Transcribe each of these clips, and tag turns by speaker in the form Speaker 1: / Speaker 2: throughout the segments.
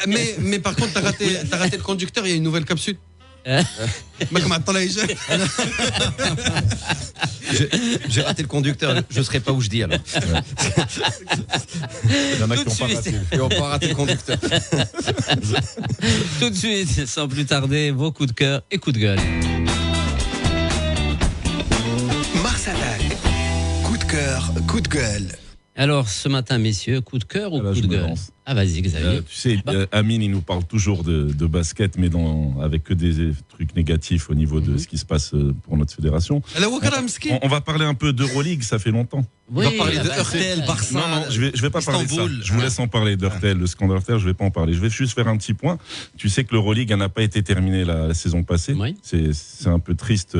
Speaker 1: Mais par contre, t'as raté le conducteur, il y a une nouvelle capsule.
Speaker 2: J'ai raté le conducteur, je ne serai pas où je dis alors.
Speaker 3: Il y en a qui n'ont pas raté.
Speaker 2: Et on pas raté le conducteur.
Speaker 4: Tout de suite, sans plus tarder, vos coups de cœur et coups de gueule.
Speaker 5: Mars Attack. Coup de cœur, coup de gueule.
Speaker 4: Alors, ce matin, messieurs, coup de cœur ou coup de gueule? Ah, vas-y, Xavier.
Speaker 3: Tu sais, Amine, il nous parle toujours de basket, mais avec que des trucs négatifs au niveau de ce qui se passe pour notre fédération. On va parler un peu d'Euroleague, ça fait longtemps.
Speaker 1: Oui, on va parler de Heurtel, Barça.
Speaker 3: Non, je vais pas parler de ça. Je vous laisse en parler d'Heurtel, le scandale Heurtel, je vais pas en parler. Je vais juste faire un petit point. Tu sais que l'Euroleague n'a pas été terminée la saison passée. Oui. C'est un peu triste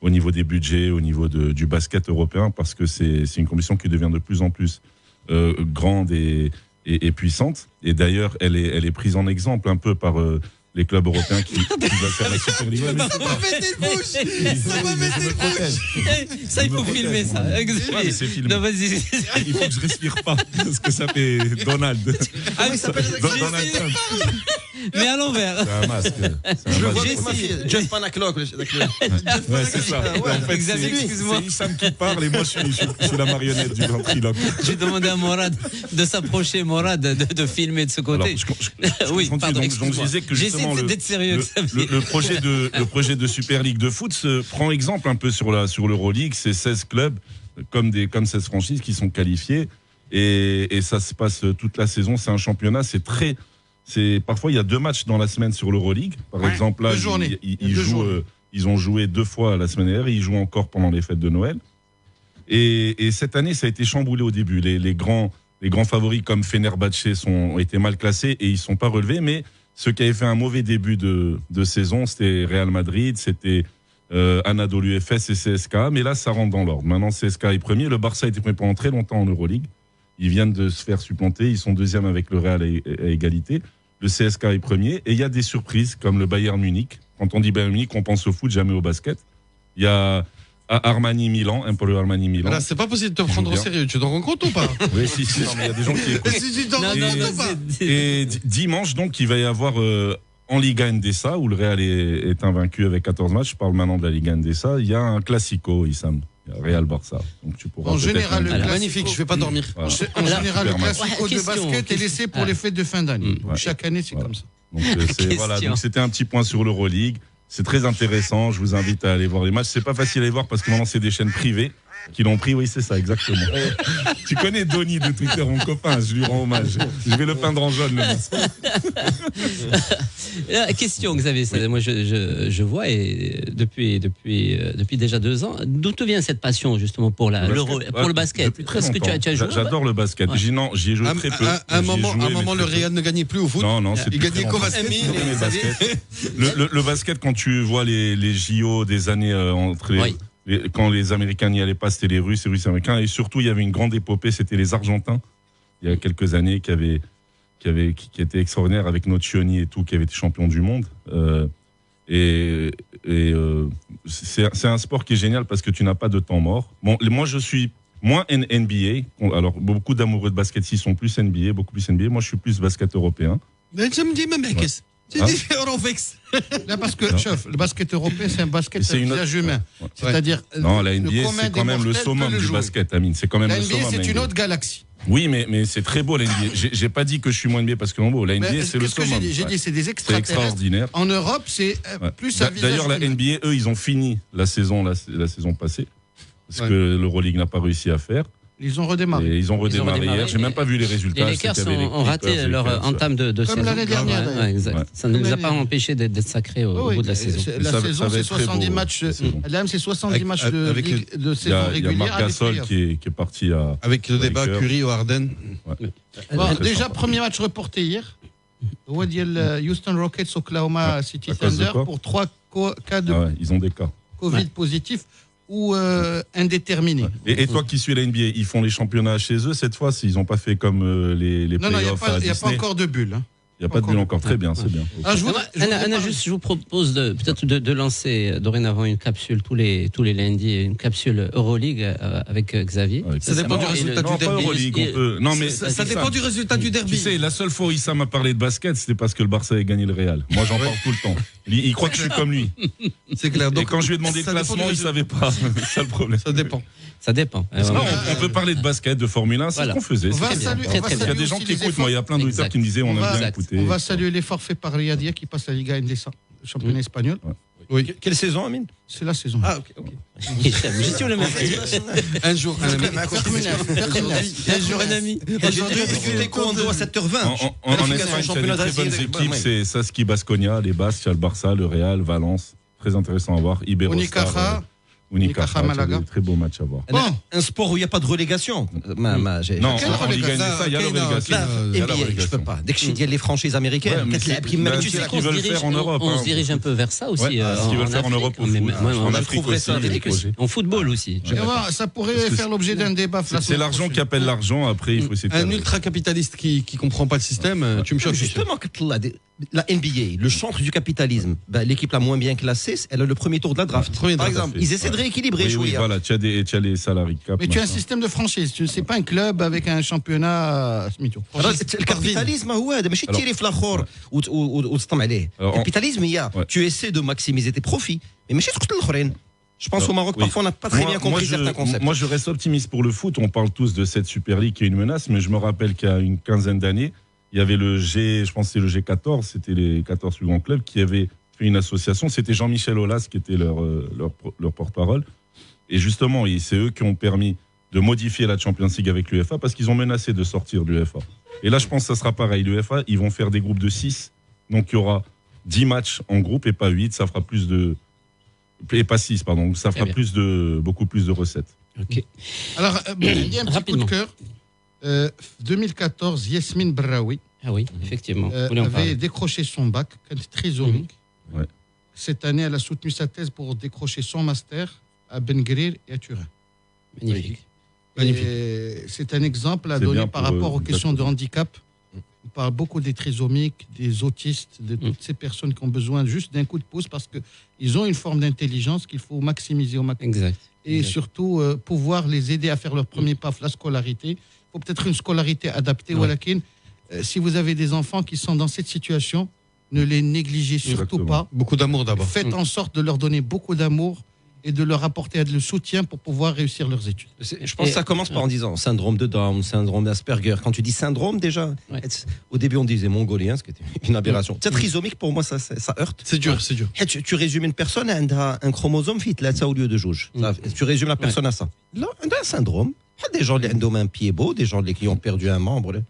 Speaker 3: au niveau des budgets, au niveau du basket européen, parce que c'est une compétition qui devient de plus en plus grande et puissante. Et d'ailleurs, elle est prise en exemple un peu par les clubs européens qui veulent faire la Super League.
Speaker 1: Ça m'a pété le bouche. Ça m'a pété le bouche.
Speaker 4: Ça, il faut filmer ça.
Speaker 3: Ouais, c'est filmé.
Speaker 4: Non, vas-y.
Speaker 3: Il faut que je respire pas, parce que ça fait Donald.
Speaker 1: Ah oui, ça s'appelle
Speaker 3: Donald Trump.
Speaker 4: Mais à l'envers.
Speaker 3: C'est un masque.
Speaker 1: Je le vois pour ma fille. Jeff Panaclock.
Speaker 3: Ouais, c'est ça. En fait,
Speaker 4: Xavier, excuse-moi.
Speaker 3: c'est Issam qui parle et moi je suis la marionnette du ventriloque.
Speaker 4: J'ai demandé à Morad de s'approcher, Morad, de filmer de ce côté.
Speaker 3: Alors,
Speaker 4: oui, pardon,
Speaker 3: donc je disais que justement
Speaker 4: d'être sérieux,
Speaker 3: le projet de Super League de foot se prend exemple un peu sur l'Euroleague. C'est 16 clubs comme 16 franchises qui sont qualifiées et ça se passe toute la saison. C'est un championnat, parfois il y a 2 matchs dans la semaine sur l'Euroleague. Par exemple, là, ils ont joué 2 fois la semaine dernière, ils jouent encore pendant les fêtes de Noël. Et cette année, ça a été chamboulé au début. Les grands favoris comme Fenerbahçe ont été mal classés et ils ne sont pas relevés. Mais ceux qui avaient fait un mauvais début de saison, c'était Real Madrid, c'était Anadolu Efes et CSKA. Mais là, ça rentre dans l'ordre. Maintenant, CSKA est premier. Le Barça a été premier pendant très longtemps en Euroleague. Ils viennent de se faire supplanter. Ils sont deuxième avec le Real à égalité. Le CSKA est premier. Et il y a des surprises comme le Bayern Munich. Quand on dit Bayern Munich, on pense au foot, jamais au basket. Il y a Armani Milan, Empoli Armani Milan.
Speaker 1: Là, c'est pas possible de te prendre au sérieux. Tu t'en rends compte ou pas?
Speaker 3: Oui, si. Non, mais il y a des gens qui écoutent.
Speaker 1: Si tu t'en rends compte ou pas?
Speaker 3: Et dimanche, donc, il va y avoir en Liga Endesa, où le Real est invaincu avec 14 matchs. Je parle maintenant de la Liga Endesa. Il y a un Classico, Issam. Real Barça. Donc tu pourras
Speaker 1: en général, magnifique, je vais pas dormir.
Speaker 3: Voilà.
Speaker 1: En général, le classico de basket est laissé pour les fêtes de fin d'année. Chaque année, c'est comme ça.
Speaker 3: Donc donc c'était un petit point sur l'Euroleague. C'est très intéressant. Je vous invite à aller voir les matchs. C'est pas facile à les voir parce que maintenant c'est des chaînes privées qui l'ont pris. Oui, c'est ça, exactement. Tu connais Donny de Twitter, mon copain. Je lui rends hommage. Je vais le peindre en jaune, le masque.
Speaker 4: Question, Xavier. Oui. Moi, je vois et depuis déjà 2 ans. D'où te vient cette passion justement pour le basket? Est-ce que tu as joué?
Speaker 3: J'adore le basket. J'y ai joué très peu.
Speaker 1: À un moment, le Real ne gagnait plus au foot.
Speaker 3: Non,
Speaker 1: il gagnait qu'au basket.
Speaker 3: Le basket, quand tu vois les JO des années entre quand les Américains n'y allaient pas, c'était les Russes et les Russes-Américains. Et surtout, il y avait une grande épopée, c'était les Argentins, il y a quelques années, qui étaient extraordinaires avec Nocioni et tout, qui avaient été champions du monde. C'est un sport qui est génial parce que tu n'as pas de temps mort. Bon, moi, je suis moins NBA. Alors, beaucoup d'amoureux de basket ici sont plus NBA, beaucoup plus NBA. Moi, je suis plus basket européen.
Speaker 1: Je me dis, même mec, c'est différent, Vex. Là, parce que, chef, le basket européen, c'est un basket à visage humain. C'est-à-dire.
Speaker 3: Non, la NBA, c'est quand même le summum du basket, Amine. C'est quand même le summum.
Speaker 1: La NBA, c'est une autre galaxie.
Speaker 3: Oui, mais c'est très beau, la NBA. J'ai pas dit que je suis moins NBA parce que non beau. La NBA, c'est le summum.
Speaker 1: J'ai dit, c'est des extraterrestres.
Speaker 3: C'est extraordinaire.
Speaker 1: En Europe, c'est plus à visage.
Speaker 3: D'ailleurs, la NBA, eux, ils ont fini la saison passée. Parce que l'Euroleague n'a pas réussi à faire.
Speaker 1: Ils ont redémarré.
Speaker 3: Et ils ont redémarré hier. J'ai même pas vu les résultats.
Speaker 4: Les Lakers ont raté leur entame de saison.
Speaker 1: Comme l'année dernière.
Speaker 4: Exact. Ça ne nous a pas empêché d'être sacrés au bout de la saison.
Speaker 1: La saison, c'est 70 matchs. Là, c'est 70 matchs de saison régulière.
Speaker 3: Il y a Marc Gasol qui est parti
Speaker 1: avec le débat Curry au Harden.
Speaker 3: Déjà,
Speaker 1: premier match reporté hier. Houston Rockets, Oklahoma City Thunder pour 3 cas de
Speaker 3: ils ont des cas
Speaker 1: Covid positifs ou indéterminés.
Speaker 3: Et toi qui suis la NBA, ils font les championnats chez eux cette fois, s'ils n'ont pas fait comme les playoffs à Disney.
Speaker 1: Il n'y a pas encore de bulle.
Speaker 3: Il n'y a pas de bulle encore. Très bien, c'est bien.
Speaker 4: Je vous propose peut-être de lancer dorénavant une capsule tous les lundis, une capsule Euroleague avec Xavier.
Speaker 1: Ça dépend du résultat du derby.
Speaker 3: Non, mais
Speaker 1: ça dépend du résultat du derby.
Speaker 3: Tu sais, la seule fois où Issa m'a parlé de basket, c'était parce que le Barça avait gagné le Real. Moi, j'en parle tout le temps. Il croit que je suis comme lui.
Speaker 1: C'est clair.
Speaker 3: Et quand je lui ai demandé le classement, il ne savait pas. C'est ça le problème.
Speaker 1: Ça dépend.
Speaker 3: On peut parler de basket, de Formule 1, c'est ce qu'on faisait. Il y a des gens qui écoutent. Moi, il y a plein d'auditeurs qui me disaient on aime bien écouter.
Speaker 1: On va saluer l'effort fait par Riyad qui passe la Liga Endesa, le championnat espagnol.
Speaker 2: Oui. Quelle saison, Amine?
Speaker 1: C'est la saison.
Speaker 2: Ah, ok.
Speaker 1: Un jour, un ami.
Speaker 2: Aujourd'hui, Taekwondo à 7h20.
Speaker 3: En Espagne, il y a des très bonnes équipes. C'est Saski Baskonia, les Basques, il y a le Barça, le Real, Valence. Très intéressant à voir.
Speaker 1: Unicaja.
Speaker 3: Malaga. Très beau match à voir.
Speaker 2: Bon. Un sport où il n'y a pas de relégation.
Speaker 3: Non, en Ligue 1, il y a la relégation.
Speaker 2: Je peux pas. Dès que je dis les franchises américaines,
Speaker 3: tu sais qu'ils veulent faire en Europe.
Speaker 4: On se dirige un peu vers ça aussi.
Speaker 3: Ce qu'ils veulent faire en Europe au foot. En Afrique aussi.
Speaker 4: En football aussi.
Speaker 1: Ça pourrait faire l'objet d'un débat.
Speaker 3: C'est l'argent qui appelle l'argent. Après, il faut essayer de faire.
Speaker 1: Un ultra-capitaliste qui ne comprend pas le système, tu me choques.
Speaker 2: Justement, la NBA, le chantre du capitalisme, l'équipe la moins bien classée, elle a le premier tour de la draft. Par exemple, ils essaient de rééquilibrer.
Speaker 3: Oui, voilà, tu as les salariés cap.
Speaker 1: Mais tu as un système de franchise, tu sais pas un club avec un championnat.
Speaker 2: Le capitalisme, le capitalisme, tu essaies de maximiser tes profits, mais je pense au Maroc, parfois on n'a pas très bien compris certains concepts.
Speaker 3: Moi, je reste optimiste pour le foot. On parle tous de cette Super League qui est une menace, mais je me rappelle qu'il y a une quinzaine d'années, il y avait je pense que c'est le G14, c'était les 14 plus grands clubs qui avaient fait une association. C'était Jean-Michel Aulas qui était leur porte-parole. Et justement, c'est eux qui ont permis de modifier la Champions League avec l'UEFA parce qu'ils ont menacé de sortir de l'UEFA. Et là, je pense que ça sera pareil. L'UEFA, ils vont faire des groupes de 6. Donc, il y aura 10 matchs en groupe et pas 8. Ça fera plus de... Et pas 6, pardon. Donc, ça fera beaucoup plus de recettes.
Speaker 4: Ok.
Speaker 1: Alors, il y a un petit coup de cœur. 2014, Yasmine Braoui.
Speaker 4: Ah oui, effectivement.
Speaker 1: Avait décroché son bac, trisomique.
Speaker 3: Ouais.
Speaker 1: Cette année, elle a soutenu sa thèse pour décrocher son master à Ben Gurir et à Turin.
Speaker 4: Magnifique.
Speaker 1: C'est un exemple à donner par rapport aux questions de handicap. On parle beaucoup des trisomiques, des autistes, de toutes ces personnes qui ont besoin juste d'un coup de pouce parce qu'ils ont une forme d'intelligence qu'il faut maximiser au maximum.
Speaker 4: Exact.
Speaker 1: Et surtout, pouvoir les aider à faire leur premier pas, la scolarité. Il faut peut-être une scolarité adaptée. Walakin, si vous avez des enfants qui sont dans cette situation, ne les négligez surtout pas.
Speaker 6: Beaucoup d'amour d'abord.
Speaker 1: Faites en sorte de leur donner beaucoup d'amour et de leur apporter le soutien pour pouvoir réussir leurs études.
Speaker 2: Je pense que ça commence par en disant syndrome de Down, syndrome d'Asperger. Quand tu dis syndrome, déjà, au début on disait mongolien, ce qui était une aberration. C'est trisomique, pour moi, ça heurte.
Speaker 6: C'est dur, c'est dur.
Speaker 2: Tu résumes une personne, elle a un chromosome fit, là, ça au lieu de jauge. Tu résumes la personne à ça. Là, elle a un syndrome. Il y a des gens qui ont un pied beau, des gens qui ont perdu un membre. Des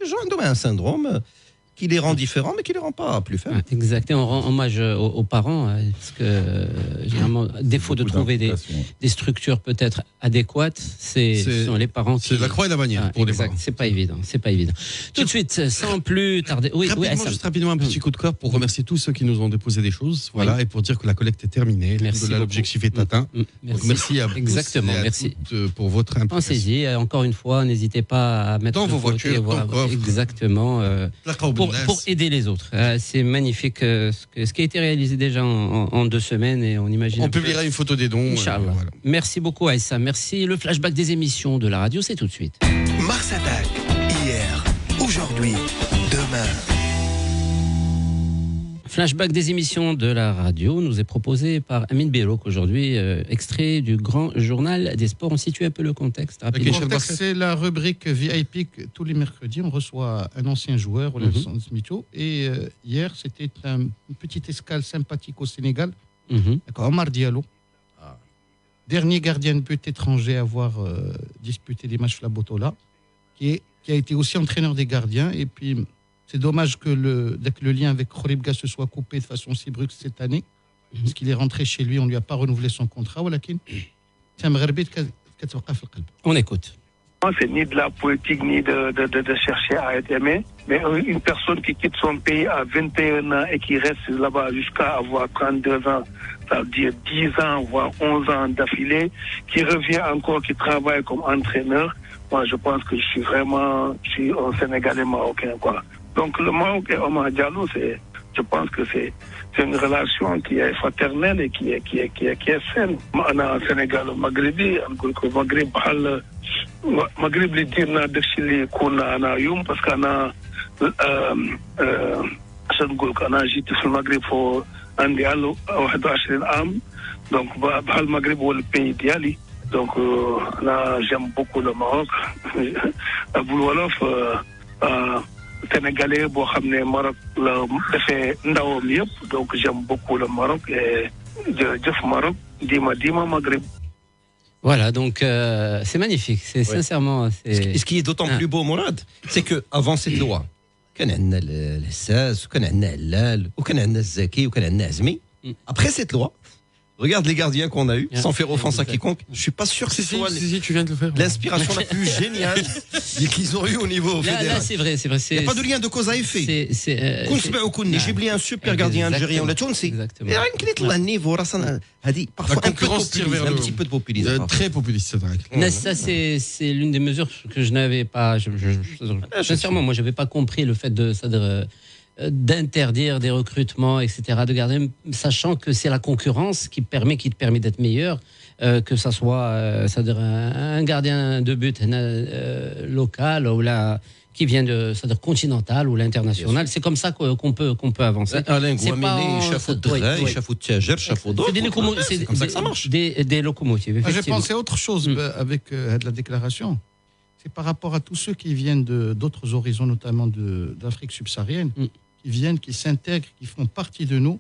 Speaker 2: gens qui ont un syndrome qui les rend différents, mais qui les rend pas plus faibles.
Speaker 4: Exactement, on rend hommage aux parents, parce que généralement, défaut de trouver des structures peut-être adéquates, ce sont les parents qui...
Speaker 6: C'est la croix et la bannière pour les parents.
Speaker 4: C'est pas évident, c'est pas évident. Tout de suite, sans plus tarder...
Speaker 6: Juste rapidement, un petit coup de cœur pour remercier tous ceux qui nous ont déposé des choses, et pour dire que la collecte est terminée, l'objectif est atteint. Merci à vous.
Speaker 4: Exactement, merci
Speaker 6: pour votre implication.
Speaker 4: Pensez-y, encore une fois, n'hésitez pas à mettre
Speaker 6: dans vos voitures,
Speaker 4: exactement, pour aider les autres. C'est magnifique ce qui a été réalisé déjà en 2 semaines et on imagine.
Speaker 6: On publiera une photo des dons.
Speaker 4: Inch'Allah. Voilà. Merci beaucoup Aïssa. Merci. Le flashback des émissions de la radio, c'est tout de suite.
Speaker 5: Mars Attack. Hier, aujourd'hui, demain.
Speaker 4: Flashback des émissions de la radio nous est proposé par Amine Berouk aujourd'hui, extrait du grand journal des sports. On situe un peu le contexte rapidement.
Speaker 1: Le contexte, c'est la rubrique VIP. Tous les mercredis, on reçoit un ancien joueur, et hier, c'était une petite escale sympathique au Sénégal. Omar Diallo, dernier gardien de but étranger à avoir disputé des matchs Flabotola, qui a été aussi entraîneur des gardiens. Et puis, c'est dommage que le lien avec Khoribga se soit coupé de façon si brusque cette année, parce qu'il est rentré chez lui, on ne lui a pas renouvelé son contrat.
Speaker 4: On écoute.
Speaker 7: C'est ni de la politique, ni de chercher à être aimé, mais une personne qui quitte son pays à 21 ans et qui reste là-bas jusqu'à avoir 32 ans, ça veut dire 10 ans, voire 11 ans d'affilée, qui revient encore, qui travaille comme entraîneur. Moi, je pense que je suis un Sénégalais marocain, quoi. Donc le Maroc et Omar Diallo, je pense que c'est une relation qui est fraternelle et qui est saine. On a au Sénégal, au Maghreb, au Maghreb, Maghreb, les dirna de Chili, qu'on a eu, parce qu'on a أنا جيت في المغرب فو عندي 21 عام دونك بحال المغرب هو البي ديالي دونك أنا جيم بوكو لو ماروك أبو الولف sénégalais boo xam ne Maroc la defee ndawam yëpp donc j'aime beaucoup le Maroc et jërëjëf Maroc dima Maghreb.
Speaker 4: Voilà, donc c'est magnifique, c'est sincèrement.
Speaker 2: Ce qui est d'autant plus beau, Mourad, c'est que avant cette loi, كان عندنا الساس وكان عندنا هلال وكان عندنا الزكي وكان عندنا عزمي. Après cette loi, regarde les gardiens qu'on a eus, sans faire offense à quiconque. Je suis pas sûr que ce soit
Speaker 6: tu viens de le faire.
Speaker 2: L'inspiration la plus géniale qu'ils ont eu au niveau fédéral.
Speaker 4: Là, c'est vrai.
Speaker 2: Il n'y a pas de lien de cause à effet. J'ai oublié un super gardien algérien ou la Tunisie. Parfois un petit peu de populisme.
Speaker 6: Très populiste, c'est vrai.
Speaker 4: Ça, c'est l'une des mesures que je n'avais pas. Sincèrement, moi, je n'avais pas compris le fait d'interdire des recrutements, etc., de garder, sachant que c'est la concurrence qui te permet d'être meilleur, que ça soit c'est-à-dire un gardien de but local ou là qui vient de c'est-à-dire continental ou l'international. C'est comme ça qu'on peut avancer.
Speaker 2: Alain Gouameni, chapeau de Drey, chapeau de Tiager, chapeau d'autres. C'est comme ça que ça marche.
Speaker 4: Des locomotives.
Speaker 1: J'ai pensé à autre chose avec la déclaration. C'est par rapport à tous ceux qui viennent d'autres horizons, notamment d'Afrique subsaharienne, qui viennent, qui s'intègrent, qui font partie de nous.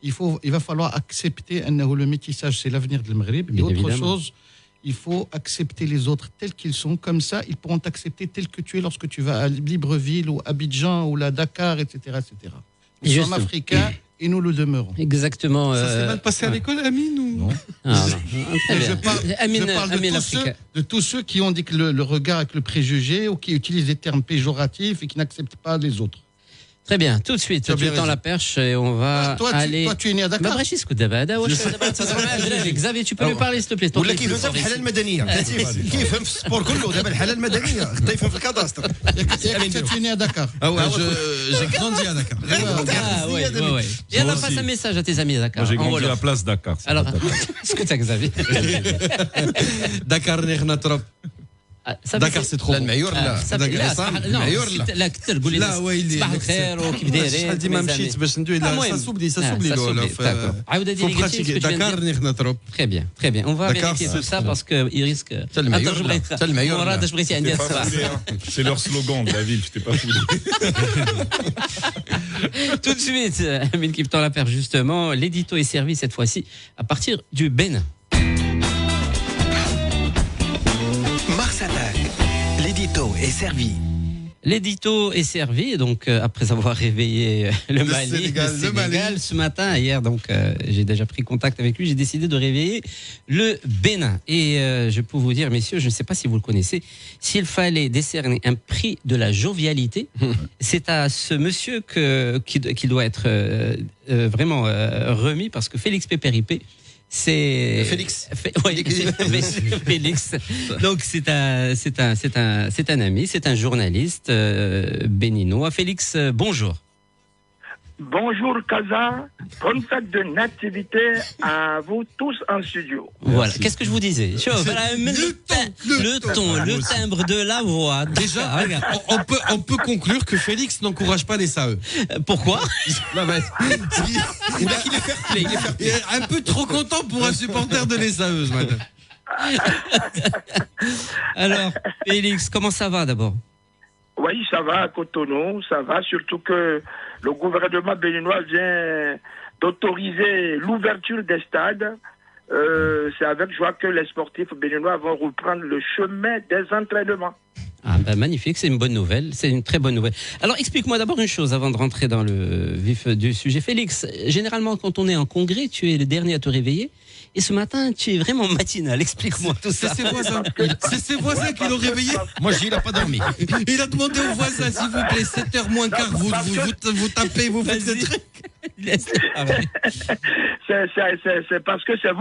Speaker 1: Il va falloir accepter le métissage, c'est l'avenir de Maghreb. Et autre chose, il faut accepter les autres tels qu'ils sont. Comme ça, ils pourront t'accepter tel que tu es lorsque tu vas à Libreville ou Abidjan ou à Dakar, etc. etc. Nous sommes africains et nous le demeurons.
Speaker 4: Exactement.
Speaker 6: Ça s'est mal passé à l'école, Amine ou...
Speaker 1: Non. Je parle de tous ceux qui ont dit que le regard avec le préjugé ou qui utilisent des termes péjoratifs et qui n'acceptent pas les autres.
Speaker 4: Très bien, tout de suite, tu tends la perche et on va aller...
Speaker 1: Toi, tu es né à Dakar.
Speaker 4: Xavier, tu peux lui parler, s'il te plaît.
Speaker 2: ولا كيف في الحاله المدنيه كيف في السبور كله دابا الحاله المدنيه خدي يفهم في الكاداستر.
Speaker 1: Tu es né à Dakar.
Speaker 6: J'ai grandi à Dakar.
Speaker 4: Et alors, passe un message à tes amis à Dakar.
Speaker 3: Moi, j'ai grandi à la place Dakar.
Speaker 4: Alors, est-ce que tu as Xavier?
Speaker 6: Dakar نحن trop. داكار سي ترو
Speaker 2: المعيور
Speaker 4: لا كثر قول لي صباح الخير وكيف دايرين
Speaker 6: شحال ديما مشيت باش ندوي لا ساسوبلي
Speaker 4: عاود هذه اللي
Speaker 6: داكار نحن trop.
Speaker 4: Très bien on va vérifier tout ça parce que il risque مراد اش بغيتي عندي الصباح.
Speaker 3: C'est leur slogan de la ville, je t'ai pas foutu.
Speaker 4: Tout de suite Amine qui tend la perche justement, l'édito est servi cette fois-ci à partir du Bénin.
Speaker 5: Mars Attack, l'édito est servi.
Speaker 4: L'édito est servi, donc après avoir réveillé le Sénégal ce matin, hier, donc j'ai déjà pris contact avec lui, j'ai décidé de réveiller le Bénin. Et je peux vous dire, messieurs, je ne sais pas si vous le connaissez, s'il fallait décerner un prix de la jovialité, c'est à ce monsieur qui doit être vraiment remis, parce que Félix Pépéripé, c'est Félix. Donc c'est un ami, c'est un journaliste béninois. Félix, bonjour.
Speaker 7: Bonjour Kaza, bonne fête de nativité à vous tous en studio.
Speaker 4: Voilà, qu'est-ce que je vous disais? Le timbre de la voix.
Speaker 6: Déjà, on peut conclure que Félix n'encourage pas les SAE.
Speaker 4: Pourquoi?
Speaker 6: Il est un peu trop content pour un supporter de l'SAE ce matin.
Speaker 4: Alors, Félix, comment ça va d'abord?
Speaker 7: Oui, ça va à Cotonou, ça va, surtout que le gouvernement béninois vient d'autoriser l'ouverture des stades. C'est avec joie que les sportifs béninois vont reprendre le chemin des entraînements.
Speaker 4: Ah ben magnifique, c'est une bonne nouvelle, c'est une très bonne nouvelle. Alors explique-moi d'abord une chose avant de rentrer dans le vif du sujet. Félix, généralement quand on est en congrès, tu es le dernier à te réveiller. Et ce matin, tu es vraiment matinal. Explique-moi tout ça.
Speaker 6: C'est ses voisins qui l'ont réveillé.
Speaker 2: Moi, il n'a pas dormi.
Speaker 6: Il a demandé aux voisins, s'il vous plaît, 7h moins quart, vous tapez, vous faites des trucs.
Speaker 7: C'est parce que c'est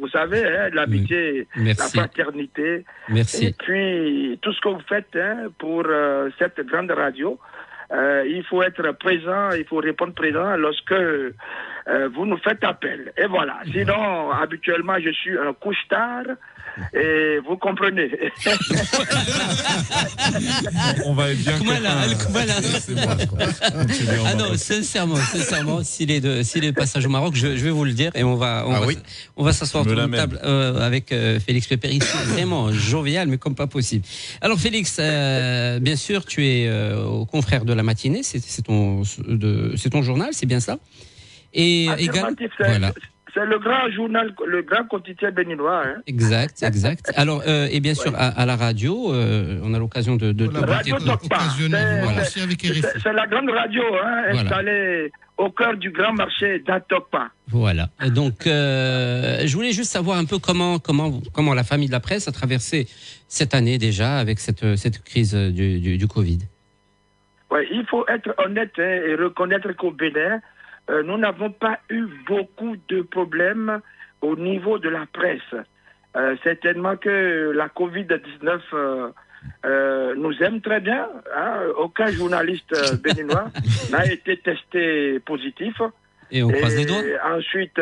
Speaker 7: vous savez, hein, l'amitié, la fraternité.
Speaker 4: Merci.
Speaker 7: Et puis, tout ce que vous faites pour cette grande radio. il faut être présent, il faut répondre présent lorsque vous nous faites appel. Et voilà. Sinon, habituellement, je suis un couche-tard. Et vous comprenez.
Speaker 3: On va être bien.
Speaker 4: Ah non, sincèrement, s'il est de passage au Maroc, je vais vous le dire et on va s'asseoir autour d'une table avec Félix Pépéry. Vraiment jovial, mais comme pas possible. Alors Félix, bien sûr, tu es au confrère de la matinée. C'est ton journal, c'est bien ça. Et également, voilà.
Speaker 7: C'est le grand journal, le grand quotidien béninois. Hein.
Speaker 4: Exact. Alors, et bien sûr, à la radio, on a l'occasion de
Speaker 7: Radio Tokpa. C'est la grande radio installée au cœur du grand marché d'Atokpa.
Speaker 4: Voilà. Donc, je voulais juste savoir un peu comment la famille de la presse a traversé cette année déjà avec cette crise du Covid.
Speaker 7: Ouais, il faut être honnête et reconnaître qu'au Bénin, nous n'avons pas eu beaucoup de problèmes au niveau de la presse. Certainement que la Covid-19 nous aime très bien. Hein. Aucun journaliste béninois n'a été testé positif.
Speaker 4: Et on croise les doigts.
Speaker 7: Ensuite,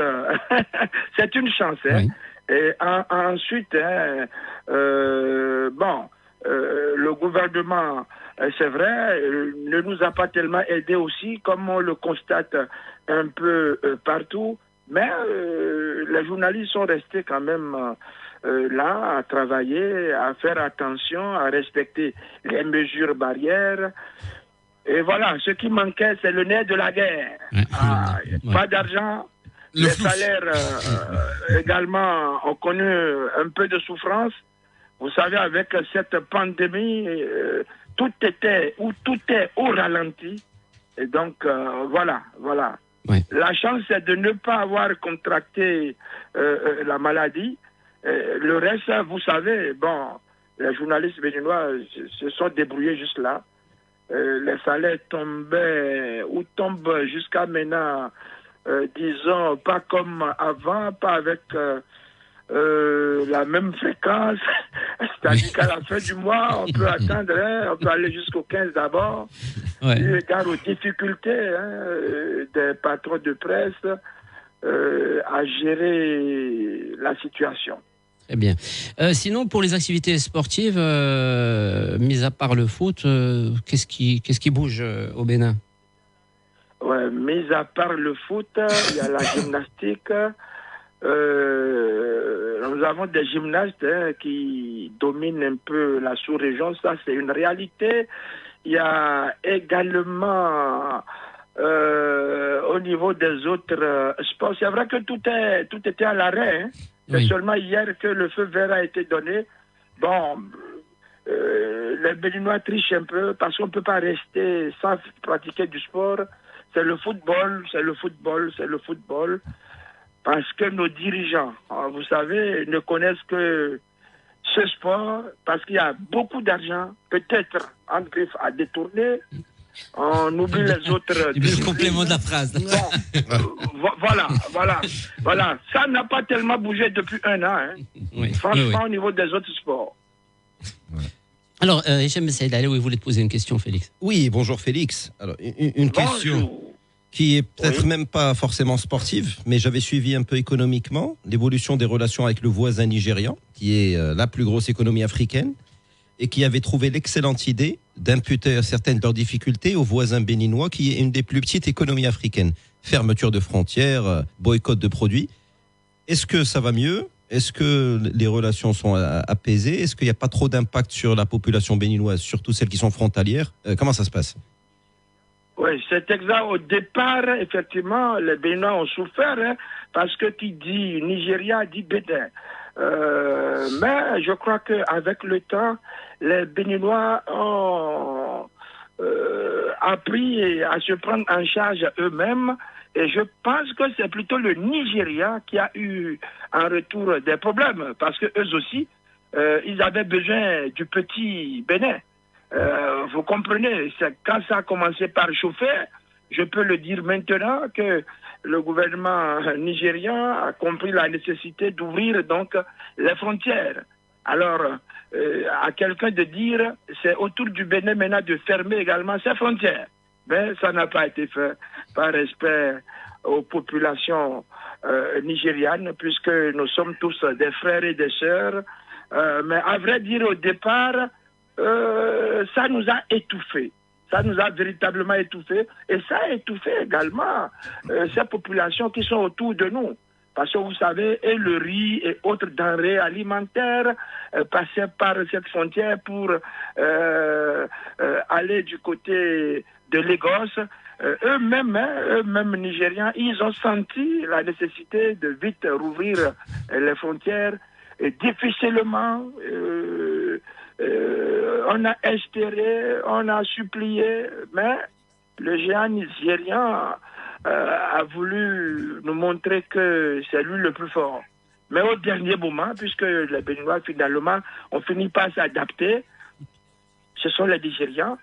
Speaker 7: c'est une chance. Hein. Oui. Et ensuite, le gouvernement, c'est vrai, ne nous a pas tellement aidés aussi, comme on le constate un peu partout, mais les journalistes sont restés quand même là à travailler, à faire attention, à respecter les mesures barrières. Et voilà, ce qui manquait, c'est le nerf de la guerre. Pas d'argent, les salaires également ont connu un peu de souffrance. Vous savez, avec cette pandémie, tout est au ralenti. Et donc, voilà. Oui. La chance, c'est de ne pas avoir contracté la maladie. Le reste, vous savez, les journalistes béninois se sont débrouillés juste là. Les salaires tombaient ou tombent jusqu'à maintenant, disons, pas comme avant, pas avec la même fréquence. C'est-à-dire qu'à la fin du mois, on peut attendre, on peut aller jusqu'au 15 d'abord. Ouais. Eu égard aux difficultés des patrons de presse à gérer la situation.
Speaker 4: Très bien. Sinon, pour les activités sportives, mis à part le foot, qu'est-ce qui bouge au Bénin?
Speaker 7: Ouais, mis à part le foot, il y a la gymnastique. Nous avons des gymnastes qui dominent un peu la sous-région, ça c'est une réalité. Il y a également au niveau des autres sports, c'est vrai que tout était à l'arrêt. C'est seulement hier que le feu vert a été donné. Les Béninois trichent un peu parce qu'on ne peut pas rester sans pratiquer du sport. C'est le football. Parce que nos dirigeants, vous savez, ne connaissent que ce sport parce qu'il y a beaucoup d'argent, peut-être en griffe à détourner. On oublie les autres.
Speaker 4: Le complément de la phrase.
Speaker 7: Voilà. Ça n'a pas tellement bougé depuis un an. Hein. Oui. Franchement, au niveau des autres sports.
Speaker 4: Ouais. Alors, Hicham Saïd, vous voulez te poser une question, Félix?
Speaker 2: Oui, bonjour Félix. Alors, une question qui est peut-être même pas forcément sportive, mais j'avais suivi un peu économiquement l'évolution des relations avec le voisin nigérian, qui est la plus grosse économie africaine, et qui avait trouvé l'excellente idée d'imputer certaines de leurs difficultés aux voisins béninois, qui est une des plus petites économies africaines. Fermeture de frontières, boycott de produits. Est-ce que ça va mieux? Est-ce que les relations sont apaisées? Est-ce qu'il n'y a pas trop d'impact sur la population béninoise, surtout celles qui sont frontalières? Comment ça se passe?
Speaker 7: Oui, c'est exact. Au départ, effectivement, les Béninois ont souffert, parce que qui dit Nigeria dit Bénin. Mais je crois qu'avec le temps, les Béninois ont appris à se prendre en charge eux-mêmes. Et je pense que c'est plutôt le Nigeria qui a eu en retour des problèmes, parce que eux aussi, ils avaient besoin du petit Bénin. Vous comprenez, quand ça a commencé par chauffer, je peux le dire maintenant que le gouvernement nigérian a compris la nécessité d'ouvrir donc les frontières. Alors, à quelqu'un de dire, c'est autour du Bénin maintenant de fermer également ses frontières. Mais ça n'a pas été fait par respect aux populations nigérianes, puisque nous sommes tous des frères et des sœurs. Mais à vrai dire, au départ, ça nous a étouffés. Ça nous a véritablement étouffés. Et ça a étouffé également ces populations qui sont autour de nous. Parce que vous savez, et le riz et autres denrées alimentaires passaient par cette frontière pour aller du côté de Lagos. Eux-mêmes Nigériens, ils ont senti la nécessité de vite rouvrir les frontières. Et difficilement, on a espéré, on a supplié, mais le géant nigérien a voulu nous montrer que c'est lui le plus fort. Mais au dernier moment, puisque les Béninois finalement ont fini par s'adapter, ce sont les Nigérians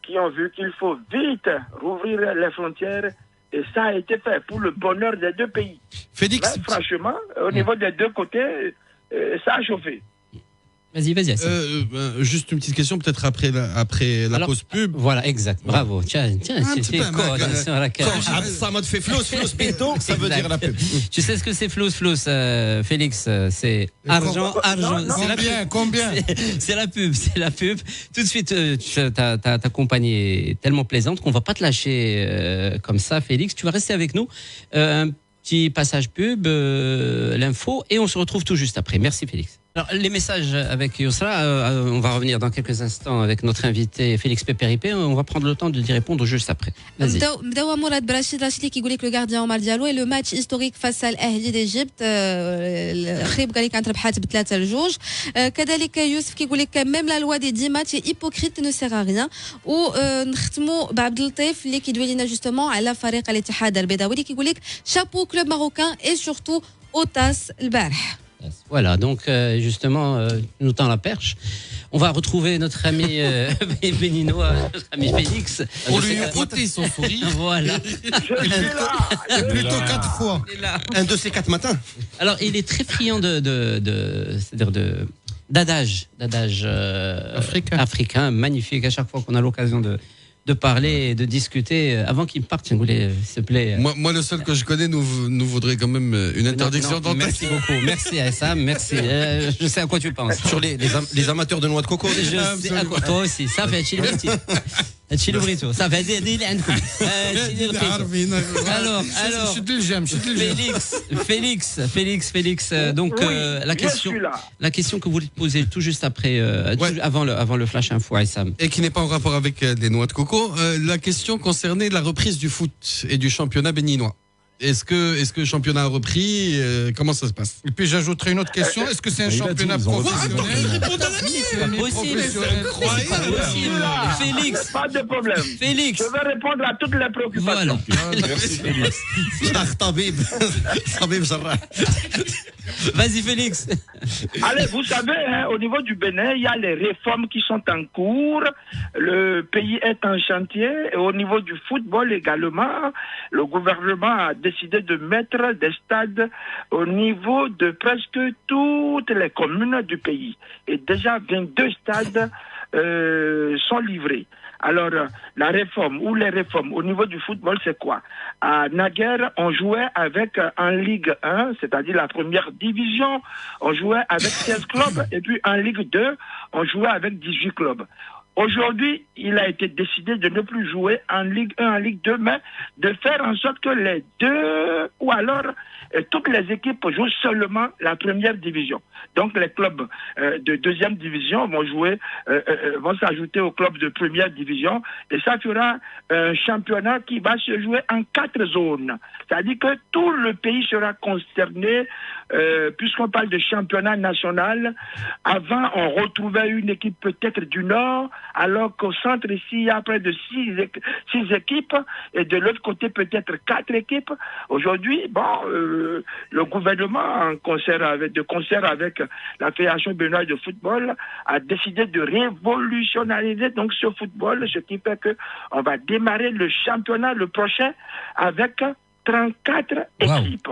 Speaker 7: qui ont vu qu'il faut vite rouvrir les frontières. Et ça a été fait pour le bonheur des deux pays.
Speaker 6: Félix,
Speaker 7: mais, franchement, au niveau des deux côtés, ça a chauffé.
Speaker 4: Vas-y.
Speaker 6: Juste une petite question, peut-être après la pause pub.
Speaker 4: Voilà, exact. Bravo. Tiens, c'était quoi sur la carte.
Speaker 2: Ça m'a fait flous, pinto, ça veut dire la pub.
Speaker 4: Tu sais ce que c'est flous, Félix? C'est argent.
Speaker 1: Combien
Speaker 4: C'est la pub. Tout de suite, ta compagnie est tellement plaisante qu'on va pas te lâcher comme ça, Félix. Tu vas rester avec nous. Un petit passage pub, l'info, et on se retrouve tout juste après. Merci, Félix. Alors, les messages avec Yousra, on va revenir dans quelques instants avec notre invité Félix Pépéripé. On va prendre le temps de d'y répondre juste après. Vas-y.
Speaker 8: Mdawa Mourad Rachid qui dit que le gardien Omar Diallo et le match historique face à l'Ahli d'Égypte خيب قال لك ربحات ب3-2 كذلك يوسف كيقول لك même la loi des 10 matchs est hypocrite ne sert à rien ونختموا بعبد اللطيف اللي كيدوي لنا justement على فريق الاتحاد البيضاوي اللي كيقول لك chapeau club marocain et surtout Otas البارح.
Speaker 4: Voilà, donc justement, nous tend la perche. On va retrouver notre ami béninois, notre ami Félix.
Speaker 6: On lui a ôté son sourire.
Speaker 4: Voilà.
Speaker 1: Plutôt 4 fois.
Speaker 2: Un de ces 4 matins.
Speaker 4: Alors, il est très friand d'adage africain, magnifique. À chaque fois qu'on a l'occasion de parler et de discuter, avant qu'il parte, s'il te plaît.
Speaker 6: Moi, le seul que je connais nous vaudrait quand même une interdiction d'antenne.
Speaker 4: Merci beaucoup. Merci à Sam. Merci. Je sais à quoi tu penses.
Speaker 2: Sur les amateurs de noix de coco.
Speaker 4: Je sais à quoi. Toi aussi. Ça fait هادشي اللي بغيتو صافي هذه اللي عندكم هادشي اللي لقيتو alors
Speaker 1: شد الجام
Speaker 4: Félix donc la question que vous voulez poser tout juste après avant le flash info Aïssam
Speaker 6: et qui n'est pas en rapport avec les noix de coco, la question concernait la reprise du foot et du championnat béninois. Est-ce que le championnat a repris comment ça se passe?
Speaker 1: Et puis j'ajouterai une autre question, est-ce que c'est un championnat professionnel?
Speaker 4: Félix,
Speaker 7: pas de problème.
Speaker 4: Félix,
Speaker 7: je vais répondre à toutes les préoccupations.
Speaker 4: Voilà.
Speaker 3: Merci Félix.
Speaker 4: Vas-y Félix.
Speaker 7: Allez, vous savez, au niveau du Bénin, il y a les réformes qui sont en cours. Le pays est en chantier. Et au niveau du football également, le gouvernement a décidé de mettre des stades au niveau de presque toutes les communes du pays. Et déjà 22 stades sont livrés. Alors, la réforme ou les réformes au niveau du football, c'est quoi? À Naguère, on jouait avec en Ligue 1, c'est-à-dire la première division, on jouait avec 16 clubs, et puis en Ligue 2, on jouait avec 18 clubs. Aujourd'hui, il a été décidé de ne plus jouer en Ligue 1, en Ligue 2, mais de faire en sorte que les deux, ou alors toutes les équipes jouent seulement la première division. Donc les clubs de deuxième division vont s'ajouter aux clubs de première division, et ça fera un championnat qui va se jouer en 4 zones. C'est-à-dire que tout le pays sera concerné, puisqu'on parle de championnat national. Avant, on retrouvait une équipe peut-être du Nord, alors qu'au centre ici, il y a près de 6 équipes, et de l'autre côté peut-être 4 équipes. Aujourd'hui, le gouvernement, de concert avec la Fédération béninoise de football, a décidé de révolutionnaliser donc ce football, ce qui fait que on va démarrer le championnat le prochain avec 34 équipes.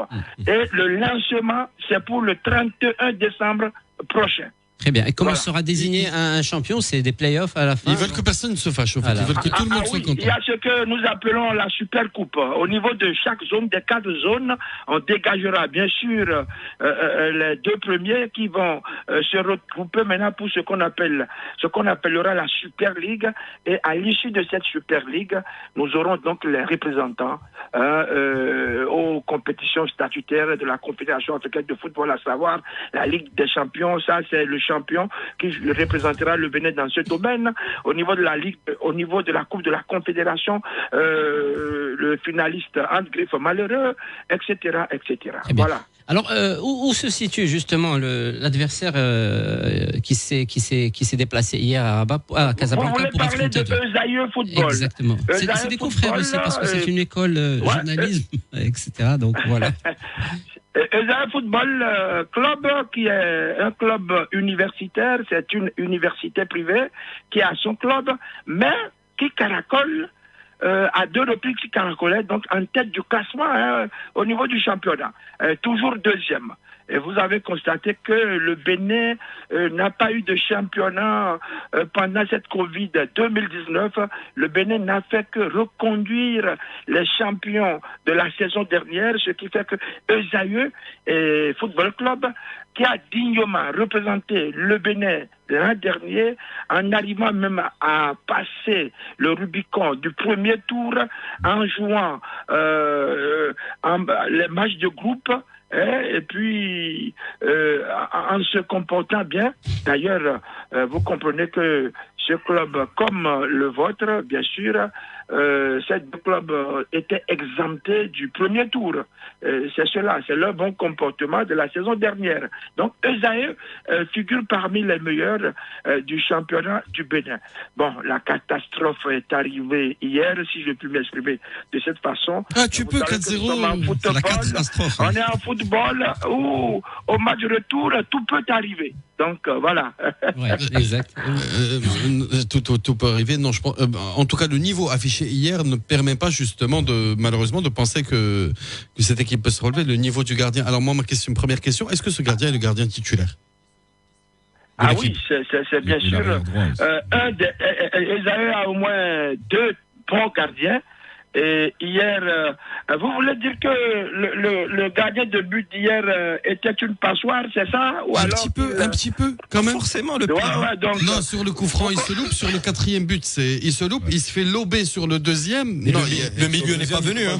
Speaker 7: Et le lancement, c'est pour le 31 décembre prochain.
Speaker 4: Très bien. Et comment sera désigné un champion? C'est des playoffs à la fin?
Speaker 6: Ils veulent que personne ne se fâche, en fait. Ils veulent que tout le monde soit content.
Speaker 7: Il y a ce que nous appelons la Super Coupe. Au niveau de chaque zone, des 4 zones, on dégagera bien sûr les 2 premiers qui vont se regrouper maintenant pour ce qu'on appellera la Super League. Et à l'issue de cette Super League, nous aurons donc les représentants aux compétitions statutaires de la Confédération africaine de football, à savoir la Ligue des champions. Ça, c'est le champion qui représentera le Bénin dans ce domaine. Au niveau de la Ligue, au niveau de la Coupe de la Confédération, le finaliste Andgriffe malheureux, etc., etc. Voilà.
Speaker 4: Alors, où se situe justement l'adversaire qui s'est déplacé hier à Casablanca?
Speaker 7: Vous voulez parler de Eusaïeux Football?
Speaker 4: Exactement. C'est des confrères aussi, parce que c'est une école journalisme, etc. Donc voilà.
Speaker 7: Eusaïeux Football Club, qui est un club universitaire, c'est une université privée qui a son club, mais qui caracole à 2 reprises qui caracolait, donc en tête du classement au niveau du championnat, toujours 2e. Et vous avez constaté que le Bénin n'a pas eu de championnat pendant cette Covid 2019. Le Bénin n'a fait que reconduire les champions de la saison dernière, ce qui fait que Eusaïeux Football Club, qui a dignement représenté le Bénin l'an dernier, en arrivant même à passer le Rubicon du premier tour en jouant les matchs de groupe, et puis en se comportant bien. D'ailleurs, vous comprenez que ce club, comme le vôtre, bien sûr, ces 2 clubs étaient exemptés du premier tour. C'est cela, c'est leur bon comportement de la saison dernière. Donc, Eusaïeux figure parmi les meilleurs du championnat du Bénin. Bon, la catastrophe est arrivée hier, si je puis m'exprimer de cette façon.
Speaker 6: Ah, tu peux, 4-0, c'est la catastrophe.
Speaker 7: On est en football où, au match retour, tout peut arriver. Donc, voilà.
Speaker 4: Ouais, exact.
Speaker 6: Tout peut arriver. Non, je pense, en tout cas, le niveau affiché hier ne permet pas justement malheureusement de penser que cette équipe peut se relever. Le niveau du gardien. Alors moi, première question, est-ce que ce gardien est le gardien titulaire?
Speaker 7: Ah oui, c'est bien sûr. Eusaïeux a au moins 2 bons gardiens. Et hier, vous voulez dire que le gardien de but d'hier était une passoire, c'est ça? Ou
Speaker 6: un petit peu, quand même.
Speaker 2: Forcément, le pire.
Speaker 7: Ouais, donc,
Speaker 6: non, sur le coup franc, il se loupe. Sur le 4e but, il se loupe. Il se fait lober sur le 2e. Non,
Speaker 2: le milieu n'est pas venu. Hein.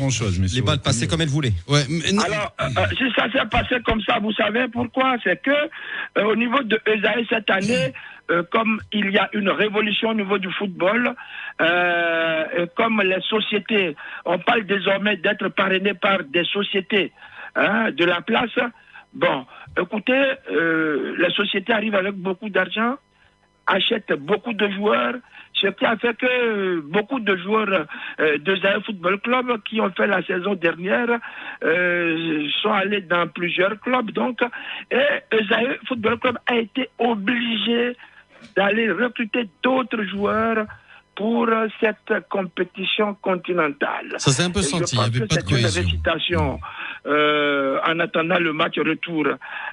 Speaker 2: Les balles passaient comme elles voulaient.
Speaker 6: Ouais,
Speaker 7: alors, si ça s'est passé comme ça, vous savez pourquoi? C'est que au niveau de Eusaïeux cette année, comme il y a une révolution au niveau du football, comme les sociétés, on parle désormais d'être parrainé par des sociétés de la place. Bon, écoutez, les sociétés arrivent avec beaucoup d'argent, achètent beaucoup de joueurs, ce qui a fait que beaucoup de joueurs d'Eusaïeux Football Club qui ont fait la saison dernière sont allés dans plusieurs clubs. Donc, et Eusaïeux Football Club a été obligé d'aller recruter d'autres joueurs pour cette compétition continentale.
Speaker 6: Ça s'est un peu senti, il n'y avait pas de cohésion.
Speaker 7: C'est une récitation. En attendant le match retour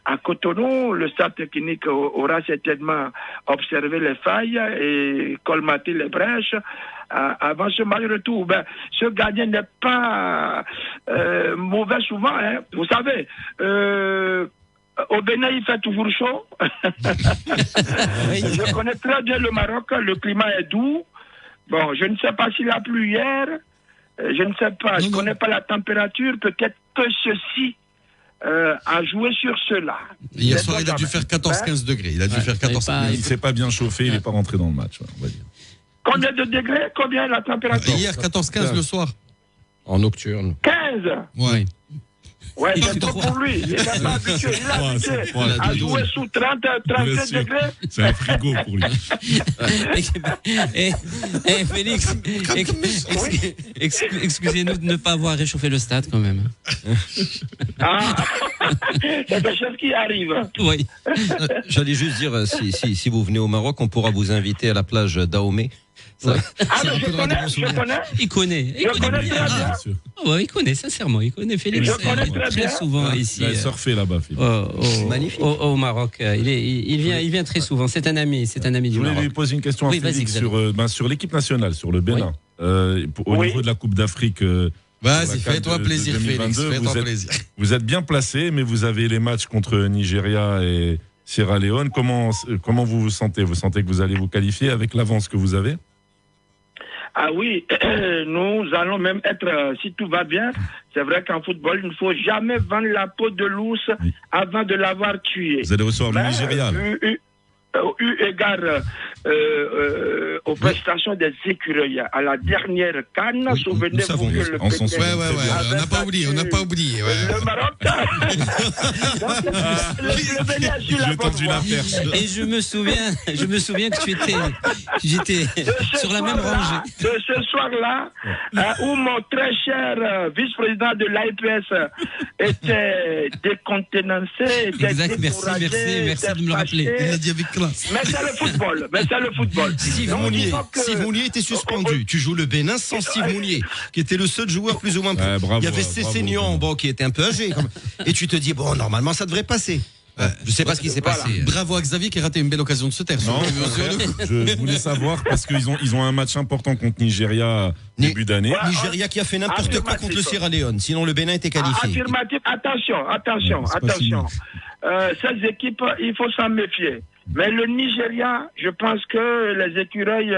Speaker 7: à Cotonou, le staff technique aura certainement observé les failles et colmaté les brèches avant ce match retour. Ben, ce gardien n'est pas mauvais souvent, hein. Vous savez, au Bénin, il fait toujours chaud. Je connais très bien le Maroc, le climat est doux. Bon, je ne sais pas s'il a plu hier, je ne sais pas, je ne connais pas la température, peut-être que ceci a joué sur cela.
Speaker 6: Hier soir, il a dû faire 14-15 degrés. Il a dû faire 14-15.
Speaker 3: Il ne s'est pas bien chauffé, il n'est pas rentré dans le match, on va dire.
Speaker 7: Combien de degrés? Combien la température?
Speaker 6: Hier, 14-15 le soir.
Speaker 2: En nocturne.
Speaker 7: 15.
Speaker 6: Ouais.
Speaker 7: Ouais, c'est trop pour lui. Il n'est pas habitué. Il est habitué à jouer sous 37 degrés.
Speaker 3: C'est un frigo pour lui.
Speaker 4: Félix, excusez-nous de ne pas avoir réchauffé le stade quand même.
Speaker 7: Ah, c'est des choses qui arrivent.
Speaker 4: Oui.
Speaker 2: J'allais juste dire, si vous venez au Maroc, on pourra vous inviter à la plage d'Ahomey.
Speaker 8: Ça.
Speaker 7: Ah, mais je connais.
Speaker 4: Il connaît
Speaker 7: très
Speaker 4: bien.
Speaker 7: bien.
Speaker 4: Oh, ouais, il connaît, sincèrement. Il connaît Félix.
Speaker 7: Je connais très bien.
Speaker 4: souvent ici.
Speaker 3: Il a surfé là-bas, Philippe.
Speaker 2: Magnifique.
Speaker 4: Au Maroc. Il vient très souvent. C'est un ami
Speaker 3: Je
Speaker 4: du
Speaker 3: voulais
Speaker 4: Maroc.
Speaker 3: lui poser une question à
Speaker 4: Oui, vas-y,
Speaker 3: Félix
Speaker 4: Xavier.
Speaker 3: sur l'équipe nationale, sur le Bénin. Au
Speaker 7: Oui.
Speaker 3: niveau de la Coupe d'Afrique.
Speaker 6: Vas-y,
Speaker 3: Pour la
Speaker 6: fais-toi
Speaker 3: CAN de
Speaker 6: plaisir,
Speaker 3: 2022,
Speaker 6: Félix. Fais-toi plaisir.
Speaker 3: Vous êtes bien placé, mais vous avez les matchs contre Nigeria et Sierra Leone. Comment vous vous sentez? Vous sentez que vous allez vous qualifier avec l'avance que vous avez?
Speaker 7: Ah oui, nous allons même être, si tout va bien, c'est vrai qu'en football, il ne faut jamais vendre la peau de l'ours avant de l'avoir tué.
Speaker 3: Vous allez recevoir le Nigeria.
Speaker 7: Eu égard aux prestations des écureuils à la dernière CAN, souvenez-vous que le
Speaker 3: on s'en souvient.
Speaker 6: On n'a pas oublié.
Speaker 7: le Maroc. Donc, le Bénin a su la bonne voie.
Speaker 4: Et je me souviens que j'étais sur la même rangée.
Speaker 7: De ce soir-là, où mon très cher vice-président de l'AIPS était décontenancé, était
Speaker 4: Exact, merci de me le rappeler.
Speaker 6: Il a dit avec classe.
Speaker 7: Mais c'est le football.
Speaker 2: Steve Mounier était suspendu. Tu joues le Bénin sans Steve Mounier, qui était le seul joueur plus ou moins.
Speaker 3: Bravo,
Speaker 2: il y avait Cessignon, qui était un peu âgé. Et tu te dis, bon, normalement, ça devrait passer. Je sais pas ce qui s'est passé.
Speaker 6: Bravo à Xavier qui a raté une belle occasion de se taire.
Speaker 3: Non, je voulais savoir parce qu'ils ont un match important contre Nigeria début d'année.
Speaker 2: Nigeria qui a fait n'importe quoi contre le Sierra Leone. Sinon, le Bénin était qualifié.
Speaker 7: Affirmatif. Attention. Ces équipes, il faut s'en méfier. Mais le Nigeria, je pense que les écureuils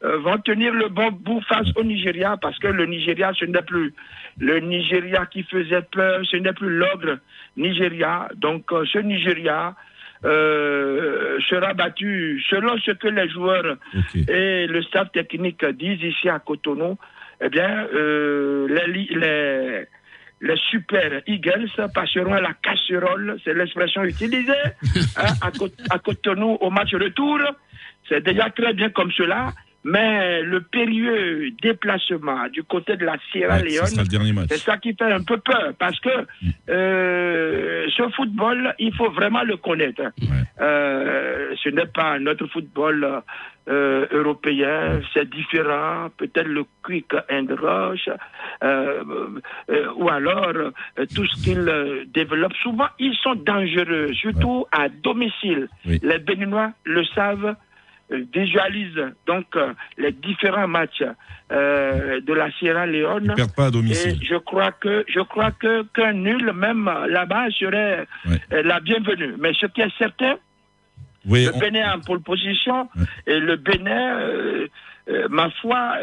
Speaker 7: vont tenir le bon bout face au Nigeria, parce que le Nigeria, ce n'est plus le Nigeria qui faisait peur, ce n'est plus l'ogre Nigeria. Donc ce Nigeria sera battu selon ce que les joueurs et le staff technique disent ici à Cotonou. Eh bien, les Super Eagles passeront à la casserole, c'est l'expression utilisée à Cotonou au match retour. C'est déjà très bien comme cela, mais le périlleux déplacement du côté de la Sierra Leone, c'est ça qui fait un peu peur, parce que ce football, il faut vraiment le connaître. Ce n'est pas notre football européen, c'est différent, peut-être le quick and rush, ou alors tout ce qu'ils développent. Souvent, ils sont dangereux, surtout à domicile. Les Béninois le savent, visualisent donc les différents matchs de la Sierra Leone.
Speaker 3: Ils perdent pas à domicile.
Speaker 7: Et je crois que qu'un nul même là-bas serait la bienvenue. Mais ce qui est certain, le Bénin en pole position, et le Bénin, ma foi,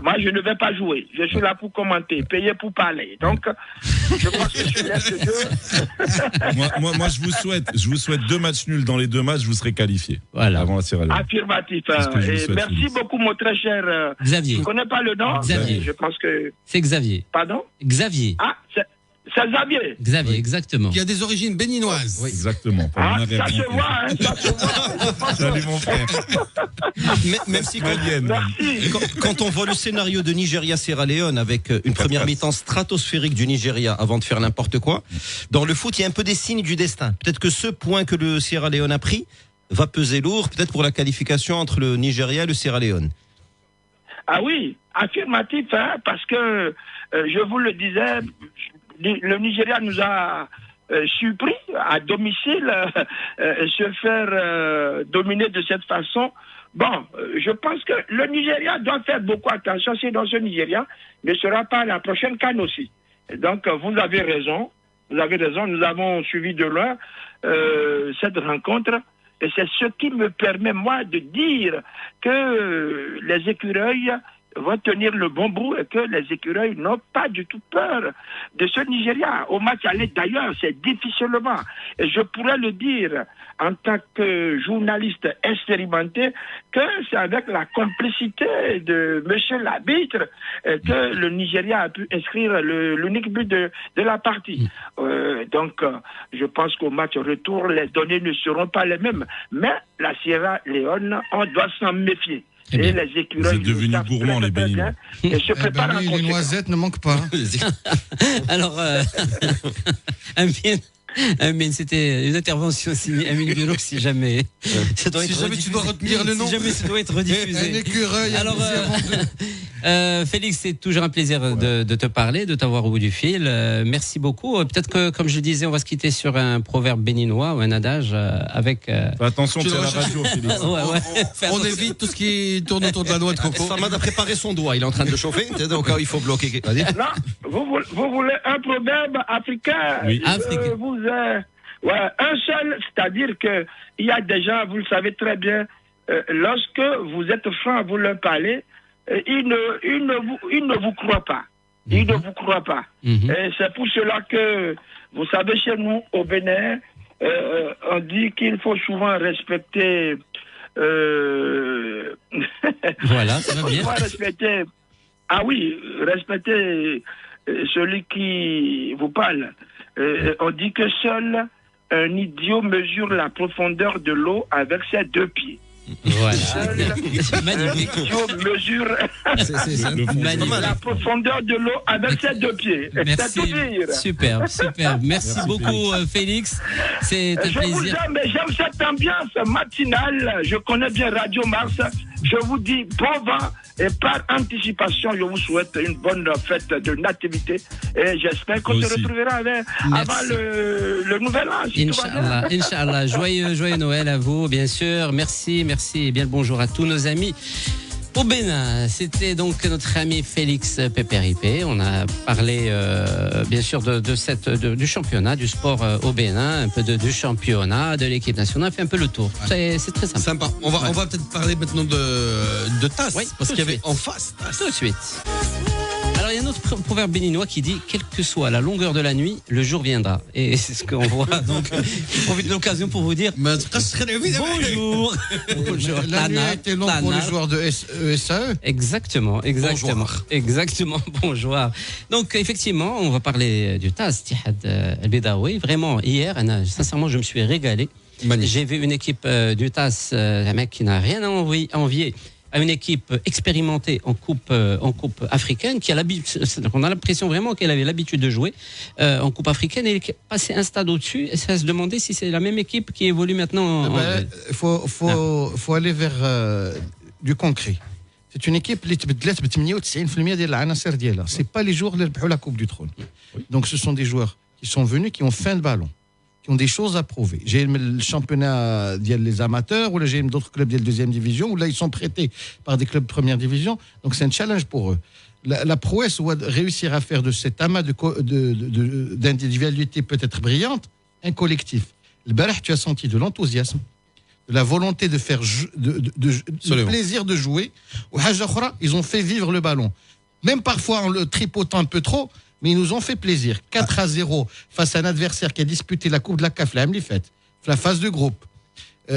Speaker 7: moi je ne vais pas jouer. Je suis là pour commenter, payer pour parler. Donc, je pense que je laisse deux.
Speaker 3: moi je vous souhaite 2 matchs nuls. Dans les 2 matchs, vous serez qualifié.
Speaker 4: Voilà.
Speaker 3: Avant la Sierra Leone.
Speaker 7: Affirmatif. Et merci beaucoup, mon très cher
Speaker 4: Xavier.
Speaker 7: Je ne connais pas le nom.
Speaker 4: Xavier.
Speaker 7: Je pense que.
Speaker 4: C'est Xavier.
Speaker 7: Pardon?
Speaker 4: Xavier.
Speaker 7: Ah, c'est Xavier.
Speaker 4: Xavier, exactement.
Speaker 6: Qui a des origines béninoises.
Speaker 3: Oui. Exactement.
Speaker 7: Ça se voit, ça se voit.
Speaker 3: Salut mon frère.
Speaker 2: Même si quand on voit le scénario de Nigeria-Sierra Leone avec une première mi-temps stratosphérique du Nigeria avant de faire n'importe quoi, dans le foot, il y a un peu des signes du destin. Peut-être que ce point que le Sierra Leone a pris va peser lourd, peut-être pour la qualification entre le Nigeria et le Sierra Leone.
Speaker 7: Ah oui, affirmatif, parce que je vous le disais, le Nigeria nous a surpris à domicile, se faire dominer de cette façon. Bon, je pense que le Nigeria doit faire beaucoup attention, sinon ce Nigeria ne sera pas la prochaine CAN aussi. Et donc, vous avez raison, nous avons suivi de loin cette rencontre, et c'est ce qui me permet, moi, de dire que les écureuils vont tenir le bon bout et que les écureuils n'ont pas du tout peur de ce Nigeria. Au match aller d'ailleurs, c'est difficilement. Et je pourrais le dire en tant que journaliste expérimenté que c'est avec la complicité de monsieur l'arbitre que le Nigeria a pu inscrire l'unique but de la partie. Donc, je pense qu'au match retour, les données ne seront pas les mêmes. Mais la Sierra Leone, on doit s'en méfier. Et les écureuils.
Speaker 3: Vous êtes devenus gourmands, les Béninois.
Speaker 7: Et se préparent
Speaker 1: les noisettes ne manquent pas.
Speaker 4: Alors, Mais c'était une intervention signée Amine Birouk, si jamais.
Speaker 6: Si jamais tu dois retenir le nom.
Speaker 4: Si jamais ça doit être rediffusé.
Speaker 1: Un écureuil.
Speaker 4: Alors, Félix, c'est toujours un plaisir de te parler, de t'avoir au bout du fil. Merci beaucoup. Peut-être que, comme je le disais, on va se quitter sur un proverbe béninois ou un adage avec.
Speaker 3: Attention, c'est la radio, Félix.
Speaker 6: On évite tout ce qui tourne autour de la noix de coco.
Speaker 2: Samad a préparé son doigt, il est en train de le chauffer. Donc il faut bloquer.
Speaker 7: Non, vous voulez un proverbe africain?
Speaker 3: Oui.
Speaker 4: Africain.
Speaker 7: Un seul, c'est-à-dire que il y a des gens, vous le savez très bien, lorsque vous êtes franc, vous leur parlez, ils ne vous croient pas. Ils ne vous croient pas. Et c'est pour cela que, vous savez, chez nous, au Bénin, on dit qu'il faut souvent respecter...
Speaker 4: Voilà, ça va bien.
Speaker 7: Respecter, respecter celui qui vous parle. On dit que seul un idiot mesure la profondeur de l'eau avec ses deux pieds.
Speaker 4: Voilà.
Speaker 7: Magnifique. Un idiot mesure la profondeur de l'eau avec ses deux pieds.
Speaker 4: Merci. Superbe. Merci beaucoup, Félix. C'est un
Speaker 7: je
Speaker 4: plaisir.
Speaker 7: Vous aime, j'aime cette ambiance matinale. Je connais bien Radio Mars. Je vous dis bon vent et par anticipation, je vous souhaite une bonne fête de nativité et j'espère qu'on se retrouvera avant le nouvel an. Si
Speaker 4: Inch'Allah. Joyeux Noël à vous, bien sûr. Merci et bien le bonjour à tous nos amis. Au Bénin, c'était donc notre ami Félix Pépéripé. On a parlé bien sûr du championnat, du sport au Bénin, un peu du championnat, de l'équipe nationale. On a fait un peu le tour. C'est très sympa.
Speaker 6: On va peut-être parler maintenant de TAS, parce qu'il y avait en face TAS.
Speaker 4: Tout de suite. Alors il y a un autre proverbe béninois qui dit: quelle que soit la longueur de la nuit, le jour viendra. Et c'est ce qu'on voit. Donc, je profite de l'occasion pour vous dire bonjour.
Speaker 1: La nuit a été longue pour les joueurs de SAE.
Speaker 4: Exactement. Bonjour. Donc effectivement, on va parler du TAS, Tihad El Bedaoui. Vraiment, hier, sincèrement, je me suis régalé. J'ai vu une équipe du TAS, un mec qui n'a rien à envier à une équipe expérimentée en coupe africaine, on a l'impression vraiment qu'elle avait l'habitude de jouer en coupe africaine et est passée un stade au-dessus. Et ça va se demander si c'est la même équipe qui évolue maintenant.
Speaker 1: Il faut aller vers du concret. C'est une équipe qui تبدلت ب 98% ديال العناصر ديالها. C'est pas les joueurs qui ربحوا la Coupe du Trône. Donc ce sont des joueurs qui sont venus, qui ont faim de ballon, qui ont des choses à prouver. J'ai le championnat des amateurs, ou là j'ai d'autres clubs de deuxième division, où là ils sont prêtés par des clubs de première division. Donc c'est un challenge pour eux. La prouesse, ou réussir à faire de cet amas d'individualité peut-être brillante, un collectif. Le Barah, tu as senti de l'enthousiasme, de la volonté de faire le plaisir de jouer. Ou Hajakhra, ils ont fait vivre le ballon. Même parfois en le tripotant un peu trop, mais ils nous ont fait plaisir. 4-0 face à un adversaire qui a disputé la Coupe de la CAF, la phase de groupe.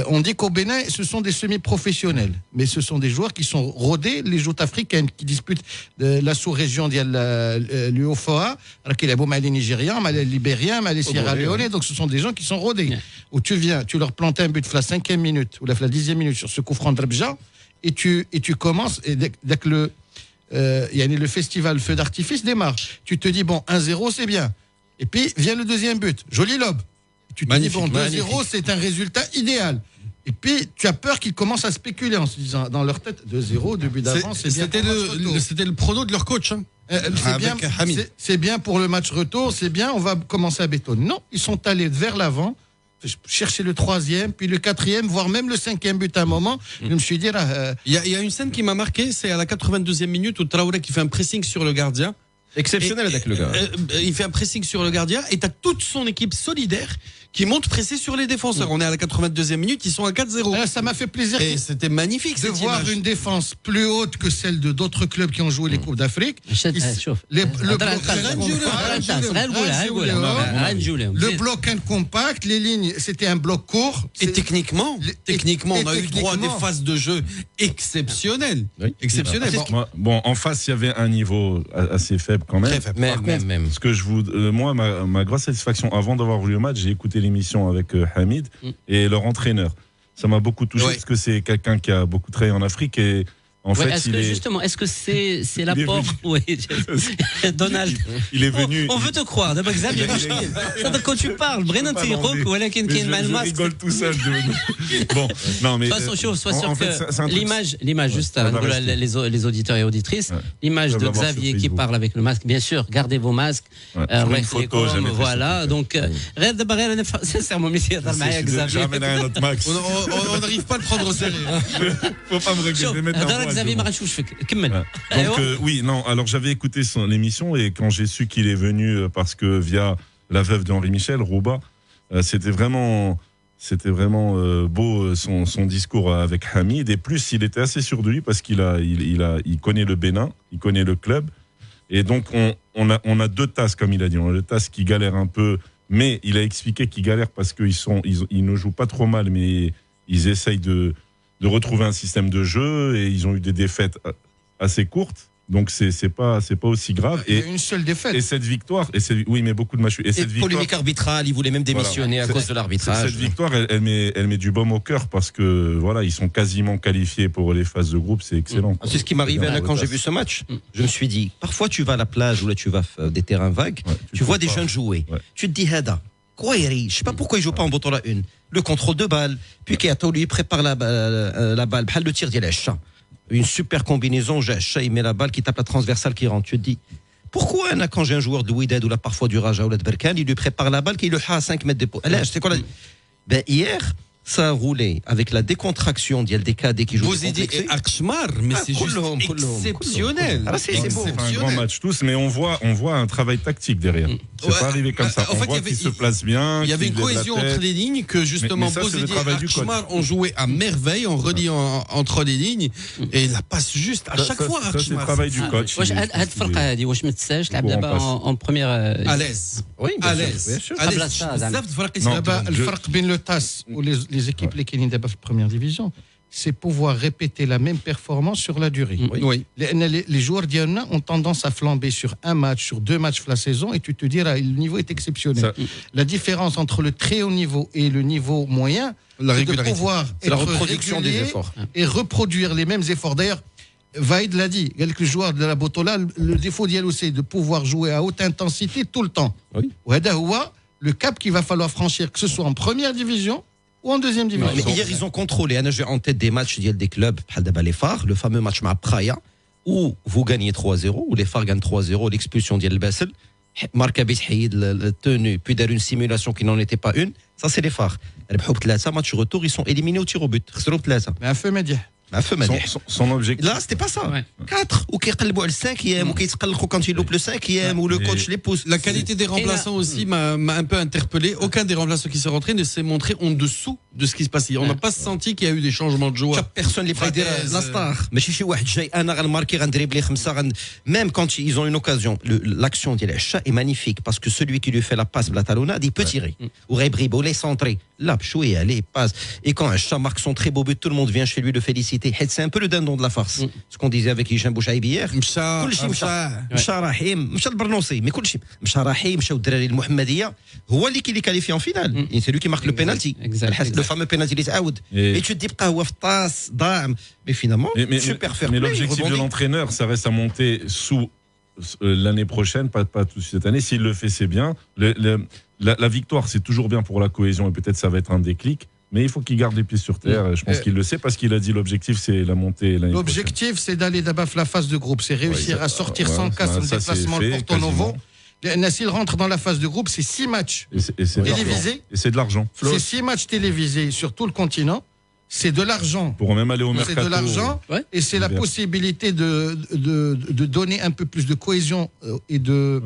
Speaker 1: On dit qu'au Bénin, ce sont des semi-professionnels, mais ce sont des joueurs qui sont rodés, les joutes africaines qui disputent la sous-région de l'UOFOA, alors qu'il y a les Nigériens, les Libériens, les Sierra Leone, donc ce sont des gens qui sont rodés. Où tu viens, tu leur plantes un but la 5e minute ou la 10e minute sur ce coup franc de Rabja, et tu commences, et dès que le festival feu d'artifice démarre, tu te dis bon, 1-0 c'est bien, et puis vient le deuxième but, joli lob. Tu te dis, bon, 2-0, c'est un résultat idéal. Et puis, tu as peur qu'ils commencent à spéculer en se disant, dans leur tête, 2-0, 2 buts d'avance, c'est bien.
Speaker 6: C'était le prono de leur coach. Hein.
Speaker 1: C'est bien pour le match retour, c'est bien, on va commencer à bétonner. Non, ils sont allés vers l'avant, chercher le 3e, puis le 4e, voire même le 5e but à un moment. Je me suis dit,
Speaker 6: il y a une scène qui m'a marqué, c'est à la 92e minute où Traoré qui fait un pressing sur le gardien.
Speaker 2: Exceptionnel avec le gars.
Speaker 6: Il fait un pressing sur le gardien et t'as toute son équipe solidaire qui monte presser sur les défenseurs. On est à la 82e minute, ils sont à 4-0.
Speaker 1: Ça m'a fait plaisir.
Speaker 6: Et c'était magnifique
Speaker 1: de voir une défense plus haute que celle de d'autres clubs qui ont joué les Coupes d'Afrique. Le bloc compact, les lignes, c'était un bloc court.
Speaker 6: Et techniquement, on a eu le droit à des phases de jeu exceptionnelles. Exceptionnelles.
Speaker 3: Bon, en face, il y avait un niveau assez faible quand même.
Speaker 6: Très faible. Même.
Speaker 3: Ce que moi, ma grosse satisfaction, avant d'avoir vu le match, j'ai écouté l'émission avec Hamid et leur entraîneur. Ça m'a beaucoup touché parce que c'est quelqu'un qui a beaucoup travaillé en Afrique et En fait,
Speaker 4: est-ce que c'est l'apport Donald.
Speaker 3: Il est venu.
Speaker 4: On veut te croire. D'abord, Xavier, quand tu parles, Brennan Tirok ou Alain Kenken Malmas.
Speaker 3: Je rigole tout seul. Bon, non, mais.
Speaker 4: De toute façon, sois sûr que l'image, juste les auditeurs et auditrices, l'image de Xavier qui parle avec le masque, bien sûr, gardez vos masques.
Speaker 3: Une photo,
Speaker 4: voilà. Donc, sincèrement, monsieur, Xavier.
Speaker 6: On n'arrive pas à le prendre au sérieux.
Speaker 3: Faut pas me regarder.
Speaker 4: Xavier Marachouch,
Speaker 3: donc oui, non. Alors j'avais écouté l'émission et quand j'ai su qu'il est venu parce que via la veuve d'Henri Michel, Rouba, c'était vraiment beau son discours avec Hamid. Et plus, il était assez sûr de lui parce qu'il il connaît le Bénin, il connaît le club. Et donc on a deux tasses, comme il a dit. On a le tasse qui galère un peu, mais il a expliqué qu'ils galèrent parce qu'ils ne jouent pas trop mal, mais ils essayent de retrouver un système de jeu et ils ont eu des défaites assez courtes. Donc c'est pas aussi grave.
Speaker 1: Il y a une seule défaite.
Speaker 3: Et cette victoire, oui, mais beaucoup de matchs.
Speaker 2: Et cette polémique arbitrale, il voulait même démissionner à cause de l'arbitrage.
Speaker 3: Cette victoire, elle met du baume au cœur parce que voilà, ils sont quasiment qualifiés pour les phases de groupe, c'est excellent.
Speaker 2: C'est ce qui m'arrivait quand j'ai vu ce match. Je me suis dit, parfois tu vas à la plage ou là tu vas des terrains vagues, tu vois des jeunes jouer. Tu te dis, Hada, je sais pas pourquoi ils jouent pas en bottant la une. Le contrôle de balle, puis Kato lui prépare la balle, le tir d'Yel Chat. Une super combinaison, Chat il met la balle qui tape la transversale qui rentre. Tu te dis, pourquoi quand j'ai un joueur de Wydad ou là parfois du Raja ou là de Berkane, il lui prépare la balle qui le à 5 mètres d'épaule. Hier, ça a roulé avec la décontraction d'Yel Dekade qui joue.
Speaker 6: Bouzidi et Akshmar, mais c'est juste exceptionnel.
Speaker 3: C'est un grand match tous, mais on voit un travail tactique derrière. C'est pas arrivé comme ça. On voit qu'il se place bien.
Speaker 6: Il y avait une cohésion entre les lignes que justement Bouzidi et Akshmar ont joué à merveille en reliant entre les lignes et la passe juste à chaque fois.
Speaker 3: Ça c'est le travail du coach.
Speaker 4: واش ما تنساش لعب دابا en première
Speaker 6: à l'aise.
Speaker 2: Oui, à l'aise.
Speaker 1: الفرق بين لو تاس les équipes les كاينين دابا في première division, c'est pouvoir répéter la même performance sur la durée.
Speaker 6: Oui.
Speaker 1: Les joueurs d'Iana ont tendance à flamber sur un match, sur deux matchs la saison, et tu te dis, le niveau est exceptionnel. La différence entre le très haut niveau et le niveau moyen, c'est de pouvoir
Speaker 2: la reproduction des efforts
Speaker 1: et reproduire les mêmes efforts. D'ailleurs, Vaïd l'a dit, quelques joueurs de la Botola, le défaut d'Yalou, c'est de pouvoir jouer à haute intensité tout le temps.
Speaker 2: Oui.
Speaker 1: Le cap qu'il va falloir franchir, que ce soit en première division ou en deuxième division.
Speaker 2: Mais hier, ils ont contrôlé. J'ai en tête des matchs des clubs, les Phares, le fameux match à Praia, où vous gagnez 3-0, où les Phares gagnent 3-0, l'expulsion d'Yel Bessel, Marc Abid Hayid, la tenue, puis d'ailleurs une simulation qui n'en était pas une. Ça, c'est les Phares. Match retour, ils sont éliminés au tir au but.
Speaker 1: Mais un feu média.
Speaker 3: Son objectif.
Speaker 2: Là, c'était pas ça. 4 ou qui est le 5e ou qui est quand il loupe le 5e ou le coach les pousse.
Speaker 6: La qualité des remplaçants aussi m'a un peu interpellé. Aucun des remplaçants qui sont rentrés ne s'est montré en dessous de ce qui se passait. On n'a pas senti qu'il y a eu des changements de joueurs.
Speaker 2: Personne les prête la star. Mais si même quand ils ont une occasion, l'action d'Yelcha est magnifique parce que celui qui lui fait la passe, Blatalona, il peut tirer. Ou Rebribo, les centrer. Là, Pchoué, allez, passe. Et quand un chat marque son très beau but, tout le monde vient chez lui le féliciter. C'est un peu le dindon de la farce. Ce qu'on disait avec Hicham Bouchaïb hier. C'est lui qui marque le penalty. Le fameux penalty des out. Et tu te dis, mais finalement, super fair play.
Speaker 3: Mais l'objectif de l'entraîneur, ça reste à monter sous l'année prochaine, pas tout cette année. S'il le fait, c'est bien. La victoire, c'est toujours bien pour la cohésion et peut-être ça va être un déclic. Mais il faut qu'il garde les pieds sur terre. Je pense qu'il le sait parce qu'il a dit l'objectif, c'est la montée l'année prochaine.
Speaker 1: L'objectif, c'est d'aller d'abord la phase de groupe. C'est réussir à sortir sans casse le déplacement de Porto Novo. S'il rentre dans la phase de groupe, c'est 6 matchs télévisés.
Speaker 3: Et c'est de l'argent.
Speaker 1: C'est 6 matchs télévisés sur tout le continent. C'est de l'argent.
Speaker 3: Pour même aller au mercato.
Speaker 1: C'est de l'argent et c'est la possibilité de donner un peu plus de cohésion et de...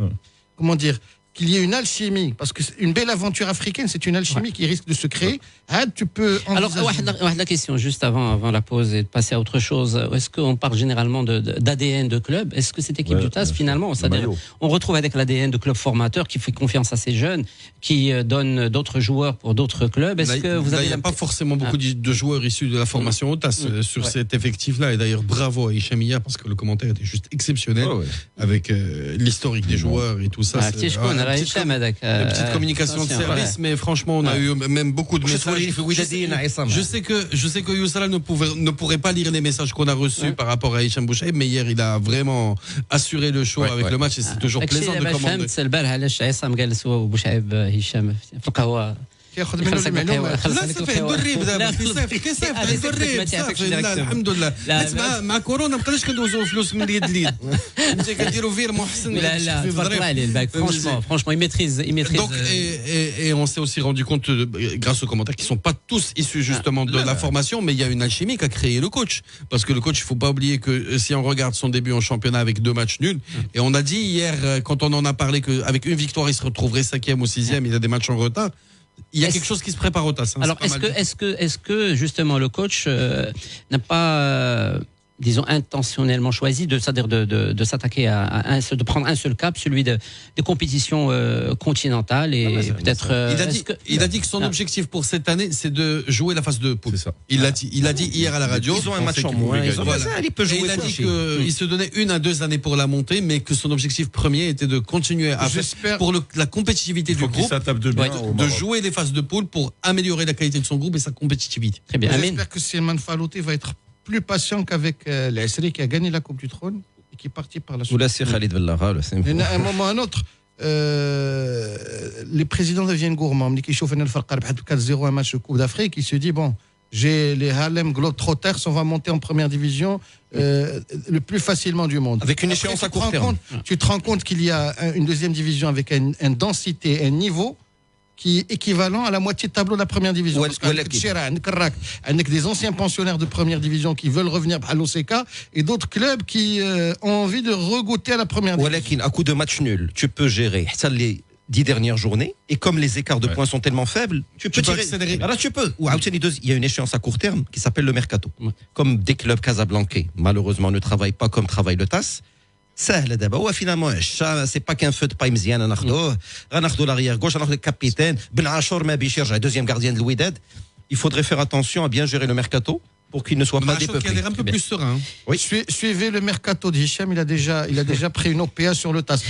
Speaker 1: Comment dire, qu'il y ait une alchimie, parce qu'une belle aventure africaine, c'est une alchimie qui risque de se créer. Tu peux envisager...
Speaker 4: Alors, la question, juste avant la pause et de passer à autre chose, est-ce qu'on parle généralement d'ADN de club? Est-ce que cette équipe du TAS, finalement, on retrouve avec l'ADN de club formateur qui fait confiance à ces jeunes, qui donne d'autres joueurs pour d'autres clubs? Est-ce que vous avez...
Speaker 6: Il n'y a pas forcément beaucoup de joueurs issus de la formation au TAS sur cet effectif-là. Et d'ailleurs, bravo à Hicham Ia, parce que le commentaire était juste exceptionnel, avec l'historique des joueurs et tout ça. petite communication de service, mais franchement, on a eu même beaucoup de messages. Je sais que Youssala ne pourrait pas lire les messages qu'on a reçus par rapport à Hicham Bouchaïb, mais hier, il a vraiment assuré le show avec le match et c'est toujours plaisant de commander.
Speaker 1: كياخذ منه المعلومات
Speaker 6: لا صافي ندرب دابا كيصيفط ندرب الحمد لله مع كورونا ما بقيناش كندوزو فلوس من اليد ليد انت كديروا فيرمون حسن
Speaker 4: لا تبارك عليه الباك franchement il maîtrise
Speaker 6: donc et on s'est aussi rendu compte grâce aux commentaires qui sont pas tous issus justement de la formation mais il y a une alchimie qu'a créé le coach parce que le coach il faut pas oublier que si on regarde son début en championnat avec 2 matchs nuls et on a dit hier quand on en a parlé qu'avec une victoire il se retrouverait 5e ou 6e il a des matchs en retard. Il y a quelque chose qui se prépare au TAS.
Speaker 4: Alors, est-ce que justement le coach n'a pas, disons, intentionnellement choisi de s'attaquer de prendre un seul cap, celui des compétitions continentales et peut-être.
Speaker 6: Il a dit que son objectif pour cette année, c'est de jouer la phase de poule. Il a dit hier à la radio.
Speaker 2: Ils ont un match en moins.
Speaker 6: Il a dit qu'il se donnait 1 à 2 années pour la montée, mais que son objectif premier était de continuer à faire pour la compétitivité du groupe, de jouer les phases de poule pour améliorer la qualité de son groupe et sa compétitivité.
Speaker 4: Très bien.
Speaker 1: J'espère que Selman Fallouti va être plus patient qu'avec l'Asri qui a gagné la Coupe du Trône et qui est parti par la suite.
Speaker 2: Ou la Khalid Bellara.
Speaker 1: À un moment ou à un autre, les présidents deviennent gourmands. Mais qui chauffent le Farqar 4-0 un match de Coupe d'Afrique, ils se disent bon, j'ai les Harlem Globetrotters, on va monter en première division le plus facilement du monde.
Speaker 2: Avec une échéance à court terme.
Speaker 1: Tu te rends compte qu'il y a une deuxième division avec une densité, un niveau qui est équivalent à la moitié de tableau de la première division. Parce avec des anciens pensionnaires de première division qui veulent revenir à l'OCK et d'autres clubs qui ont envie de regoûter à la première division.
Speaker 2: À coup de match nul, tu peux gérer les 10 dernières journées et comme les écarts de points sont tellement faibles, tu peux accélérer. Alors tu peux. Il y a une échéance à court terme qui s'appelle le mercato. Comme des clubs casablancais, malheureusement, ne travaillent pas comme travaille le TAS. سهله دابا هو فينالمون سي با كان فو باي مزيان غناخذوا l'arrière gauche غناخذوا الكابيتان بن عاشور ما بيش يرجع deuxième gardien de l'Ouidad. Il faudrait faire attention à bien gérer le mercato pour qu'il ne soit pas dépeuplé.
Speaker 6: Il a l'air un peu plus serein.
Speaker 1: Oui. Suivez le mercato d'Hicham, il a déjà pris une OPA sur le TAS.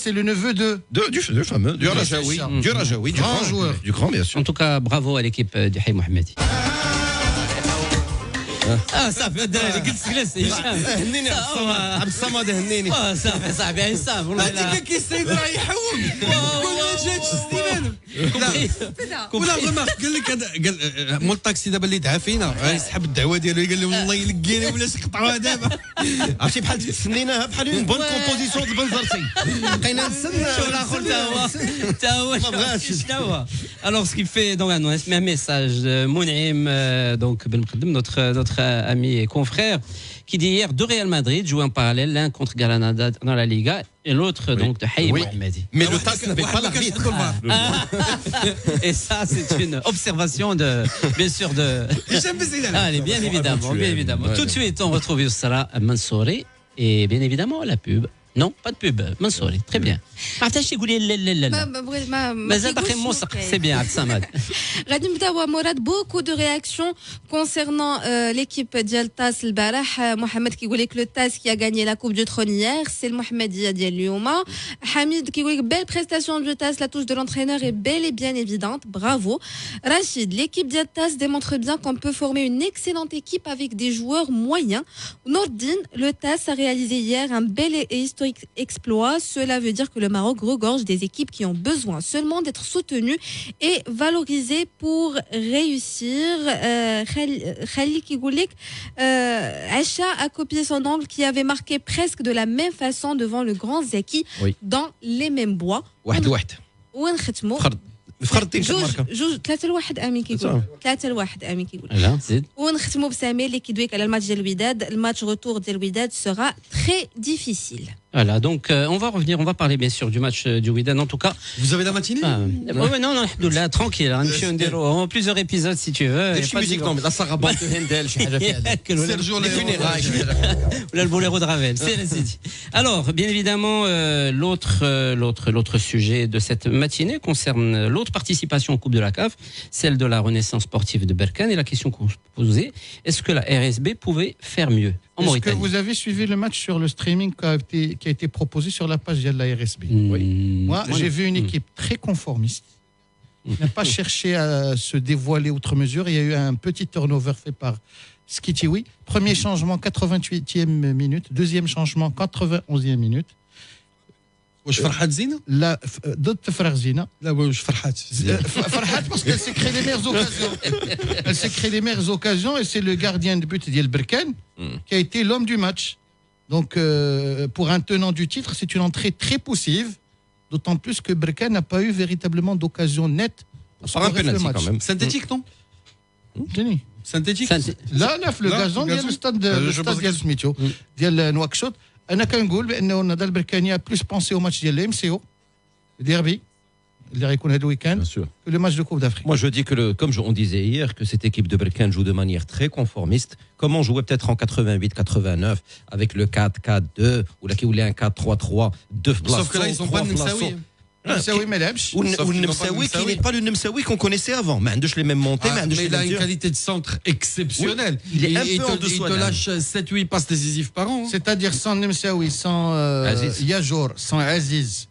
Speaker 1: C'est le neveu
Speaker 2: du fameux du Rajaoui, du grand joueur, du grand bien sûr.
Speaker 4: En tout cas, bravo à l'équipe du Hay Mohamedi. صافي الدراري قلت جلس هشام
Speaker 2: هنيني عبد الصمد هنيني
Speaker 4: صافي صاحبي هشام والله
Speaker 6: هذيك كيستعيد راه يحوم ما جاتش ستيفان ولا رمق قال لك قال مول الطاكسي دابا اللي دعا فينا يسحب الدعوه ديالو قال له والله يلقينا ولا قطعوها دابا
Speaker 2: عرفتي بحال تسنيناها بحال اون بون كومبوزيسيون د بنزرتي بقينا نسنى
Speaker 4: شوف الاخر تا هو ما بغاش شنو هو alors ce qu'il fait donc un message Mounim donc Ben Mqaddem notre ami et confrère qui dit hier deux Real Madrid jouaient en parallèle, l'un contre Granada dans la Liga et l'autre donc de Hay Mohamedi.
Speaker 2: Mais le TAS n'avait pas l'arbitre.
Speaker 4: Et ça c'est une observation bien sûr de allez bien évidemment. Tout de suite on retrouve Youssala Mansouri et bien évidemment la pub. Non, pas de pub. Mansouri, très bien. Partage يقول لي لا مازال باقي موثق سي بيان عبد الصمد.
Speaker 8: غادي نبداو مراد beaucoup de réactions concernant l'équipe ديال TAS البارح. محمد كيقول لك le TAS qui a gagné la Coupe du Trône hier, c'est le Mohammedia ديال اليوم. Hamid كيقول لك belle prestation du TAS, la touche de l'entraîneur est belle et bien évidente. Bravo. Rachid, l'équipe ديال TAS démontre bien qu'on peut former une excellente équipe avec des joueurs moyens. Nordine, le TAS a réalisé hier un bel et historique exploit. Cela veut dire que le Maroc regorge des équipes qui ont besoin seulement d'être soutenues et valorisées pour réussir. Khali Kigoulik Acha a copié son oncle qui avait marqué presque de la même façon devant le grand Zaki dans les mêmes bois. جوج 3-1 امين كيقول 3-1 امين كيقول
Speaker 4: لا زيد
Speaker 8: ونختموا بسامي اللي كيدويك على الماتش ديال الوداد. الماتش رetour ديال الوداد sera très difficile.
Speaker 4: Voilà, donc on va parler bien sûr du match du Wydad en tout cas.
Speaker 6: Vous avez la matinée
Speaker 4: non, alhamdoulilah, tranquille, نمشيو نديرو plusieurs épisodes si tu veux.
Speaker 2: Des musiques non, la sarabande de Handel, شي حاجه فيها
Speaker 6: Sergio Leone
Speaker 4: ولا البوليرو de Ravel, c'est Sidi. Alors, bien évidemment, l'autre sujet de cette matinée concerne l'autre participation en Coupe de la CAF, celle de la Renaissance sportive de Berkane et la question qu'on se posait, est-ce que la RSB pouvait faire mieux? en
Speaker 1: Est-ce que
Speaker 4: Mauritanie.
Speaker 1: vous avez suivi le match sur le streaming qui a été proposé sur la page de la RSB? Moi, j'ai vu une équipe très conformiste. Il n'a pas cherché à se dévoiler outre mesure. Il y a eu un petit turnover fait par Skitiwi. Premier changement, 88e minute. Deuxième changement, 91e minute.
Speaker 6: واش فرحات زينه؟
Speaker 1: لا ضد تفرغ زينه.
Speaker 6: لا واش فرحات؟
Speaker 1: فرحات parce qu'elle s'est créé les meilleures occasions. Elle s'est créé les meilleures occasions et c'est le gardien de but Diel Berkane qui a été l'homme du match. Donc pour un tenant du titre, c'est une entrée très poussive, d'autant plus que Berkane n'a pas eu véritablement d'occasion nette.
Speaker 2: Par un penalty quand même.
Speaker 6: Synthétique non?
Speaker 1: Jenny.
Speaker 6: Synthétique.
Speaker 1: لا في الغازون ديال الاستاد ديال سميتو ديال نواكشوط. انا كنقول بانه نضال بركانيا بلوس بونسي او ماتش ديال الام سي او ديربي اللي غيكون هذا الويكاند que le match de Coupe d'Afrique.
Speaker 2: Moi, je dis que, comme on disait hier, que cette équipe de Berkane joue de manière très conformiste, comme on jouait peut-être en 88-89, avec le 4-4-2, ou là qui voulait un 4-3-3, deux plaçons.
Speaker 6: Sauf que là, ils n'ont pas de Nemsaoui.
Speaker 1: Nemsaoui ما لعبش.
Speaker 2: Ou le Nemsaoui qui n'est pas le Nemsaoui qu'on connaissait avant. Mais les mêmes montées,
Speaker 6: mais il a une qualité de centre exceptionnelle.
Speaker 2: Oui, il est un peu en dessous.
Speaker 6: Il te lâche 7-8 passes décisives par an.
Speaker 1: C'est-à-dire sans Nemsaoui, sans Yajour, sans Aziz,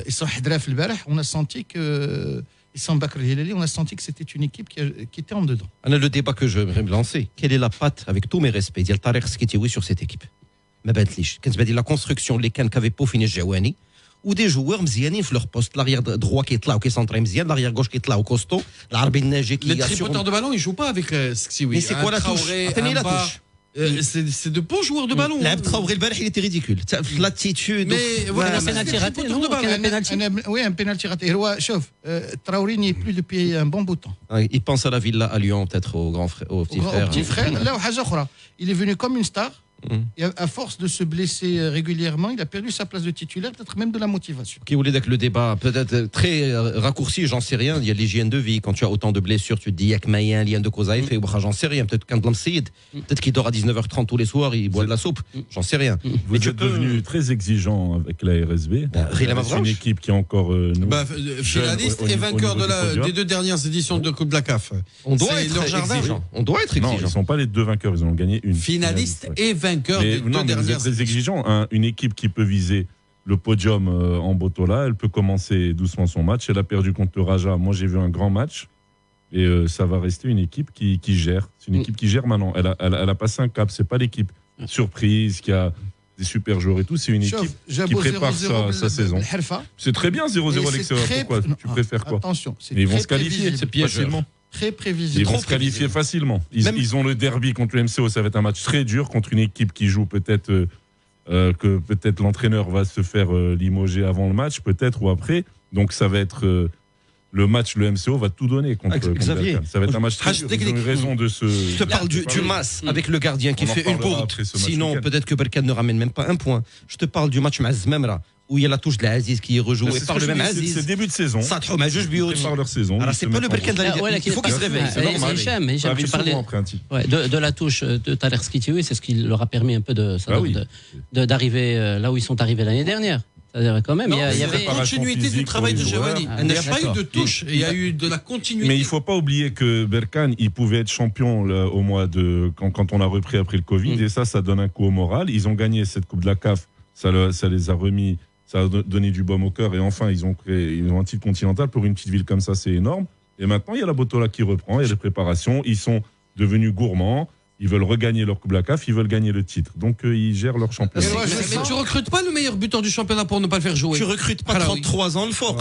Speaker 1: et sans Hadraf البارح, on a senti que et sans Bakr Hilali, on a senti que c'était une équipe qui était en dedans.
Speaker 2: Le débat que je vais me lancer, quelle est la patte, avec tous mes respects, ديال طارق سكيتيوي sur cette équipe? ما بانتليش. كنت la construction اللي كان qu'avait peaufiné الجواني ou des joueurs مزيانين في leur poste, l'arrière droit qui est là ou qui est centré مزيان, l'arrière gauche qui est là ou costaud, l'Arbi Naji qui
Speaker 6: les tripoteurs de ballon, ils jouent pas avec Skitiwi.
Speaker 2: Mais c'est quoi la touche? Attendez la touche.
Speaker 6: C'est de bons joueurs de ballon.
Speaker 2: لعب Traoré البارح il était ridicule. L'attitude.
Speaker 6: Mais voilà,
Speaker 4: un penalty raté, non?
Speaker 1: Oui, un penalty raté. شوف Traoré n'y est plus depuis un bon bout de temps.
Speaker 2: Il pense à la Villa à Lyon, peut-être au petit frère.
Speaker 1: Au petit frère. Là, وحاجة أخرى. Il est venu comme une star. Et à force de se blesser régulièrement, il a perdu sa place de titulaire, peut-être même de la motivation.
Speaker 2: Qui voulait dire que le débat peut-être très raccourci, j'en sais rien. Il y a l'hygiène de vie. Quand tu as autant de blessures, tu te dis, il y a que Maïen, lien de cause à effet, j'en sais rien. Peut-être qu'un Lamsid, peut-être qu'il dort à 19h30 tous les soirs, il boit de la soupe. J'en sais rien.
Speaker 3: Vous êtes devenu très exigeant avec la RSB. C'est une équipe qui est encore
Speaker 6: finaliste et vainqueur des deux dernières éditions de Coupe de la CAF.
Speaker 2: On doit être exigeant. On doit être exigeant.
Speaker 3: Non, ils ne sont pas les deux vainqueurs, ils ont gagné une.
Speaker 6: Finaliste et vainqueur des deux dernières.
Speaker 3: Vous êtes très exigeant. Une équipe qui peut viser le podium en Botola, elle peut commencer doucement son match. Elle a perdu contre le Raja. Moi, j'ai vu un grand match. Et ça va rester une équipe qui gère. C'est une équipe qui gère maintenant. Elle a passé un cap. C'est pas l'équipe surprise qui a des super joueurs et tout. C'est une équipe qui prépare sa saison. C'est très bien 0-0 à l'extérieur. Pourquoi tu préfères quoi?
Speaker 1: Attention,
Speaker 3: mais ils vont se qualifier facilement.
Speaker 1: Très prévisible.
Speaker 3: Ils vont se qualifier facilement. Ils ont le derby contre le MCO. Ça va être un match très dur contre une équipe qui joue peut-être que peut-être l'entraîneur va se faire limoger avant le match, peut-être ou après. Donc ça va être le match, le MCO va tout donner contre
Speaker 2: Xavier.
Speaker 3: Ça va être un match très dur. Ils ont eu raison de se.
Speaker 2: Je te parle du match avec le gardien qui fait une bourde. Sinon, peut-être que Berkane ne ramène même pas un point. Je te parle du match Mazmemra, où il y a la touche de l'Aziz qui est rejouée par le même Aziz.
Speaker 3: C'est début de saison.
Speaker 2: Ça te remet juste bio.
Speaker 3: Par leur saison.
Speaker 2: Alors c'est pas le Berkane de la Ligue. Il faut qu'il se réveille.
Speaker 4: C'est normal. Hicham, tu parlais de la touche de Thaler Skitiwi, c'est ce qui leur a permis un peu d'arriver là où ils sont arrivés l'année dernière. C'est-à-dire quand même, il y avait
Speaker 6: une continuité du travail de Giovanni. Il n'y a pas eu de touche, il y a eu de la continuité.
Speaker 3: Mais il ne faut pas oublier que Berkane, il pouvait être champion là, au mois de quand on a repris après le Covid, et ça donne un coup au moral. Ils ont gagné cette Coupe de la CAF, ça les a remis, ça a donné du baume au cœur, et enfin ils ont un titre continental pour une petite ville comme ça, c'est énorme. Et maintenant il y a la Botola qui reprend, il y a les préparations, ils sont devenus gourmands. Ils veulent regagner leur Coupe de la CAF, ils veulent gagner le titre. Donc ils gèrent leur championnat.
Speaker 6: Mais tu recrutes pas le meilleur buteur du championnat pour ne pas le faire jouer.
Speaker 2: Tu recrutes pas 33 ans le fort.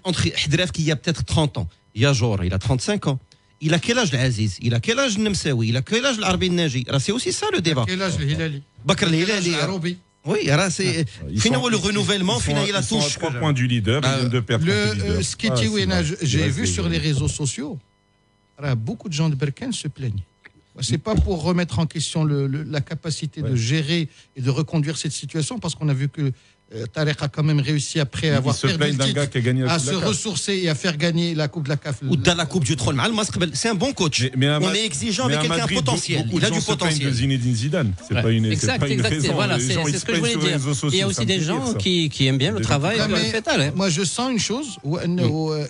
Speaker 2: Entre Hadraf qui a peut-être 30 ans, Yajour, il a 35 ans. Il a quel âge l'Aziz? Il a quel âge Nemsaoui? Il a quel âge l'Arbi Naji? C'est aussi ça le débat.
Speaker 1: Quel âge le Hilali?
Speaker 2: Bakr Hilali. Oui, c'est finalement le renouvellement, finalement la touche.
Speaker 3: 3 points du leader, ils viennent de perdre.
Speaker 1: Le Skitiwi, j'ai vu sur les réseaux sociaux, beaucoup de gens de Berkane se plaignent. C'est pas pour remettre en question la capacité de gérer et de reconduire cette situation, parce qu'on a vu que Tariq a quand même réussi après avoir perdu le titre à se ressourcer et à faire gagner la Coupe de la CAF.
Speaker 2: Ou dans la Coupe du Trône. C'est un bon coach. On est exigeant avec quelqu'un potentiel. Il a du potentiel.
Speaker 3: Zinedine Zidane. C'est pas une raison.
Speaker 4: Voilà, c'est ce que je voulais dire. Il y a aussi des gens qui aiment bien le travail de Fetal.
Speaker 1: Moi, je sens une chose.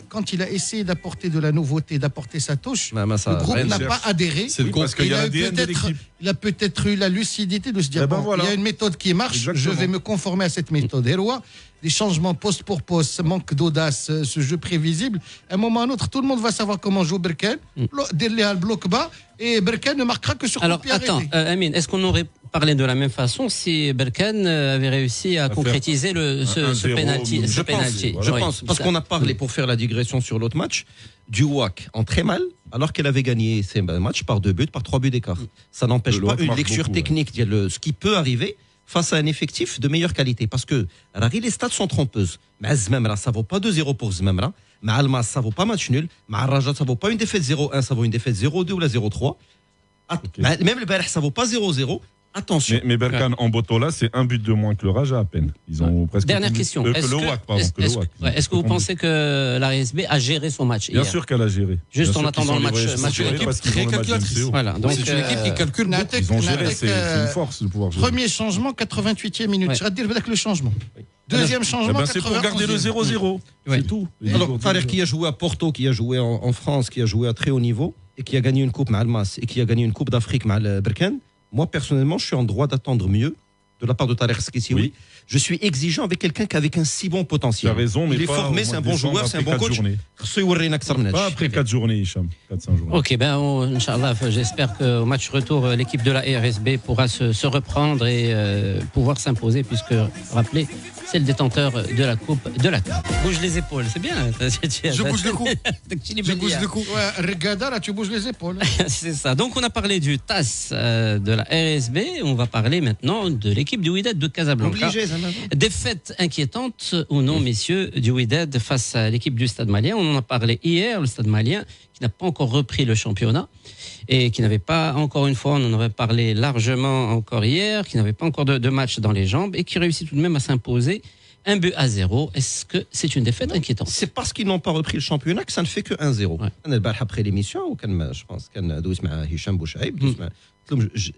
Speaker 1: Quand il a essayé d'apporter de la nouveauté, d'apporter sa touche, le groupe n'a pas adhéré.
Speaker 3: Parce qu'il y a l'ADN de l'équipe.
Speaker 1: Il a peut-être eu la lucidité de se dire il y a une méthode qui marche, je vais me conformer à cette méthode. Des changements poste pour poste, ce manque d'audace, ce jeu prévisible. À un moment ou à un autre, tout le monde va savoir comment jouer Berkane. Derrière le bloc bas, et Berkane ne marquera que sur
Speaker 4: Alors, attends, Amine, est-ce qu'on aurait parlé de la même façon si Berkane avait réussi à concrétiser ce penalty?
Speaker 2: Je pense, parce qu'on a parlé, pour faire la digression sur l'autre match, du WAC en très mal, alors qu'elle avait gagné ces matchs par 2 buts, par 3 buts d'écart. Ça n'empêche pas une lecture technique de ce qui peut arriver face à un effectif de meilleure qualité. Parce que les stats sont trompeuses. Mais Zmemra, ça ne vaut pas 2-0 pour Zmemra. Mais Almas, ça ne vaut pas match nul. Mais Rajat, ça ne vaut pas une défaite 0-1, ça vaut une défaite 0-2 ou la 0-3. Même le Barih, ça ne vaut pas 0-0. Attention.
Speaker 3: Mais Berkane en Botola, c'est un but de moins que le Raja à peine. Ils ont presque.
Speaker 4: Dernière question. Est-ce que vous pensez que la RSB a géré son match hier?
Speaker 3: Bien sûr qu'elle a géré.
Speaker 4: Juste en attendant le match.
Speaker 6: C'est une équipe très calculatrice.
Speaker 4: Voilà. Donc
Speaker 6: c'est une équipe qui calcule beaucoup.
Speaker 3: Ils ont géré. C'est une force de pouvoir gérer.
Speaker 1: Premier changement, 88e minute. Je vais dire avec le changement. Deuxième changement,
Speaker 3: c'est pour garder le 0-0. C'est tout.
Speaker 2: Alors, Tariq qui a joué à Porto, qui a joué en France, qui a joué à très haut niveau et qui a gagné une coupe avec Almas et qui a gagné une coupe d'Afrique avec Berkane. Moi, personnellement, je suis en droit d'attendre mieux de la part de Tariq Skissi. Oui. Je suis exigeant avec quelqu'un qui avec un si bon potentiel.
Speaker 3: Tu as raison, mais
Speaker 2: il est formé, c'est un bon joueur, c'est un bon coach.
Speaker 3: Pas après 4 journées, Hicham. 4-5 journées.
Speaker 4: Ok, Inch'Allah, j'espère qu'au match retour, l'équipe de la RSB pourra se reprendre et pouvoir s'imposer, puisque, rappelez, c'est le détenteur de la Coupe de la CAF. Bouge les épaules, c'est bien.
Speaker 1: Je bouge le cou. Je bouge le cou. Regarde, là, tu bouges les épaules.
Speaker 4: C'est ça. Donc, on a parlé du TAS de la RSB. On va parler maintenant de l'équipe du Wydad de Casablanca.
Speaker 2: Obligé, ça.
Speaker 4: Défaite inquiétante ou non, messieurs, du Wydad face à l'équipe du Stade Malien. On en a parlé hier, le Stade Malien qui n'a pas encore repris le championnat et qui n'avait pas, encore une fois, on en avait parlé largement encore hier, qui n'avait pas encore de match dans les jambes et qui réussit tout de même à s'imposer 1-0. Est-ce que c'est une défaite inquiétante?
Speaker 2: C'est parce qu'ils n'ont pas repris le championnat que ça ne fait que 1-0. Après l'émission, je pense qu'il دوز مع هشام بوشعيب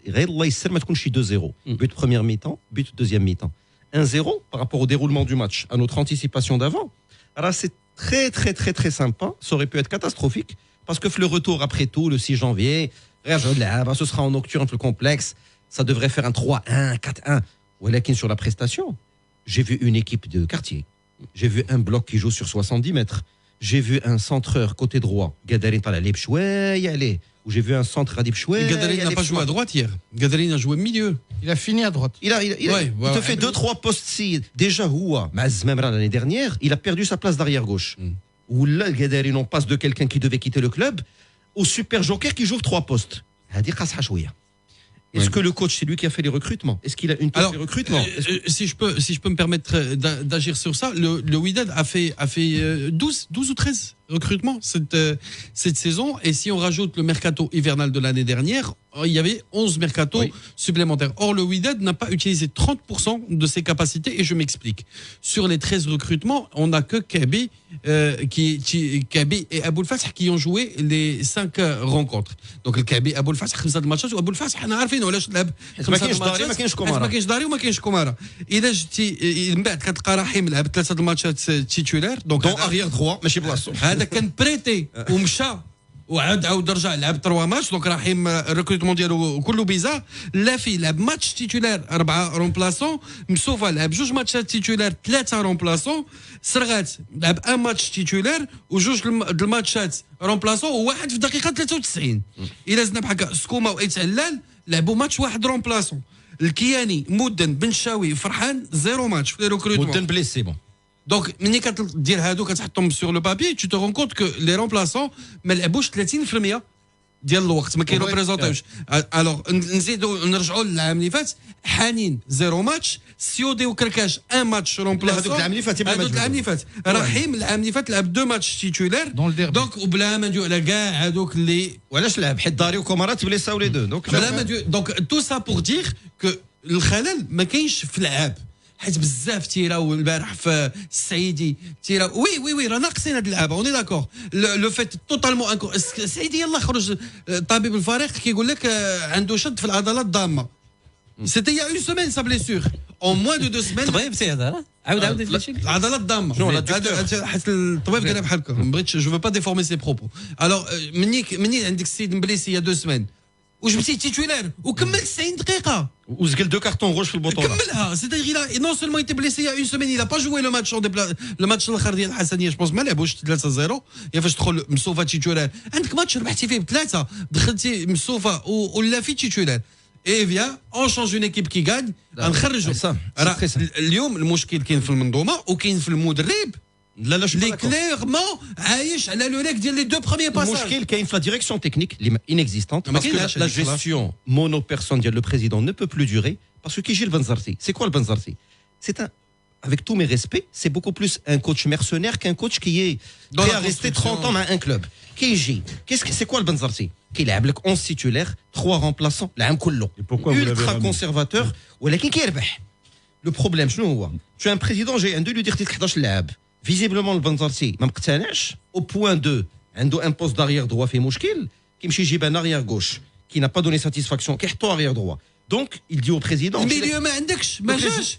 Speaker 2: غير الله يسر ما تكونش 2-0. But première mi-temps, but deuxième mi-temps. 1-0 par rapport au déroulement du match, à notre anticipation d'avant. Alors c'est très très très très sympa. Ça aurait pu être catastrophique parce que le retour après tout, le 6 janvier, ce sera en nocturne le complexe. Ça devrait faire un 3-1, 4-1. Walakin sur la prestation, j'ai vu une équipe de quartier. J'ai vu un bloc qui joue sur 70 mètres. J'ai vu un centreur côté droit. Gadarin par la allez. Où j'ai vu un centre Radib Chouet.
Speaker 6: Gadarin n'a pas joué à droite hier. Gadarin a joué milieu.
Speaker 1: Il a fini à droite.
Speaker 2: Il te fait 2-3 postes. Déjà, Mazmemra l'année dernière, il a perdu sa place d'arrière gauche. Où là, Gadarin, on passe de quelqu'un qui devait quitter le club au super joker qui joue 3 postes. Est-ce que le coach, c'est lui qui a fait les recrutements? Est-ce qu'il a une tête de recrutement?
Speaker 6: Si je peux me permettre d'agir sur ça, le Wydad a fait 12 ou 13 recrutements cette saison. Et si on rajoute le mercato hivernal de l'année dernière, il y avait 11 mercatos supplémentaires. Or, le Wydad n'a pas utilisé 30% de ses capacités et je m'explique. Sur les 13 recrutements, on n'a que Kabi et Aboul Fath qui ont joué les 5 rencontres. Donc, le Kabi, Aboul Fath, 5 matchs, Aboul Fath, on a عارفين علاش لعب 5 ماتشات ما كاينش داري وما كاينش كومارا. إذا جيتي من بعد كتلقى رحيم لعب 3 الماتشات تيتولار
Speaker 2: دونك اريير دروا ماشي بلاصتو.
Speaker 6: هذا كان بريتي ومشى وعاود رجع لعب 3 ماتش. دونك رحيم الريكروتمون ديالو كله بيزار. لا في لعب ماتش تيتولار 4 رومبلاسون. مسوفا لعب 2 ماتشات تيتولار 3 رومبلاسون. سرغات لعب 1 ماتش تيتولار وجوج الماتشات رومبلاسون وواحد في الدقيقه 93. الا زدنا بحال سكوما وايتعلال لعبوا ماتش واحد رومبلاسون. الكياني مدن بن شاوي فرحان 0 ماتش في الريكروتمون.
Speaker 2: مدن بليسي بون.
Speaker 6: دونك ملي كدير هادو كتحطهم سور لو بابي tu te rends compte que les remplaçants ما لعبوش 30% ديال الوقت ما كيريبريزونطيوش. الوغ نزيدو نرجعوا للعام اللي فات حنين 0 ماتش. سيودي وكركاش 1 ماتش رومبلاسون.
Speaker 2: هذوك العام اللي فات
Speaker 6: العام اللي فات رحيم العام اللي فات لعب 2 ماتش تيتولار. دونك وبلا ما ندوي على كاع هذوك اللي
Speaker 2: وعلاش لعب حيت داري وكومارات بليساو لي دو.
Speaker 6: دونك بلا ما ندوي. دونك تو سا بور دير كو الخلل ما كاينش في اللعاب. حيت بزاف تيراو البارح في السعيدي تيراو وي راه ناقصين هاد اللعابه اوني داكور لو فيت توتالمون السعيدي يلاه خرج طبيب الفريق كيقول لك عنده شد في العضلات الضامه سيتي يا اون سيمين سا بليسور اون موان دو 2 سيمين
Speaker 4: طبيب سي هذا عاود
Speaker 6: العضلات الضامه حيت الطبيب قال بحال هكا ما بغيتش جو فو با ديفورمي سي بروبو الوغ مني عندك السيد مبليسي يا 2 سيمين وجبتي تيتولار وكمل 90 دقيقه
Speaker 2: وزقل 2 كارتون روج في البطوله
Speaker 6: كملها سيتي غير نون سولمون يتي بليسي يا اون سيمين il a pas joué لو ماتش الاخر ديال الحسنيه جو بونس ما لعبوش 3-0 يا فاش دخل مصوفا تيتولار عندك ماتش ربحتي فيه ب3 دخلتي مصوفا ولا في تيتولار اي فيا اون شونج اون ايكيب كي غاد نخرجوا اليوم المشكل كاين في المنظومه وكاين في المدرب
Speaker 2: لا
Speaker 6: لي كليرمون عايش على لو ريك ديال لي دو بروميير باساج
Speaker 2: المشكل كاين في لا ديريكسيون تكنيك اللي inexistante parce que la gestion monopersonne ديال le président ne peut plus durer parce que كيجي البنزرتي c'est quoi البنزرتي c'est un avec tous mes respects c'est beaucoup plus un coach mercenaire qu'un coach qui est prêt à rester 30 ans مع un club كيجي c'est quoi البنزرتي كيلعب لك 11 تيتولير 3 remplaçants العام كله ultra conservateur ولكن كيربح le problème شنو هو tu es un président جاي عنده lui dire 11 لاعب visiblement البنزرتي ما مقتنعش au point 2 عنده un poste d'arrière droit فيه مشكل كيمشي يجيب un arrière gauche qui n'a pas donné satisfaction كيحطو arrière droit donc il dit au président
Speaker 6: الميليو ما عندكش ما جاش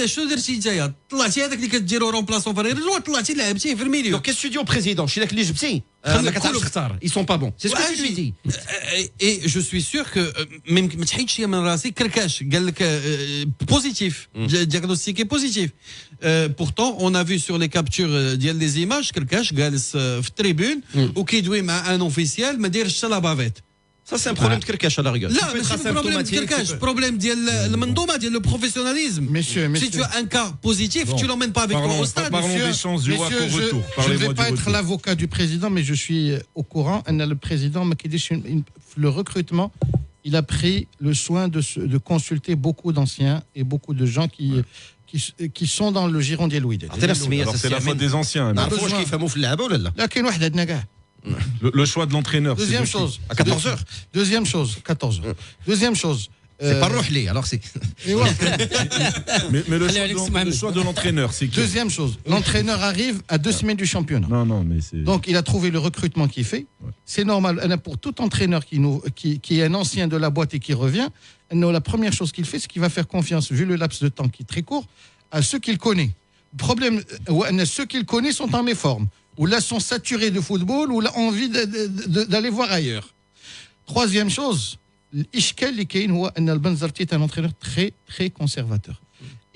Speaker 6: شنو درتي نتايا طلعتي هذاك اللي كديرو رومبلاسون فرير طلعتي لعبتيه في الميليو
Speaker 2: donc qu'est-ce que tu dis au président شي داك اللي جبتي ما كتعرفش تختار ils sont pas bons c'est ce que tu lui dis
Speaker 6: et je suis sûr que ما تحيدش من راسي كركاش قال لك بوزيتيف diagnostiqué positif pourtant on a vu sur les captures ديال les images كركاش جالس في التريبون وكيدوي مع ان اوفيسيال ما دايرش حتى لا بافيت
Speaker 2: Ça c'est un problème de Kirkash à la rigueur.
Speaker 6: لا ماشي problème de Kirkash, problème ديال المنظومه ديال le professionnalisme. Si tu as un cas positif, tu l'emmènes pas avec toi au stade.
Speaker 3: Parlons des chances du WAC au retour.
Speaker 1: Je ne vais pas être l'avocat du président, mais je suis au courant. Le président, le recrutement, il a pris le soin de consulter beaucoup d'anciens et beaucoup de gens qui sont dans le giron ديال الوداد.
Speaker 3: Alors c'est la faute des anciens.
Speaker 2: واش كيفهموا في اللعبه ولا لا؟
Speaker 1: لا كاين واحد عندنا كاع.
Speaker 3: Le choix de l'entraîneur.
Speaker 1: Deuxième chose. À 14h. Deuxième chose. 14h. Deuxième chose.
Speaker 2: C'est pas Rohlé, alors c'est.
Speaker 3: Mais le choix de l'entraîneur, c'est qui?
Speaker 1: Deuxième chose. L'entraîneur arrive à 2 semaines du championnat.
Speaker 3: Non, mais c'est.
Speaker 1: Donc il a trouvé le recrutement qu'il fait. Ouais. C'est normal. Pour tout entraîneur qui est un ancien de la boîte et qui revient, la première chose qu'il fait, c'est qu'il va faire confiance, vu le laps de temps qui est très court, à ceux qu'il connaît. Le problème, ceux qu'il connaît sont en méforme. Ou là sont saturés de football, ou là ont envie d'aller voir ailleurs. Troisième chose, l'Ishkel Likein, le Benzarti est un entraîneur très, très conservateur.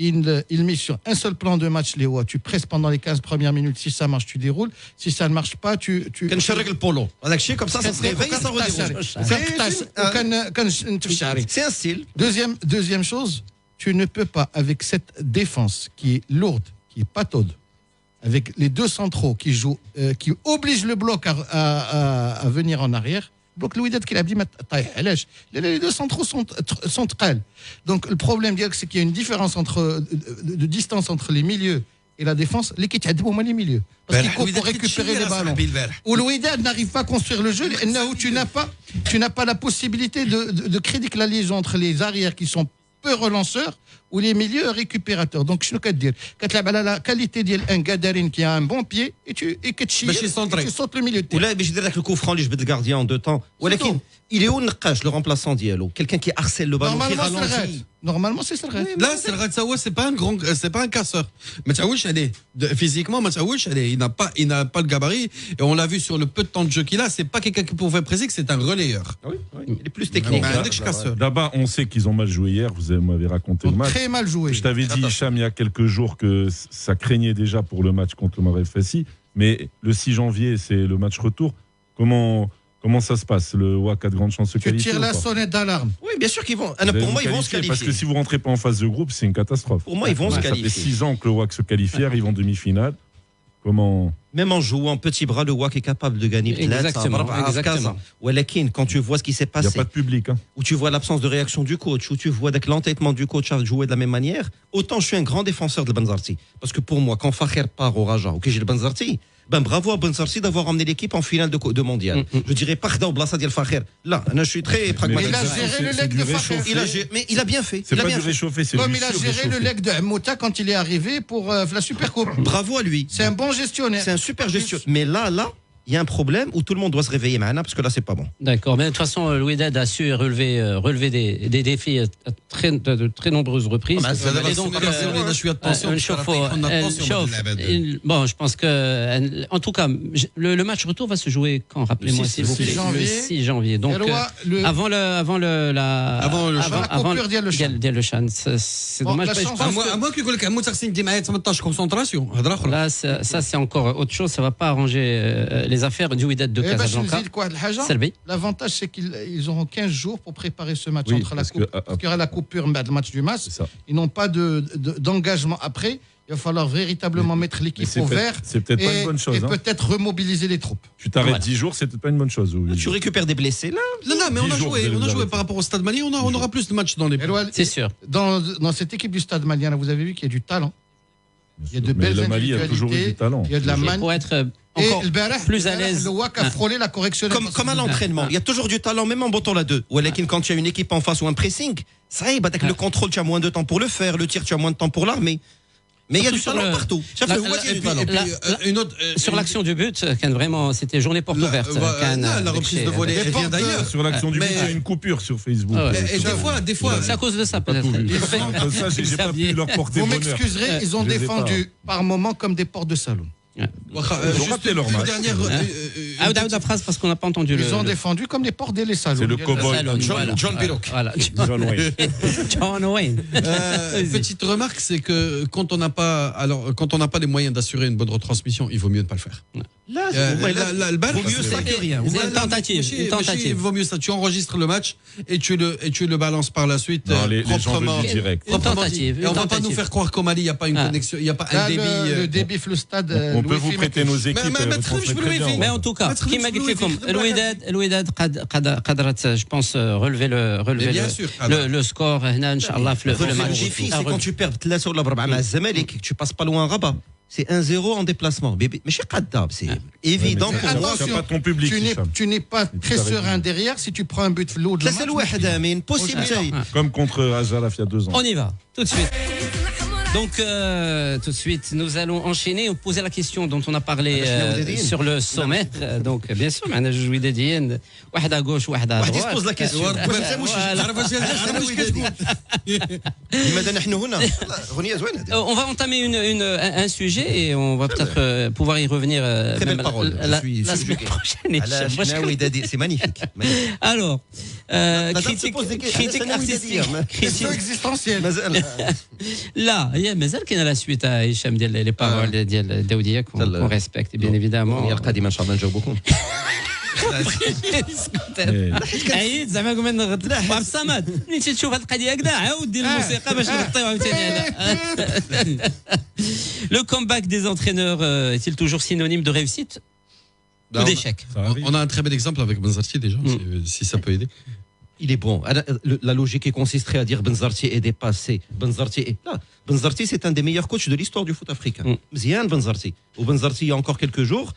Speaker 1: Il met sur un seul plan de match, Léo. Tu presses pendant les 15 premières minutes. Si ça marche, tu déroules. Si ça ne marche pas, tu.
Speaker 2: le polo. Comme ça se réveille, ça redéroule. C'est un style.
Speaker 1: Deuxième chose, tu ne peux pas, avec cette défense qui est lourde, qui est pataude, avec les 2 centraux qui jouent, qui obligent le bloc à venir en arrière. Donc الوداد كيلعب ديما طايح علاش؟ les 2 centraux sont تقال. Donc le problème c'est qu'il y a une différence de distance entre les milieux et la défense اللي كيتعذبوا هما les milieux parce qu'ils courent pour récupérer les ballons. والوداد n'arrive pas à construire le jeu لأنه tu n'as pas la possibilité de créer la liaison entre les arrières qui sont peu relanceurs ou les milieux récupérateurs. Donc شنو كدير؟ كتلعب على la qualité ديال un Gadarin qui a un bon pied et كتشير tu sautes le milieu de terrain.
Speaker 2: ولا باش يدير لك الكو فران اللي جبد الغارديان en 2 temps. ولكن il est où Nakash, le remplaçant ديالو? Quelqu'un qui harcèle le ballon, qui ralentit.
Speaker 1: Normalement c'est Sergat.
Speaker 6: Là c'est pas un casseur. Mais تعولش عليه physiquement ما تعولش عليه. Il n'a pas le gabarit et on l'a vu sur le peu de temps de jeu qu'il a, c'est pas quelqu'un qui pouvait préciser que c'est un relayeur.
Speaker 2: Oui, il est plus technique.
Speaker 3: Là-bas, on sait qu'ils ont mal joué hier, vous m'avez raconté le match.
Speaker 1: Très mal joué.
Speaker 3: Je t'avais dit, Hicham, il y a quelques jours que ça craignait déjà pour le match contre le Marais Fessi, mais le 6 janvier, c'est le match retour. Comment ça se passe? Le WAC a de grandes chances de se qualifier?
Speaker 1: Tu tires la sonnette d'alarme.
Speaker 2: Oui, bien sûr qu'ils vont. Pour moi, ils vont se qualifier.
Speaker 3: Parce que si vous ne rentrez pas en phase de groupe, c'est une catastrophe.
Speaker 2: Pour moi, ils vont se qualifier.
Speaker 3: Ça fait 6 ans que le WAC se qualifie, arrive en demi-finale. Comment?
Speaker 2: Même en jouant petit bras, le WAC est capable de gagner.
Speaker 4: Exactement.
Speaker 2: Quand tu vois ce qui s'est passé.
Speaker 3: Il n'y a pas de public. Hein.
Speaker 2: Où tu vois l'absence de réaction du coach, où tu vois l'entêtement du coach à jouer de la même manière. Autant je suis un grand défenseur de Benzarti. Parce que pour moi, quand Fakher part au Raja ou que j'ai le Benzarti, Ben bravo à Benzarti d'avoir emmené l'équipe en finale de mondial. Je dirais pas Khda ou Blassa Dial Fakher. Là, je suis très pragmatique.
Speaker 1: Il a géré le leg de Fakher.
Speaker 2: Mais il a bien fait.
Speaker 3: C'est pas du réchauffé, c'est
Speaker 1: comme il a géré le leg de Mouta quand il est arrivé pour la Supercoupe.
Speaker 2: Bravo à lui.
Speaker 1: C'est un bon gestionnaire.
Speaker 2: C'est un super gestionnaire. Mais là, il y a un problème où tout le monde doit se réveiller maintenant parce que là, c'est pas bon.
Speaker 4: D'accord, mais de toute façon, Louis Dad a su relever des défis à de très nombreuses reprises. Et donc, bon, je pense que, en tout cas, le match retour va se jouer quand? Rappelez-moi s'il vous plaît. Le 6 janvier. Donc, avant le Chan. C'est dommage.
Speaker 6: À moins que Moutar Singh dit mais c'est concentration.
Speaker 4: Là, ça c'est encore autre chose. Ça va pas arranger les affaires du Wydad de Casablanca.
Speaker 1: L'avantage, c'est qu'ils auront 15 jours pour préparer ce match entre la coupe. Parce qu'il y aura la coupure, le match du MAS. Ils n'ont pas d'engagement après. Il va falloir véritablement mettre l'équipe au vert.
Speaker 3: C'est peut-être pas une bonne chose.
Speaker 1: Et peut-être remobiliser les troupes.
Speaker 3: Tu t'arrêtes 10 jours, c'est peut-être pas une bonne chose.
Speaker 2: Tu récupères des blessés là.
Speaker 6: Non, mais on a joué par rapport au Stade Malien. On aura plus de matchs dans les.
Speaker 4: C'est sûr.
Speaker 1: Dans cette équipe du Stade Malien, vous avez vu qu'il y a du talent. Il y a de belles individualités. Il y a de la main.
Speaker 4: Pour être encore plus à l'aise.
Speaker 1: Le WAC a frôlé la correction.
Speaker 2: Comme à l'entraînement. Il y a toujours du talent, même en bottant la 2. Ou quand il y a une équipe en face ou un pressing, ça y est, le contrôle, tu as moins de temps pour le faire. Le tir, tu as moins de temps pour l'armer. Mais il y a du talent partout.
Speaker 4: Sur l'action du but, vraiment, c'était journée porte ouverte.
Speaker 6: La reprise de volée, elle vient d'ailleurs.
Speaker 3: Sur l'action du but, il y a une coupure sur Facebook.
Speaker 6: Et des fois,
Speaker 4: c'est à cause de ça peut-être.
Speaker 3: Ça, j'ai pas pu leur porter bonheur.
Speaker 1: Vous m'excuserez, ils ont défendu par moments comme des portes de salon.
Speaker 3: Ils ont raté leur match.
Speaker 4: La phrase parce qu'on n'a pas entendu.
Speaker 1: Ils ont défendu comme des portes des salons.
Speaker 3: C'est le cowboy.
Speaker 6: John Pillock.
Speaker 3: John Wayne.
Speaker 4: John Wayne.
Speaker 6: Petite remarque, c'est que quand on n'a pas les moyens d'assurer une bonne retransmission, il vaut mieux ne pas le faire.
Speaker 2: Là,
Speaker 6: vaut mieux ça que rien.
Speaker 4: Une tentative.
Speaker 6: Vaut mieux ça. Tu enregistres le match et tu le balances par la suite proprement.
Speaker 4: Une tentative.
Speaker 6: Et on va pas nous faire croire qu'au Mali, il n'y a pas une connexion, il n'y a pas un débit.
Speaker 1: Le débit, le stade.
Speaker 3: On peut vous prêter nos équipes.
Speaker 4: Mais en tout cas, الوداد قدرت je pense relever le score هنا ان شاء الله في le match.
Speaker 2: C'est quand tu perds 3 ولا 4 مع الزمالك, tu passes pas loin à Rabat. C'est 1-0 en déplacement. Mais c'est évident pour moi.
Speaker 3: Attention, pas ton public,
Speaker 1: tu n'es pas très serein derrière si tu prends un but l'autre.
Speaker 2: Mais une possibilité.
Speaker 3: Comme contre Ajalaf il y a 2 ans.
Speaker 4: On y va, tout de suite. Donc, tout de suite, nous allons enchaîner. On posait la question dont on a parlé sur le sommet. Donc, bien sûr, on a joué des diènes. Wahed à gauche, wahed à droite.
Speaker 2: Pose la question.
Speaker 4: On va entamer un sujet et on va peut-être pouvoir y revenir
Speaker 2: très belle parole.
Speaker 4: La semaine prochaine.
Speaker 2: C'est magnifique.
Speaker 4: Alors, critique artistique.
Speaker 1: Question existentielle.
Speaker 4: Là, مازال كاين لا سويت هشام ديال لي بارول ديال داوديه كون ريسبكت بيان ايفيدامون
Speaker 2: القادمه ان شاء الله نجاوبكم.
Speaker 4: عيد زعما قلنا نغطي باب الصمد ملي تشوف هذه القضيه هكذا عاود دير الموسيقى باش نغطيوها عاوتاني. Le comeback des entraîneurs est-il toujours synonyme de réussite ou d'échec?
Speaker 6: On a un très bel exemple avec Benzarti déjà, si ça peut aider.
Speaker 2: Il est bon. La logique qui consisterait à dire Benzarti est dépassé. Benzarti, c'est un des meilleurs coachs de l'histoire du foot africain. Mzian Benzarti. Au Benzarti, il y a encore quelques jours,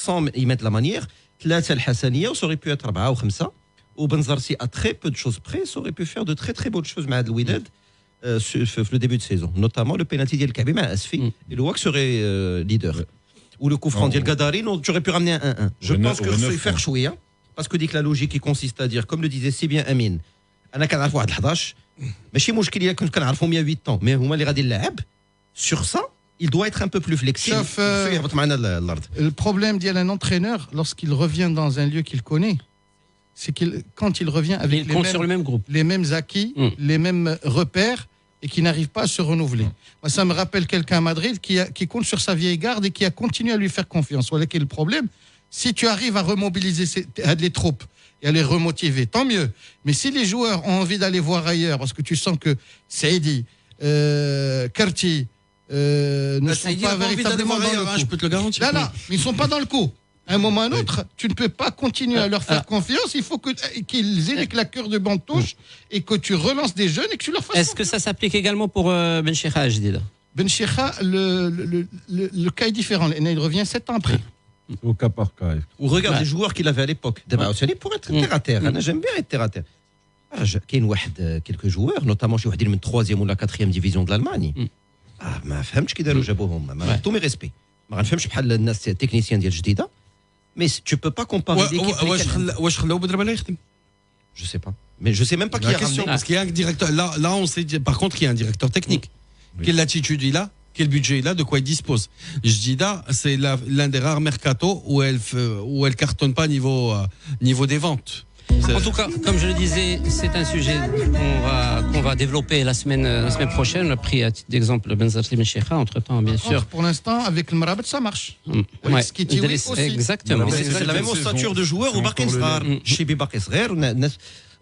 Speaker 2: sans y mettre la manière, 3 الحسنية, ça aurait pu être 4 ou 5. Au Benzarti, à très peu de choses près, ça aurait pu faire de très très bonnes choses avec le Wydad sur le début de saison. Notamment le penalty d'El Kabi à Asfi. Et le WAC serait leader. Ou le coup franc d'El Gadari, tu aurais pu ramener un 1-1. Je pense que c'est faire chouïa. Parce que dit que la logique qui consiste à dire, comme le disait si bien Amin, أنا كنعرف واحد 11 ماشي مشكل إلا كنت كنعرفهم il y a 8 ans, mais هما اللي غادي نلعب. Sur ça, il doit être un peu plus flexible.
Speaker 1: Le problème d'un entraîneur, lorsqu'il revient dans un lieu qu'il connaît, c'est quand il revient avec les mêmes acquis, les mêmes repères, et qui n'arrive pas à se renouveler. Moi, ça me rappelle quelqu'un à Madrid qui compte sur sa vieille garde et qui a continué à lui faire confiance. Voilà quel est le problème. Si tu arrives à remobiliser les troupes et à les remotiver, tant mieux. Mais si les joueurs ont envie d'aller voir ailleurs, parce que tu sens que Saïdi, Karti ne sont pas véritablement dans le coup.
Speaker 6: Je peux te le garantir.
Speaker 1: Là, mais ils ne sont pas dans le coup. À un moment ou à un autre, tu ne peux pas continuer à leur faire confiance. Il faut qu'ils aient des claqueurs de banc touche et que tu relances des jeunes et que tu leur fasses
Speaker 4: Est-ce que ça s'applique également pour Ben Chekha, Jdida?
Speaker 1: Ben Chekha, le cas est différent. Il revient 7 ans après.
Speaker 3: Au cas par cas.
Speaker 2: Ou regarde les joueurs qu'il avait à l'époque. Pour être terre à terre. J'aime bien être terre à terre. Il y a quelques joueurs, notamment chez la 3e ou la 4e division de l'Allemagne. ما فهمتش كي داروا جابوهم. Tous mes respects. ما نفهمش بحال الناس التكنيسيان ديال جديده. Mais tu peux pas comparer l'équipe.
Speaker 6: واش خلاو بدربالة يخدم؟
Speaker 2: Je sais pas. Mais je sais même pas qui a ramené.
Speaker 6: Parce qu'il y a un directeur. Là, on sait par contre qu'il y a un directeur technique. Quelle attitude il a, quel budget il a, de quoi il dispose. Jdida, c'est l'un des rares mercato où elle cartonne pas niveau des ventes.
Speaker 4: En tout cas, comme je le disais, c'est un sujet qu'on va développer la semaine prochaine. On a pris à titre d'exemple Benzatli Ben Chekha, entre-temps, bien sûr.
Speaker 1: Pour l'instant, avec le Marabat, ça marche.
Speaker 4: Ouais.
Speaker 1: Aussi.
Speaker 4: Exactement.
Speaker 2: C'est la même ossature de joueur au Baqi Sghar. Chibi Baqi Sghar,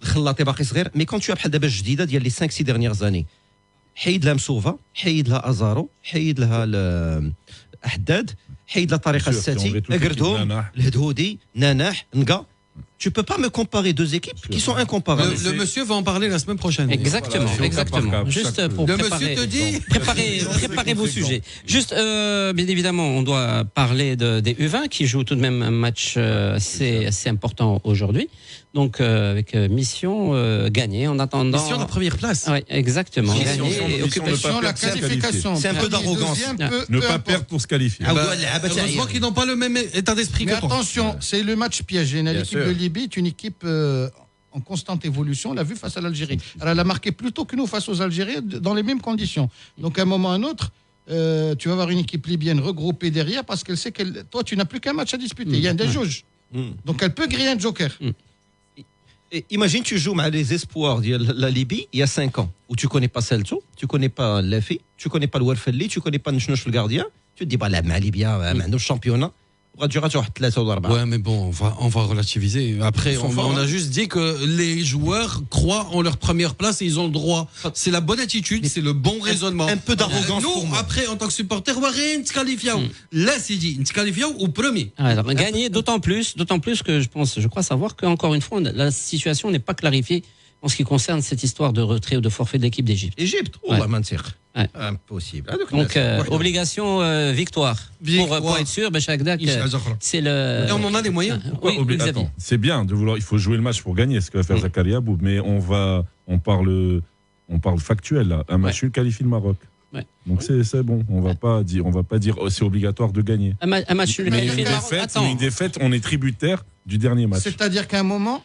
Speaker 2: خلاطي باقي صغير. Mais quand tu as بحال دابا الجديده ديال les 5-6 dernières années, حيد لها مسوفا، حيد لها ازارو، حيد لها حداد، حيد لها طريقه الساتي، اقردهم، الهدهودي، ناناح، نقا. Tu peux pas me comparer deux équipes qui sont incomparables.
Speaker 6: Le monsieur va en parler la semaine prochaine.
Speaker 4: Exactement, voilà, exactement. Juste pour préparer vos sujets. Juste, bien évidemment, on doit parler des U20 qui jouent tout de même un match assez important aujourd'hui. Donc, avec mission gagnée en attendant.
Speaker 6: Mission de la première place.
Speaker 4: Oui, exactement. Gagner et occupation,
Speaker 1: la qualification.
Speaker 2: C'est un peu d'arrogance.
Speaker 3: Ne pas perdre pour se qualifier.
Speaker 6: Heureusement qu'ils n'ont pas le même état d'esprit que toi.
Speaker 1: Mais attention, c'est le match piège. L'équipe de Libye est une équipe en constante évolution. On l'a vu face à l'Algérie. Elle a marqué plus tôt que nous face aux Algériens dans les mêmes conditions. Donc, à un moment ou à un autre, tu vas avoir une équipe libyenne regroupée derrière parce qu'elle sait que toi, tu n'as plus qu'un match à disputer. Il y a des juges. Donc, elle peut griller un joker.
Speaker 2: Et imagine, tu joues avec les espoirs de la Libye il y a 5 ans, où tu connais pas Selto, tu connais pas Lefi, tu connais pas le Warfelli, tu connais pas Nchnoch le gardien. Tu te dis, bah, la Libye, le championnat.
Speaker 6: Ouais, mais bon, on va relativiser. Après, on a juste dit que les joueurs croient en leur première place et ils ont le droit. C'est la bonne attitude, c'est le bon raisonnement.
Speaker 2: Un peu d'arrogance
Speaker 6: nous,
Speaker 2: pour moi.
Speaker 6: Après, en tant que supporter, on va rien te qualifier. Là, c'est dit, te qualifier au premier.
Speaker 4: Alors, gagner d'autant plus que je crois savoir qu'encore une fois, la situation n'est pas clarifiée en ce qui concerne cette histoire de retrait ou de forfait de l'équipe d'Égypte.
Speaker 2: Égypte, impossible.
Speaker 4: Donc, obligation victoire. Pour être sûr, c'est le.
Speaker 6: Et on en a les moyens.
Speaker 3: Attends, c'est bien de vouloir. Il faut jouer le match pour gagner, ce que va faire Zakaria Boub. Mais on parle factuel là. Un match nul qualifie le Maroc.
Speaker 4: Ouais.
Speaker 3: Donc c'est bon. On va pas dire c'est obligatoire de gagner.
Speaker 4: Un match nul qualifie le Maroc.
Speaker 3: Une défaite, on est tributaire du dernier match.
Speaker 1: C'est-à-dire qu'à un moment,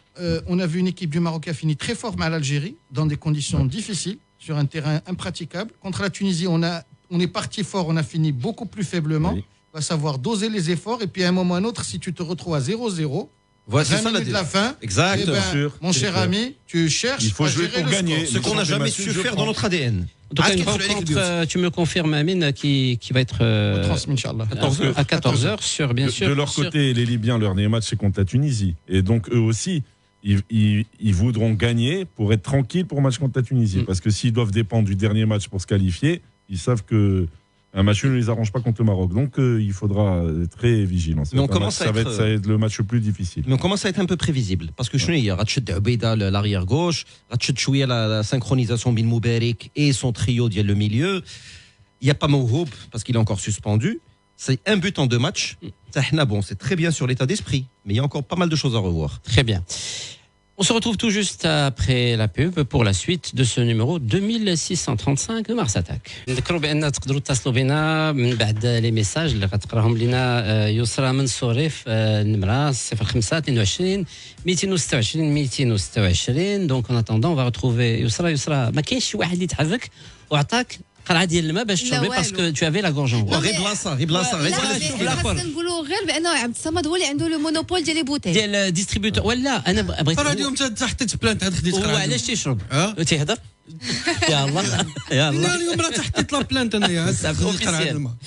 Speaker 1: on a vu une équipe du Maroc qui a fini très fort à l'Algérie dans des conditions difficiles, sur un terrain impraticable. Contre la Tunisie, on est parti fort, on a fini beaucoup plus faiblement. Oui. On va savoir doser les efforts. Et puis à un moment ou à un autre, si tu te retrouves à 0-0,
Speaker 2: voilà,
Speaker 1: 20 minutes de la fin,
Speaker 2: exactement.
Speaker 1: Mon cher ami, tu cherches
Speaker 3: il faut jouer pour gagner.
Speaker 2: Ce qu'on n'a jamais su faire dans notre ADN.
Speaker 4: En tout cas, une rencontre, tu me confirmes, Amine, qui va être à 14h sur, bien sûr.
Speaker 3: De leur côté, les Libyens, leur dernier match, c'est contre la Tunisie. Et donc, eux aussi, ils voudront gagner pour être tranquilles pour le match contre la Tunisie. Parce que s'ils doivent dépendre du dernier match pour se qualifier, ils savent que un match ne les arrange pas contre le Maroc. Donc, il faudra être très vigilant. Ça va être le match le plus difficile.
Speaker 2: Mais on commence à être un peu prévisible. Parce que il y a Rachid Abeida, l'arrière gauche, Rachid Chouia, la synchronisation Bin Moubarak et son trio dans le milieu. Il n'y a pas Mouhoub parce qu'il est encore suspendu. C'est un but en 2 matchs. Bon, c'est très bien sur l'état d'esprit, mais il y a encore pas mal de choses à revoir.
Speaker 4: Très bien. On se retrouve tout juste après la pub pour la suite de ce numéro 2635 de Mars Attack. نذكروا بأن تقدروا تتصلوا بنا من بعد لي ميساج اللي غتقراهم لنا يسرى منصوري في النمرة 05 22 226 226. Donc en attendant on va retrouver يسرى ما كاينش شي واحد اللي يتحرك وعطاك قرعه ديال الماء باش تشربي باسكو tu avais la gorge en bois.
Speaker 2: غير بلاصه
Speaker 8: خاصنا نقولوا غير بانه عبد الصمد هو اللي عنده لو مونوبول ديال لي بوتيل
Speaker 4: ديال ديستريبيوتور ولا انا بغيت
Speaker 6: راه اليوم تحت بلانت عاد خديت قرعه
Speaker 4: وعلاش تيشرب تيهضر يا الله يا الله
Speaker 6: اليوم راه تحت لا بلانت انايا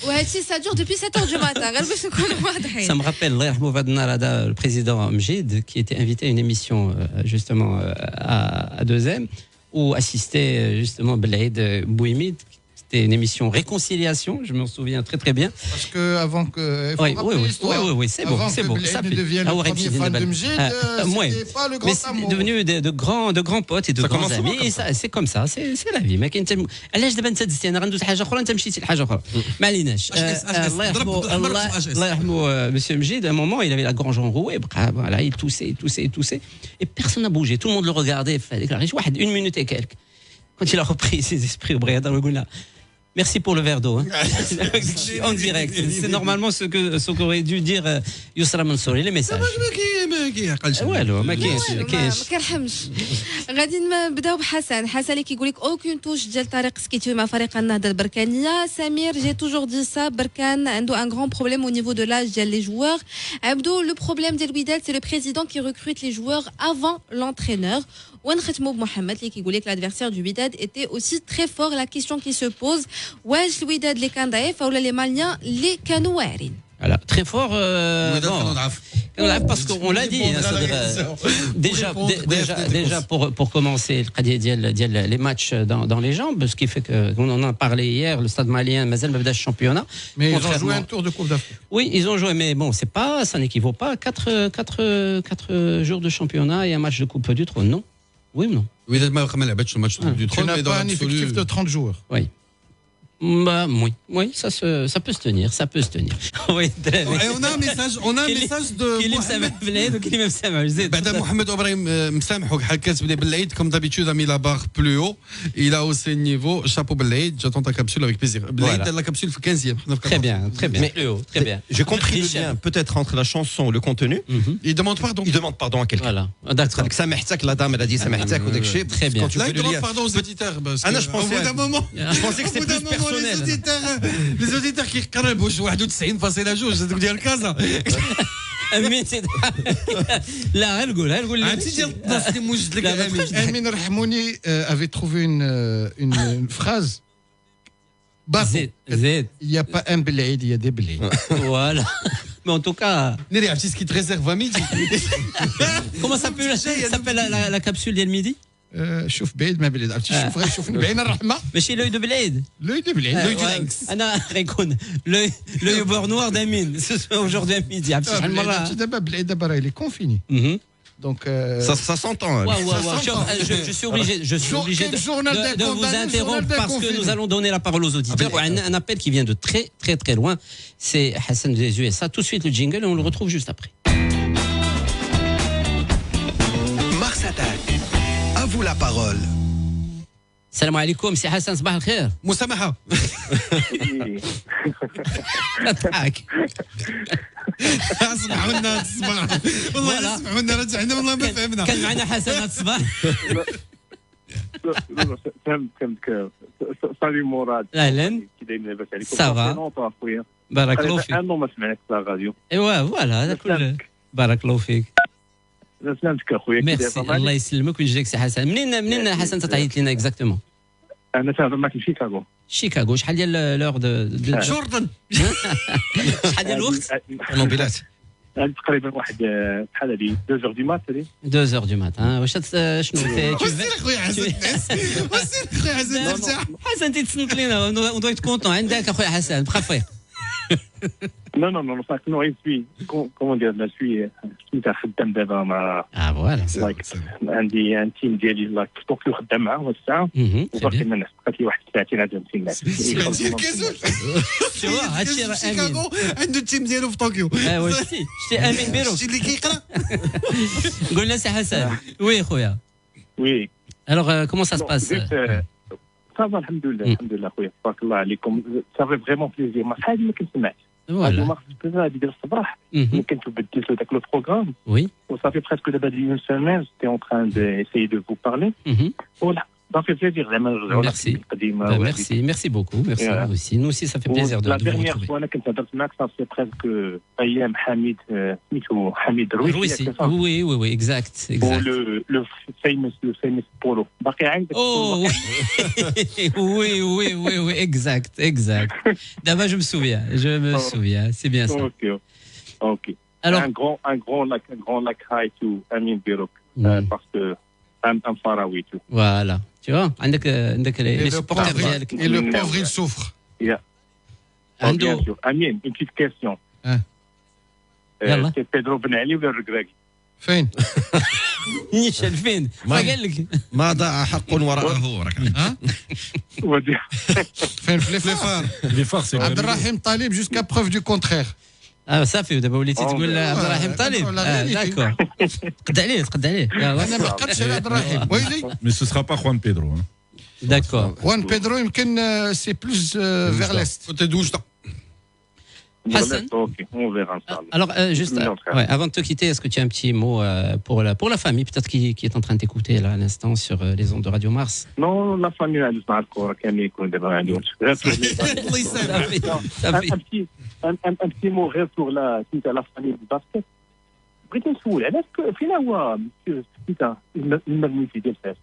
Speaker 8: وهذا الشيء سا دور دوبي 7 heures du matin غير باش نكونوا واضحين.
Speaker 4: Ça me rappelle الله يرحمه في هذا النهار هذا le président Mjid qui était invité à une émission justement à 2M où assistait justement Belaïd Bouimid. C'était une émission réconciliation, je m'en souviens très très bien.
Speaker 1: Parce que avant que
Speaker 4: oui, c'est bon, c'est bon.
Speaker 1: Ça devienne le premier fan de Mjid, c'était pas le grand
Speaker 4: mais
Speaker 1: amour.
Speaker 4: c'est devenu de grands potes et de grands amis et ça c'est comme ça, c'est la vie. ما كاين علاش دابا انت دزتي انا غندوز حاجه اخرى انت مشيتي لحاجه اخرى ما عليناش. الله يرحمه monsieur Mjid, à un moment il avait la gorge enrouée, voilà, il toussait et personne n'a bougé, tout le monde le regardait, il fallait déclarer une minute et quelques. Quand il a repris ses esprits au Briada Laguna. Merci pour le verre d'eau. Hein. En direct. C'est normalement ce qu'aurait dû dire Yousra Mansouri, les messages. والو ما
Speaker 8: كنرحمش. غادي نبداو بحسن اللي كيقول لك اوكين توش ديال طريق سكيتو مع فريق النهضه البركانيه. سمير جي توجور دي سا بركان عنده ان غران بروبليم au niveau de l'âge ديال les joueurs. عبدو le problème ديال الوداد c'est le président qui recrute les joueurs avant l'entraîneur. ونختموا بمحمد اللي كيقول لك l'adversaire du Wydad était aussi très fort. La question qui se pose واش الوداد اللي كان ضعيف ولا les Maliens اللي كانوا واعرين.
Speaker 4: Voilà, très fort. Parce qu'on l'a dit, déjà pour commencer, les matchs dans les jambes, ce qui fait qu'on en a parlé hier, le stade malien, Mazel Mabda championnat.
Speaker 1: Mais ils ont joué un tour de Coupe d'Afrique.
Speaker 4: Oui, ils ont joué, mais bon, ça n'équivaut pas à 4 jours de championnat et un match de Coupe du Trône, non? Oui ou non?
Speaker 6: Oui, le match de du Trône,
Speaker 1: mais dans un effectif de 30 joueurs.
Speaker 4: Oui. Bah, oui, ça peut se tenir, Oui,
Speaker 6: on a un message de Mohamed Ibrahim مسامحك كاتب بالعيد comme d'habitude a mis la barre plus haut, il a haussé le niveau, chapeau بالعيد, j'attends ta capsule avec plaisir. بالعيد la capsule في 15e.
Speaker 4: Très bien, mais plus haut, très bien.
Speaker 2: J'ai compris le lien peut-être entre la chanson et le contenu.
Speaker 6: Il demande
Speaker 2: pardon à quelqu'un.
Speaker 4: Voilà. D'accord.
Speaker 2: سامحتك la dame elle a dit سامحتك وداك الشيء.
Speaker 4: Très bien.
Speaker 6: Là, il demande pardon aux auditeurs parce que
Speaker 2: je pensais que c'était plus personnel.
Speaker 6: Les auditeurs qui قربوا 91.2 ديال كازا.
Speaker 4: لا غنقول
Speaker 6: عرفتي ديال الناس اللي موجد لك
Speaker 1: Amin Rahmouni avait trouvé une phrase.
Speaker 4: زيد.
Speaker 1: Il n'y a pas un Belaïd, il y a des Belaïd.
Speaker 4: Voilà. Mais en tout cas,
Speaker 6: ناري عرفتي ce qui te réserve à midi.
Speaker 4: Comment s'appelle la capsule d'El Midi?
Speaker 1: شوف بعيد ما بلاد عرفتي شوفني بعين الرحمه
Speaker 4: ماشي l'œil de Blade.
Speaker 1: L'œil de Blade.
Speaker 4: L'œil du lynx. انا غيكون l'œil au bord noir d'Amin aujourd'hui à midi. عرفتي شحال مره
Speaker 1: دابا راه il est confiné. Donc
Speaker 2: ça s'entend.
Speaker 4: Je suis obligé de vous interrompre parce que nous allons donner la parole aux auditeurs. Un appel qui vient de très très très loin. C'est Hassan des USA. Tout de suite le jingle et on le retrouve juste après.
Speaker 5: Mars Attack. À vous la parole.
Speaker 4: Salam alaikum, c'est Hassan, صباح الخير.
Speaker 6: مسامحة.
Speaker 4: اضحك.
Speaker 6: اسمعوا لنا الصباح. والله اسمعوا لنا رجعنا والله ما فهمنا.
Speaker 4: كان معنا حسن هذا الصباح.
Speaker 7: فهمتك. صافي مراد.
Speaker 4: اهلا.
Speaker 7: كي داير لاباس عليكم.
Speaker 4: صافا. بارك الله فيك.
Speaker 7: انا ما سمعتك في الراديو.
Speaker 4: ايوا فوالا هذا كله. بارك الله فيك.
Speaker 7: سلامتك اخويا.
Speaker 4: ميرسي الله يسلمك ويجزيك سي حسن. منين حسن تعيط لنا اكزاكتومون؟
Speaker 7: انا تهضر معك في شيكاغو.
Speaker 4: شحال ديال لور دو
Speaker 6: جوردن.
Speaker 4: شحال ديال الوقت؟
Speaker 2: طوموبيلات.
Speaker 7: تقريبا واحد بحال هذه 2h du mat.
Speaker 4: 2h du matin. واش شنو
Speaker 6: وسير خويا حسن وسير خويا حسن ترتاح.
Speaker 4: حسن تتصنت لينا اون دويت كونطون عندك اخويا حسن بقى فيق.
Speaker 7: Non, je suis, comment dire, je suis خدام دابا مع
Speaker 4: فوالا
Speaker 7: عندي ان تيم ديالي لاك طوكيو خدام معاه هاد الساعه وباقي ما الناس بقات لي واحد ساعتين عاد نمشي
Speaker 4: شو هادشي راه امين
Speaker 6: عنده التيم ديالو في طوكيو.
Speaker 4: ايوا شتي امين بيرو
Speaker 6: شتي اللي كيقرا.
Speaker 4: قلنا سي حسن. وي خويا
Speaker 7: وي
Speaker 4: الوغ كومون سا سباس؟
Speaker 7: صافا الحمد لله خويا تبارك الله عليكم. صافي فريمون بليزير ما شحال ما كنسمعش.
Speaker 4: Voilà.
Speaker 7: هذه ديال الصباح كنت بدلت ذاك لو بروغرام.
Speaker 4: Oui.
Speaker 7: وصافي بريسك دابا ديال اون سيمين جيتي اون تران دو اسيي دو فو بارلي. Voilà. Ça fait plaisir vraiment.
Speaker 4: Merci beaucoup. Merci aussi. Nous aussi, ça fait plaisir de vous retrouver.
Speaker 7: La dernière fois, كنت هضرت معك ça fait presque أيام حميد سميتو حميد رويسي.
Speaker 4: Oui, exact.
Speaker 7: Le famous polo. باقي عندك.
Speaker 4: Oh oui, exact. D'abord, je me souviens. C'est bien ça.
Speaker 7: Ok. Alors un grand like hi to Amin Birouk parce que I'm far away too.
Speaker 4: Voilà. Tu vois, عندك les supporters ديالك.
Speaker 1: Et le pauvre, il souffre.
Speaker 4: عنده
Speaker 7: Amine, une petite question.
Speaker 4: يلا
Speaker 7: C'est Pedro Ben Ali ou le Regreg?
Speaker 1: فين؟
Speaker 4: نيشان فين؟ ما قال لك
Speaker 2: ما ضاع حق وراءه
Speaker 1: ها؟ فين في ليفار؟
Speaker 3: Les phares, c'est
Speaker 1: عبد الرحيم طالب jusqu'à preuve du contraire.
Speaker 4: صافي ودابا وليتي تقول عبد الرحيم طالب داكور تقد عليه
Speaker 1: انا ما قدتش على عبد الرحيم ويلي.
Speaker 3: Mais ce sera pas Juan Pedro. Hein.
Speaker 4: داكور
Speaker 1: Juan Pedro يمكن c'est plus vers l'est.
Speaker 6: Côté douche.
Speaker 4: Hassan.
Speaker 7: Ok, on verra Inch'Allah.
Speaker 4: Alors, juste, avant de te quitter, est-ce que tu as un petit mot pour la famille, peut-être qui est en train d'écouter là à l'instant sur les ondes de Radio Mars?
Speaker 7: Non, la famille a مع الكورة كامل يكون دابا عندهم.
Speaker 6: الله يسلمك.
Speaker 7: Un petit mot غير pour la famille du basket. بغيت نسول علاش فين هو سميتها المرميسي ديال فاس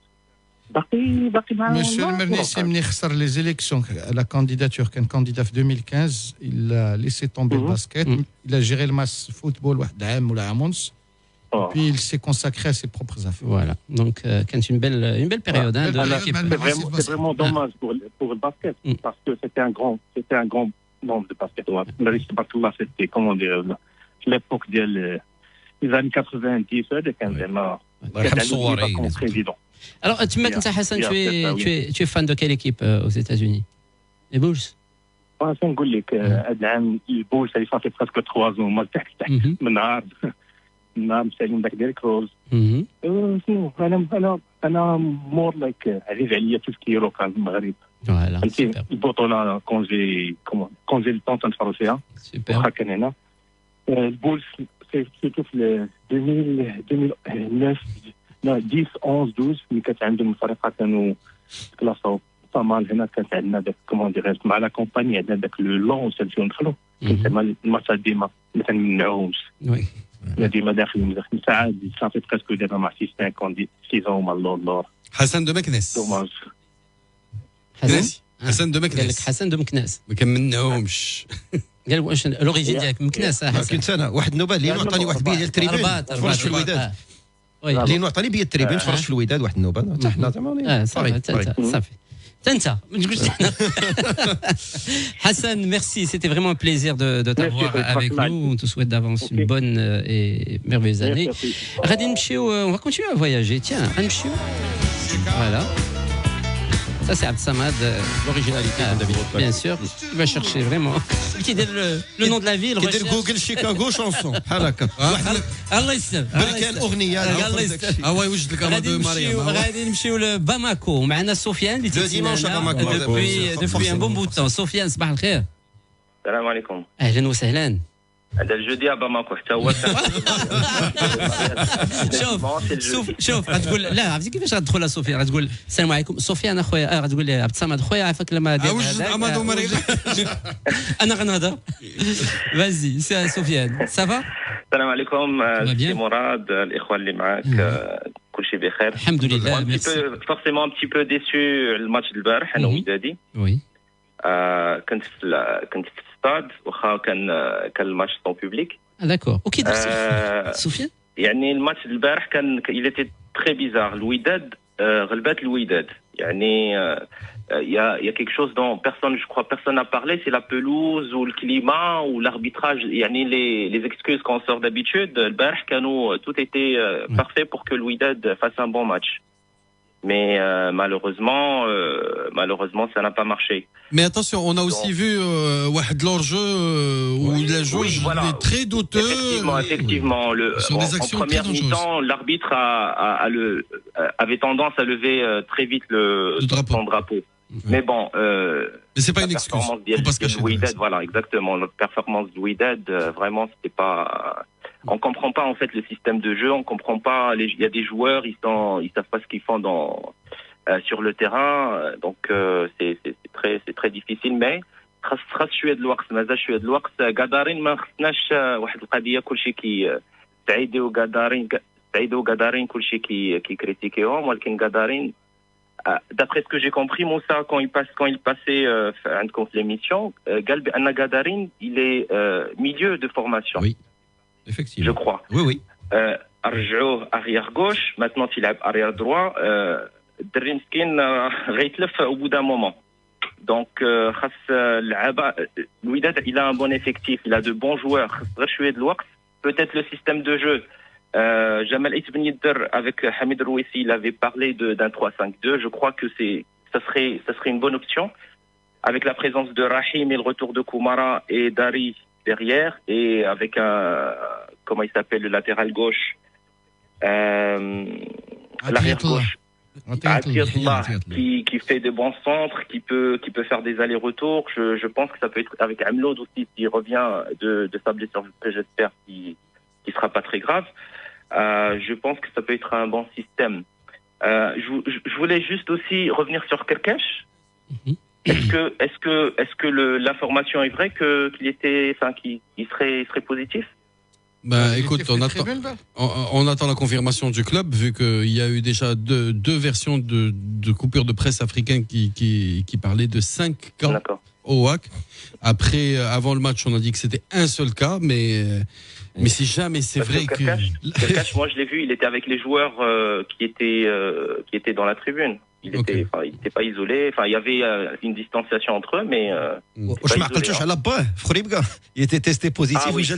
Speaker 7: باقي معاه.
Speaker 1: Monsieur le Mernissi ملي خسر les élections la candidature كان candidat في 2015 il a laissé tomber le basket, il a géré le mass football واحد عام ولا عام ونص. Puis il s'est consacré à ses propres affaires.
Speaker 4: Voilà. Donc quand une belle période hein, de l'équipe.
Speaker 7: C'est vraiment dommage pour le basket parce que c'était un grand nombre de basket. C'était comment dire l'époque des années 90 كان زعما كان président.
Speaker 4: Alors, tu m'as dit, Hassan, tu es fan de quelle équipe aux États-Unis? Les Bulls?
Speaker 7: Je نقول لك هذا العام البولز اللي صافي presque 3 ans ما تحت من نهار مسالين داك ديريك روز. شنو انا مور لايك عزيز عليا تو سكي لوكال المغرب. فهمتي البطوله كون جي لو طون تنتفرج فيها. واخا كان هنا البولز سيرتو في 2009 10 11 12 ملي كانت عندهم الفريقات كانوا كلاساو طمال. هنا كانت عندنا داك كومون دير مع لا كومباني عندنا داك لو لونس اللي ندخلوا زعما الماتشات ديما ما تنمنعوهمش. وي ديما داخلين ساعات صافي بريسكو دابا مع 6 مع اللور.
Speaker 6: حسن دو مكناس.
Speaker 7: دوماج.
Speaker 6: حسن دو مكناس.
Speaker 4: قال لك حسن دو مكناس.
Speaker 6: ما كنمنعوهمش.
Speaker 4: قال واش لوريجين ديالك مكناس حسن؟
Speaker 2: كنت انا واحد النوبه اللي عطاني واحد بيه ديال التريبين تفرج في الوداد. اللي عطاني بيه التريبين تفرج في الوداد واحد النوبه حتى حنا زعما
Speaker 4: صافي Tenta, Hassan, merci. C'était vraiment un plaisir de t'avoir avec nous. On te souhaite d'avance une bonne et merveilleuse année. Radin Mchio, on va continuer à voyager. Tiens, Mchio. Voilà. Ça, c'est Absamad, l'originalité de David. Bien sûr. Il va chercher vraiment. Qui dit le nom de la ville.
Speaker 2: Qui dit Google Chicago chanson.
Speaker 4: Allah يسلم.
Speaker 2: بركان أغنية.
Speaker 4: الله يسلم.
Speaker 6: Ah ouais, وجد لك عماد مريم.
Speaker 4: غادي نمشيو لباماكو معنا سفيان اللي تسمعنا depuis un bon bout de temps. سفيان صباح الخير.
Speaker 9: السلام عليكم.
Speaker 4: أهلا وسهلا.
Speaker 9: هذا الجودي باماكو حتى هو.
Speaker 4: شوف غتقول لا عرفتي كيفاش غتدخل على سفيان غتقول السلام عليكم سفيان اخويا غتقول لي عبد الصمد خويا عافاك لما دير هذاك انا غنهضر فازي سفيان صافا.
Speaker 9: السلام عليكم سي مراد الاخوه اللي معاك كل شيء بخير
Speaker 4: الحمد لله.
Speaker 9: فورسيمون un petit peu déçu الماتش البارح انا ودادي.
Speaker 4: وي
Speaker 9: كنت في الستاد واخا كان الماتش سون بوبليك.
Speaker 4: داكور اوكي سفيان.
Speaker 9: يعني الماتش البارح كان il était très bizarre. الوداد غلبات الوداد يعني il y a quelque chose dont personne n'a parlé, c'est la pelouse ou le climat ou l'arbitrage. يعني les excuses qu'on sort d'habitude البارح كانوا tout était parfait pour que الوداد fasse un bon match. Mais malheureusement, ça n'a pas marché.
Speaker 6: Mais attention, on a aussi vu واحد l'hors-jeu où la jauge est très douteux.
Speaker 9: Effectivement. En première mi-temps, l'arbitre avait tendance à lever très vite son drapeau. Mais bon,
Speaker 6: mais c'est pas une excuse.
Speaker 9: Voilà, exactement. Notre performance de Wydad, vraiment, c'était pas. On comprend pas en fait le système de jeu, on comprend pas. Il y a des joueurs, ils savent pas ce qu'ils font sur le terrain, donc c'est très difficile. Mais خاص شويه د الوقت مازال شويه د الوقت. قدارين ما خصناش واحد القضيه كلشي كي سعيدوا قدارين كلشي كي كريتيكيهم ولكن قدارين d'après ce que j'ai compris Moussa quand il passait عندكم في l'émission قال بان قدارين il est milieu de formation.
Speaker 2: Oui. Effectivement.
Speaker 9: Je crois.
Speaker 2: Oui.
Speaker 9: رجعوه arrière gauche, maintenant il est arrière droit. الدري مسكين غيتلف au bout d'un moment. Donc خاص اللعابه الوداد il a un bon effectif, il a de bons joueurs. غير شويه د الوقت. Peut-être le système de jeu. Jamal Ibn Yedder avec Hamid Rouissi, il avait parlé d'un 3-5-2. Je crois que ça serait une bonne option. Avec la présence de Rahim et le retour de Koumara et Dari derrière, et avec comment il s'appelle, le latéral gauche, l'arrière gauche, qui fait de bons centres, qui peut faire des allers-retours. Je pense que ça peut être avec Amloud aussi, s'il revient de sa blessure, que j'espère qui sera pas très grave. Je pense que ça peut être un bon système. Je voulais juste aussi revenir sur Kerkesh. Est-ce que l'information est vraie qu'il serait positif?
Speaker 6: Écoute, on attend la confirmation du club, vu qu'il y a eu déjà deux versions de coupures de presse africaines qui parlaient de 5 cas au WAC. Après, avant le match, on a dit que c'était un seul cas, mais si jamais c'est vrai que...
Speaker 9: Kerkash, moi je l'ai vu, il était avec les joueurs qui étaient dans la tribune. Il n'était pas isolé. Enfin, il y avait une distanciation entre eux, mais.
Speaker 2: Il était testé positif.
Speaker 9: Ah oui,
Speaker 2: c'est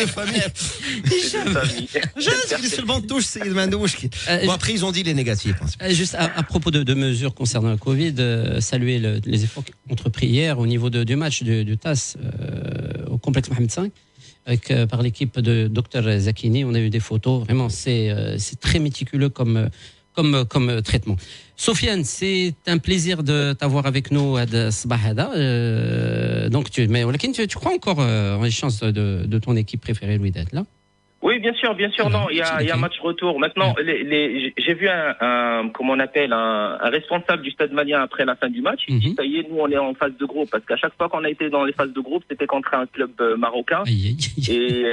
Speaker 2: de famille. Après, ils ont dit les négatifs.
Speaker 4: Juste à propos de mesures concernant le Covid, saluer les efforts entrepris hier au niveau du match du TAS au complexe Mohamed V. Par l'équipe de Dr Zakini, on a eu des photos. Vraiment, c'est très méticuleux comme traitement. Sofiane, c'est un plaisir de t'avoir avec nous à Sabahada. Donc, tu crois encore en les chances de ton équipe préférée, Louis Dad, là?
Speaker 9: Oui, bien sûr, non, il y a un match retour. Maintenant, j'ai vu comment on appelle, un responsable du Stade Malien après la fin du match. Il dit, ça y est, nous, on est en phase de groupe. Parce qu'à chaque fois qu'on a été dans les phases de groupe, c'était contre un club marocain. Et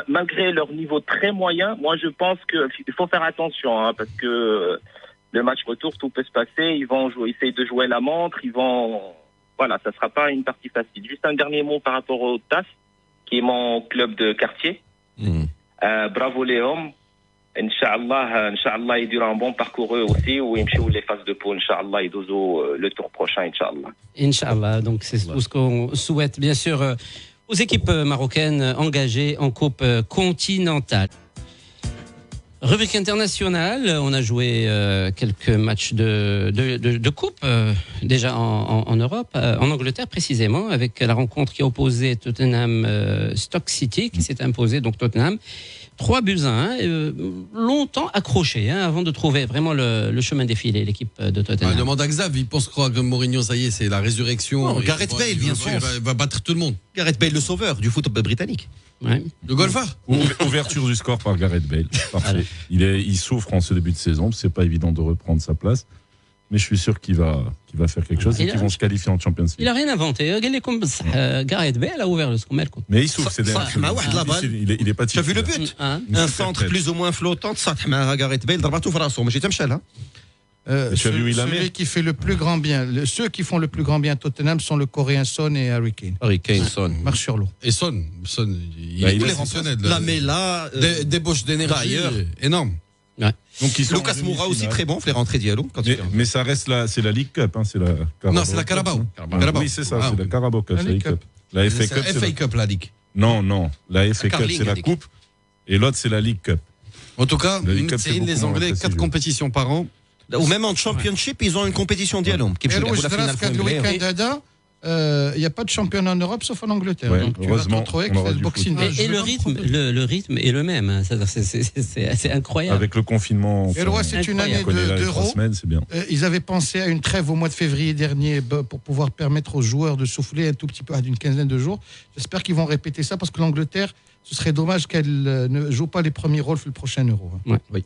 Speaker 9: malgré leur niveau très moyen, moi, je pense qu'il faut faire attention, parce que le match retour, tout peut se passer. Ils vont essayer de jouer la montre. Voilà, ça sera pas une partie facile. Juste un dernier mot par rapport au TAS, qui est mon club de quartier. Bravo les hommes. Inch'Allah, ils durent un bon parcours eux aussi, ou ils mènent les phases de poule. Inch'Allah, ils doivent le tour prochain, Inch'Allah.
Speaker 4: Inch'Allah, donc c'est tout ce qu'on souhaite, bien sûr, aux équipes marocaines engagées en Coupe continentale. Rubrique internationale, on a joué quelques matchs de coupe déjà en Europe, en Angleterre précisément, avec la rencontre qui a opposé Tottenham Stoke City, qui s'est imposé, donc Tottenham, 3-1, longtemps accroché avant de trouver vraiment le chemin défilé, l'équipe de Tottenham.
Speaker 6: Demande à Xav, il pense croire que Mourinho, ça y est, c'est la résurrection.
Speaker 2: Gareth Bale, bien sûr.
Speaker 6: Il va battre tout le monde.
Speaker 2: Gareth Bale, le sauveur du foot britannique.
Speaker 4: Ouais.
Speaker 6: Le golfeur.
Speaker 3: Ouverture du score par Gareth Bale. Parfait. Il souffre en ce début de saison. C'est pas évident de reprendre sa place. Mais je suis sûr qu'il va faire quelque chose et qu'ils vont se qualifier en Champions League.
Speaker 4: Il n'a rien inventé. Gareth Bale a ouvert le score.
Speaker 3: Mais il souffre, c'est il est pas
Speaker 2: tu as vu le but? Un centre plus ou moins flottant. Gareth Bale,
Speaker 1: celui qui fait le plus grand bien. Ceux qui font le plus grand bien Tottenham sont le Coréen Son et Harry Kane.
Speaker 2: Son.
Speaker 1: Marche sur l'eau.
Speaker 6: Et Son, il est exceptionnel.
Speaker 2: Lamela,
Speaker 6: débauche d'énergie énorme.
Speaker 4: Ouais.
Speaker 2: Donc Lucas Moura aussi très bon, fait rentrer Diallo.
Speaker 3: Mais ça reste c'est la Ligue Cup, c'est la.
Speaker 6: Non, c'est la Carabao.
Speaker 3: Oui, c'est ça, c'est la Carabao Cup, la Ligue Cup. La FA Cup,
Speaker 6: c'est la FA Cup, la Ligue.
Speaker 3: Non, la FA Cup c'est la Coupe et l'autre c'est la Ligue Cup.
Speaker 6: En tout cas, c'est les Anglais 4 compétitions par an.
Speaker 2: Ou même en Championship, ils ont une compétition Diallo.
Speaker 1: Il n'y a pas de championnat en Europe sauf en Angleterre.
Speaker 3: Ouais,
Speaker 1: donc tu vas te retrouver avec le boxing.
Speaker 4: Et le rythme est le même. C'est incroyable.
Speaker 3: Avec le confinement.
Speaker 1: Et c'est une année d'Euro. Ils avaient pensé à une trêve au mois de février dernier pour pouvoir permettre aux joueurs de souffler un tout petit peu, d'une quinzaine de jours. J'espère qu'ils vont répéter ça parce que l'Angleterre, ce serait dommage qu'elle ne joue pas les premiers rôles pour le prochain Euro.
Speaker 4: Ouais. Oui.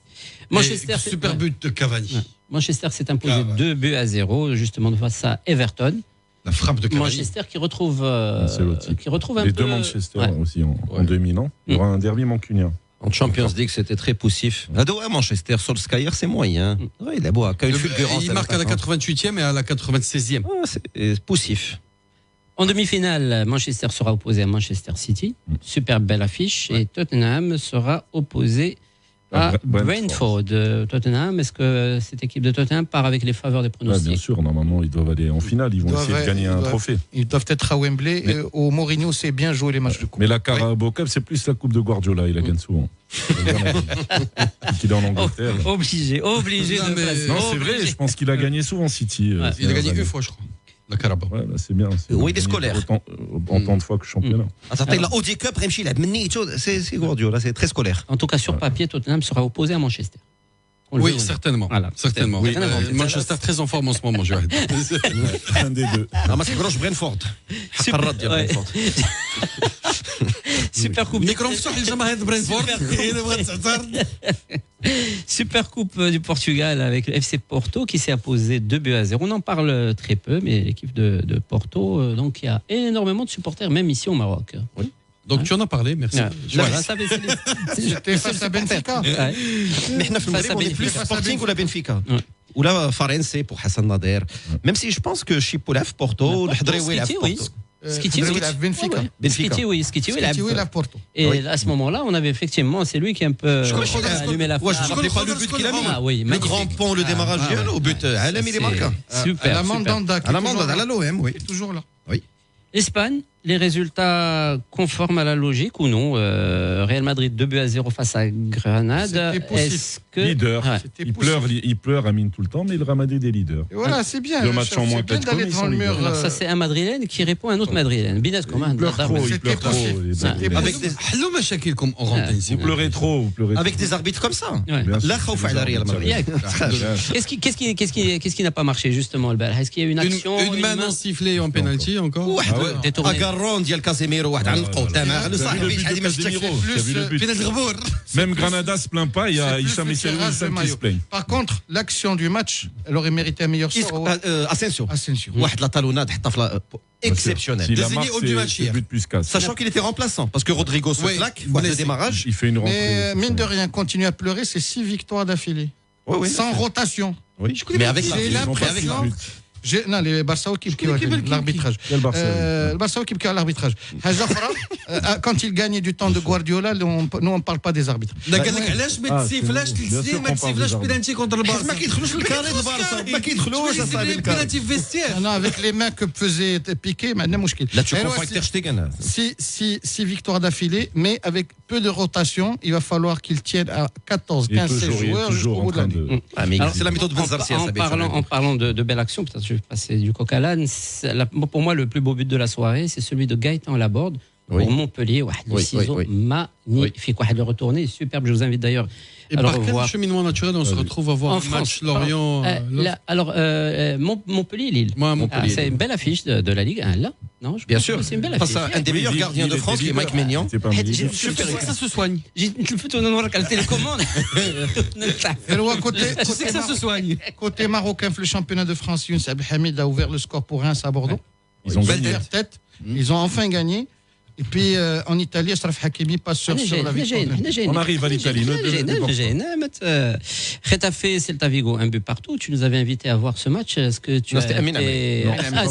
Speaker 6: Manchester, super but de Cavani.
Speaker 4: Ouais. Manchester s'est imposé 2-0 justement face à Everton.
Speaker 6: La frappe de Cavani.
Speaker 4: Manchester qui retrouve un
Speaker 3: les
Speaker 4: peu...
Speaker 3: deux Manchester aussi en 2000 ans. Il y aura un derby mancunien.
Speaker 2: En Champions League, c'était très poussif. Manchester, Solskjaer, c'est moyen. Il est beau,
Speaker 6: il marque à la 88e et à la 96e.
Speaker 2: C'est poussif.
Speaker 4: En demi-finale, Manchester sera opposé à Manchester City. Super belle affiche. Et Tottenham sera opposé Brentford, Tottenham. Est-ce que cette équipe de Tottenham part avec les faveurs des pronostics?
Speaker 3: Bien sûr, normalement, ils doivent aller en finale. Ils vont essayer de gagner un trophée.
Speaker 1: Ils doivent être à Wembley. Au Mourinho, c'est bien jouer les matchs de coupe.
Speaker 3: Mais la Carabao Cup, c'est plus la coupe de Guardiola. Il la gagne souvent. Qu'il est en Angleterre.
Speaker 4: Obligé de passer.
Speaker 3: Non, c'est vrai. Je pense qu'il a gagné souvent City.
Speaker 6: Il a gagné une fois, je crois. La Carabao.
Speaker 3: Ouais, c'est bien.
Speaker 2: Oui, des scolaires.
Speaker 3: Autant de fois que championnat.
Speaker 2: La Audi Cup, c'est Guardiola, c'est très scolaire.
Speaker 4: En tout cas, sur papier, Tottenham sera opposé à Manchester.
Speaker 6: Oui, certainement.
Speaker 4: Voilà.
Speaker 6: Certainement. Oui, Manchester très en forme en ce moment, je
Speaker 3: un des deux.
Speaker 2: Non, mais c'est Grosch Brentford.
Speaker 4: Super Coupe. Super Coupe du Portugal avec le FC Porto qui s'est imposé 2-0. On en parle très peu, mais l'équipe de Porto, donc il y a énormément de supporters, même ici au Maroc.
Speaker 6: Oui. Donc tu en as parlé, merci.
Speaker 4: Voilà,
Speaker 1: j'étais face à Benfica.
Speaker 2: Mais on est plus Sporting ou la Benfica. Ou la Farense pour Hassan Nader. Même si je pense que Chipoulaf, Porto, le Hadreoui, Porto.
Speaker 1: Skiti, Benfica.
Speaker 4: Skiti, la Porto. Et à ce moment-là, on avait effectivement, c'est lui qui a un peu allumé la flamme.
Speaker 2: Je ne me rappelais pas le but qu'il a mis.
Speaker 4: Ah oui,
Speaker 2: le grand pont, le démarrage au but. Alem, il est marquant.
Speaker 4: Super.
Speaker 1: À la Mandanda,
Speaker 2: à l'OM, oui.
Speaker 1: Toujours là.
Speaker 2: Oui.
Speaker 4: Espagne, les résultats conformes à la logique ou non? Real Madrid 2-0 face à Grenade.
Speaker 1: Est-ce
Speaker 3: que leader? Il pleure Amine tout le temps, mais le Real Madrid est leader.
Speaker 1: Et voilà, c'est bien.
Speaker 3: Le match en moins
Speaker 1: bien d'aller devant le mur.
Speaker 4: Alors ça c'est un Madrilène qui répond à un autre Madrilène. Binas comment?
Speaker 3: Il pleure trop. Vous pleurez trop.
Speaker 2: Avec des arbitres comme ça.
Speaker 4: Là, Qu'est-ce qui n'a pas marché justement? Est-ce qu'il y a une action?
Speaker 6: Une main non sifflée en penalty encore?
Speaker 2: Agarron ديال كازيميرو واحد على القدام لصاحبي شحال ما
Speaker 3: Même Granada se plaint pas, il y a Hicham Issel qui se plaigne.
Speaker 1: Par contre, l'action du match, elle aurait mérité un meilleur sort.
Speaker 2: Asensio واحد لا طالونات حتى في exceptionnel.
Speaker 6: Désigné homme du match hier.
Speaker 2: Sachant qu'il était remplaçant parce que Rodrigo se plaque le démarrage.
Speaker 3: Il fait une rentrée.
Speaker 1: Mais mine de rien, continue à pleurer, c'est 6 victoires d'affilée. Sans rotation.
Speaker 2: Oui, mais avec l'impression.
Speaker 1: Non, les Barça qui l'arbitrage. Le Barça qui l'arbitrage. Quand il gagne du temps de Guardiola, nous on parle pas des arbitres.
Speaker 6: علاش ما تسيفلاش 3 سنين ما تسيفلاش بينالتي كونتر البارسا
Speaker 2: ما كيدخلوش الكاري البارسا ما كيدخلوش
Speaker 6: بينالتي في فيستير.
Speaker 1: Non, avec les mains que faisait Piqué, maintenant مشكل.
Speaker 2: Là tu comprends avec Ter Stegen.
Speaker 1: 6 victoires d'affilée, mais avec peu de rotation, il va falloir qu'il tienne à 14, 15, 16 joueurs jusqu'au bout de l'année.
Speaker 2: C'est la méthode Benzarcia.
Speaker 4: En parlant de belle action, peut-être je vais passer du coq à l'âne. Pour moi, le plus beau but de la soirée, c'est celui de Gaëtan Laborde pour Montpellier. Le ciseau magnifique. Le retourné, superbe. Je vous invite d'ailleurs
Speaker 6: à le revoir. Quel cheminement naturel on se retrouve à voir en France, Lorient.
Speaker 4: Alors, Montpellier-Lille. C'est une belle affiche de la Ligue 1, là. Non,
Speaker 2: bien sûr.
Speaker 4: C'est une belle affiche.
Speaker 2: Un des meilleurs gardiens de France qui est Mike Maignan.
Speaker 4: Je sais que ça se soigne. Je peux te donner la télécommande.
Speaker 1: Je sais que ça se soigne. Côté marocain, le championnat de France, Younes Abdelhamid a ouvert le score pour Reims à Bordeaux.
Speaker 3: Ils ont gagné.
Speaker 1: Ils ont enfin gagné. Et puis en Italie, Ashraf Hakimi passe sur la victoire.
Speaker 3: On arrive à l'Italie.
Speaker 4: Getafe, Celta Vigo, un but partout. Tu nous avais invité à voir ce match. Est-ce que tu
Speaker 2: c'était Amine.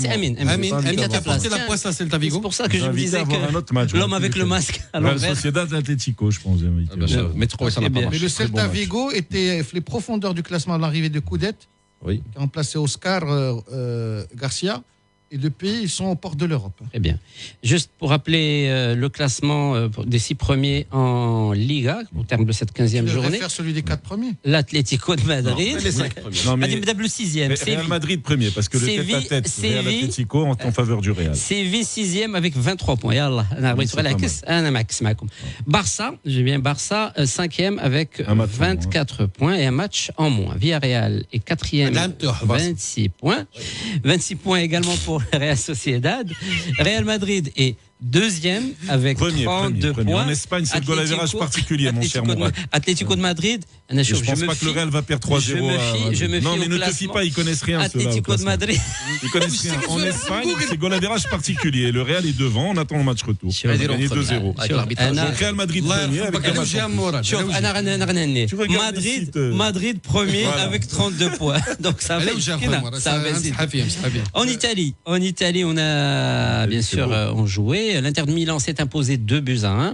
Speaker 4: C'est Amine.
Speaker 6: Amine qui a porté la poisse à Celta Vigo.
Speaker 4: C'est pour ça que je me disais que l'homme avec le masque.
Speaker 3: La Sociedad Atlético, je pense.
Speaker 2: Mais trop, ça n'a pas marché.
Speaker 1: Mais le Celta Vigo était les profondeurs du classement à l'arrivée de Coudet, qui a remplacé Oscar Garcia. Et depuis, ils sont aux portes de l'Europe.
Speaker 4: Très bien. Juste pour rappeler le classement des 6 premiers en Liga, au terme de cette 15e journée.
Speaker 1: Faire celui des 4 premiers.
Speaker 4: L'Atlético de Madrid.
Speaker 2: Les 5 premiers.
Speaker 3: Non, mais
Speaker 4: le 6e.
Speaker 3: Real Madrid premier, parce que le tête-à-tête, Real Atlético en faveur du Real.
Speaker 4: Séville 6e avec 23 points. Barça, j'ai bien Barça 5e avec 24 points et un match en moins. Villarreal est 4e, 26 points. 26 points également pour Real Sociedad. Real Madrid est 2e avec 32 points.
Speaker 3: En Espagne, c'est le goal average particulier, mon cher Mourad.
Speaker 4: Atlético de Madrid.
Speaker 3: Je ne pense pas que le Real va perdre 3-0. Non, mais ne te fie pas, ils connaissent rien.
Speaker 4: Atlético de Madrid.
Speaker 3: Ils connaissent rien. En Espagne, c'est goal average particulier. Le Real est devant, on attend le match retour. On a gagné 2-0. Donc Real Madrid premier avec un match.
Speaker 4: Madrid premier avec 32 points. Donc ça va. En Italie, on a bien sûr on joué. L'Inter de Milan s'est imposé 2-1.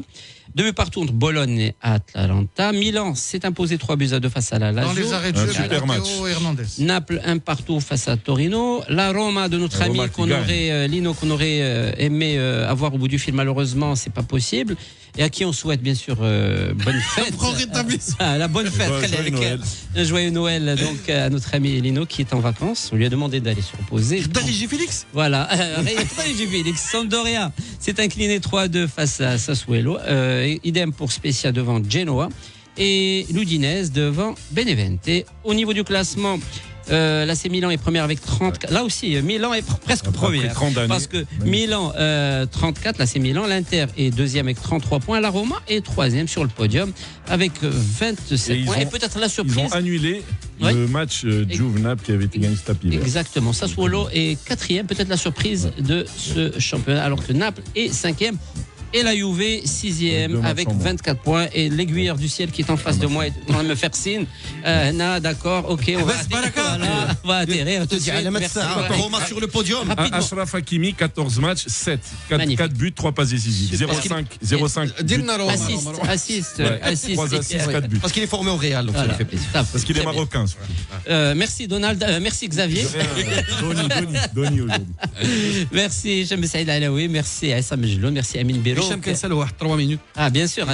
Speaker 4: 2 buts partout entre Bologne et Atalanta. Milan s'est imposé 3-2 face à la Lazio.
Speaker 1: Dans les arrêts de jeu,
Speaker 3: super match.
Speaker 1: Matteo Hernandez.
Speaker 4: Naples 1-1 face à Torino. La Roma de notre
Speaker 3: La
Speaker 4: ami
Speaker 3: Roma qui
Speaker 4: qu'on
Speaker 3: gagne.
Speaker 4: aurait Lino qu'on aurait aimé avoir au bout du fil, malheureusement c'est pas possible, et à qui on souhaite bien sûr bonne fête. La bonne fête.
Speaker 3: Joyeux Noël.
Speaker 4: Un joyeux Noël donc à notre ami Lino qui est en vacances. On lui a demandé d'aller se reposer.
Speaker 6: Félix.
Speaker 4: Voilà. Félix. Sampdoria s'est incliné 3-2 face à Sassuolo. Idem pour Spezia devant Genoa et l'Udinese devant Benevente. Au niveau du classement, l'AC Milan est première avec 30. Là aussi, Milan est presque première. Parce que Milan 34, l'AC Milan, l'Inter est deuxième avec 33 points. La Roma est troisième sur le podium avec 27 points. Et peut-être la surprise.
Speaker 3: Ils ont annulé le match Juve-Naples qui avait été gagné cet après-midi.
Speaker 4: Exactement. Sassuolo est quatrième, peut-être la surprise de ce championnat, alors que Naples est cinquième. Et la Juve, sixième, avec 24 points. Et l'aiguilleur du ciel qui est en face de moi est en train de me faire signe. D'accord, ok, on va atterrir tout de suite. Merci.
Speaker 2: Roma sur le podium.
Speaker 3: Achraf Hakimi, 14 matchs, 7. 4 buts, 3 passes décisives. 0,5.
Speaker 4: Assiste.
Speaker 3: 3 assists, 4 buts.
Speaker 2: Parce qu'il est formé au Real, donc ça lui fait plaisir.
Speaker 3: Parce qu'il est marocain.
Speaker 4: Merci Donald, merci Xavier.
Speaker 3: Doni aujourd'hui.
Speaker 4: Merci Jem Saïd Alaoui, merci Issa Mejloun, merci Amine Biro.
Speaker 6: Hicham Kassel, 3 minutes.
Speaker 4: Ah bien sûr,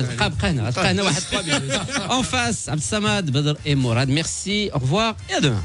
Speaker 4: en face, Absamad, Badr et Mourad. Merci, au revoir et à demain.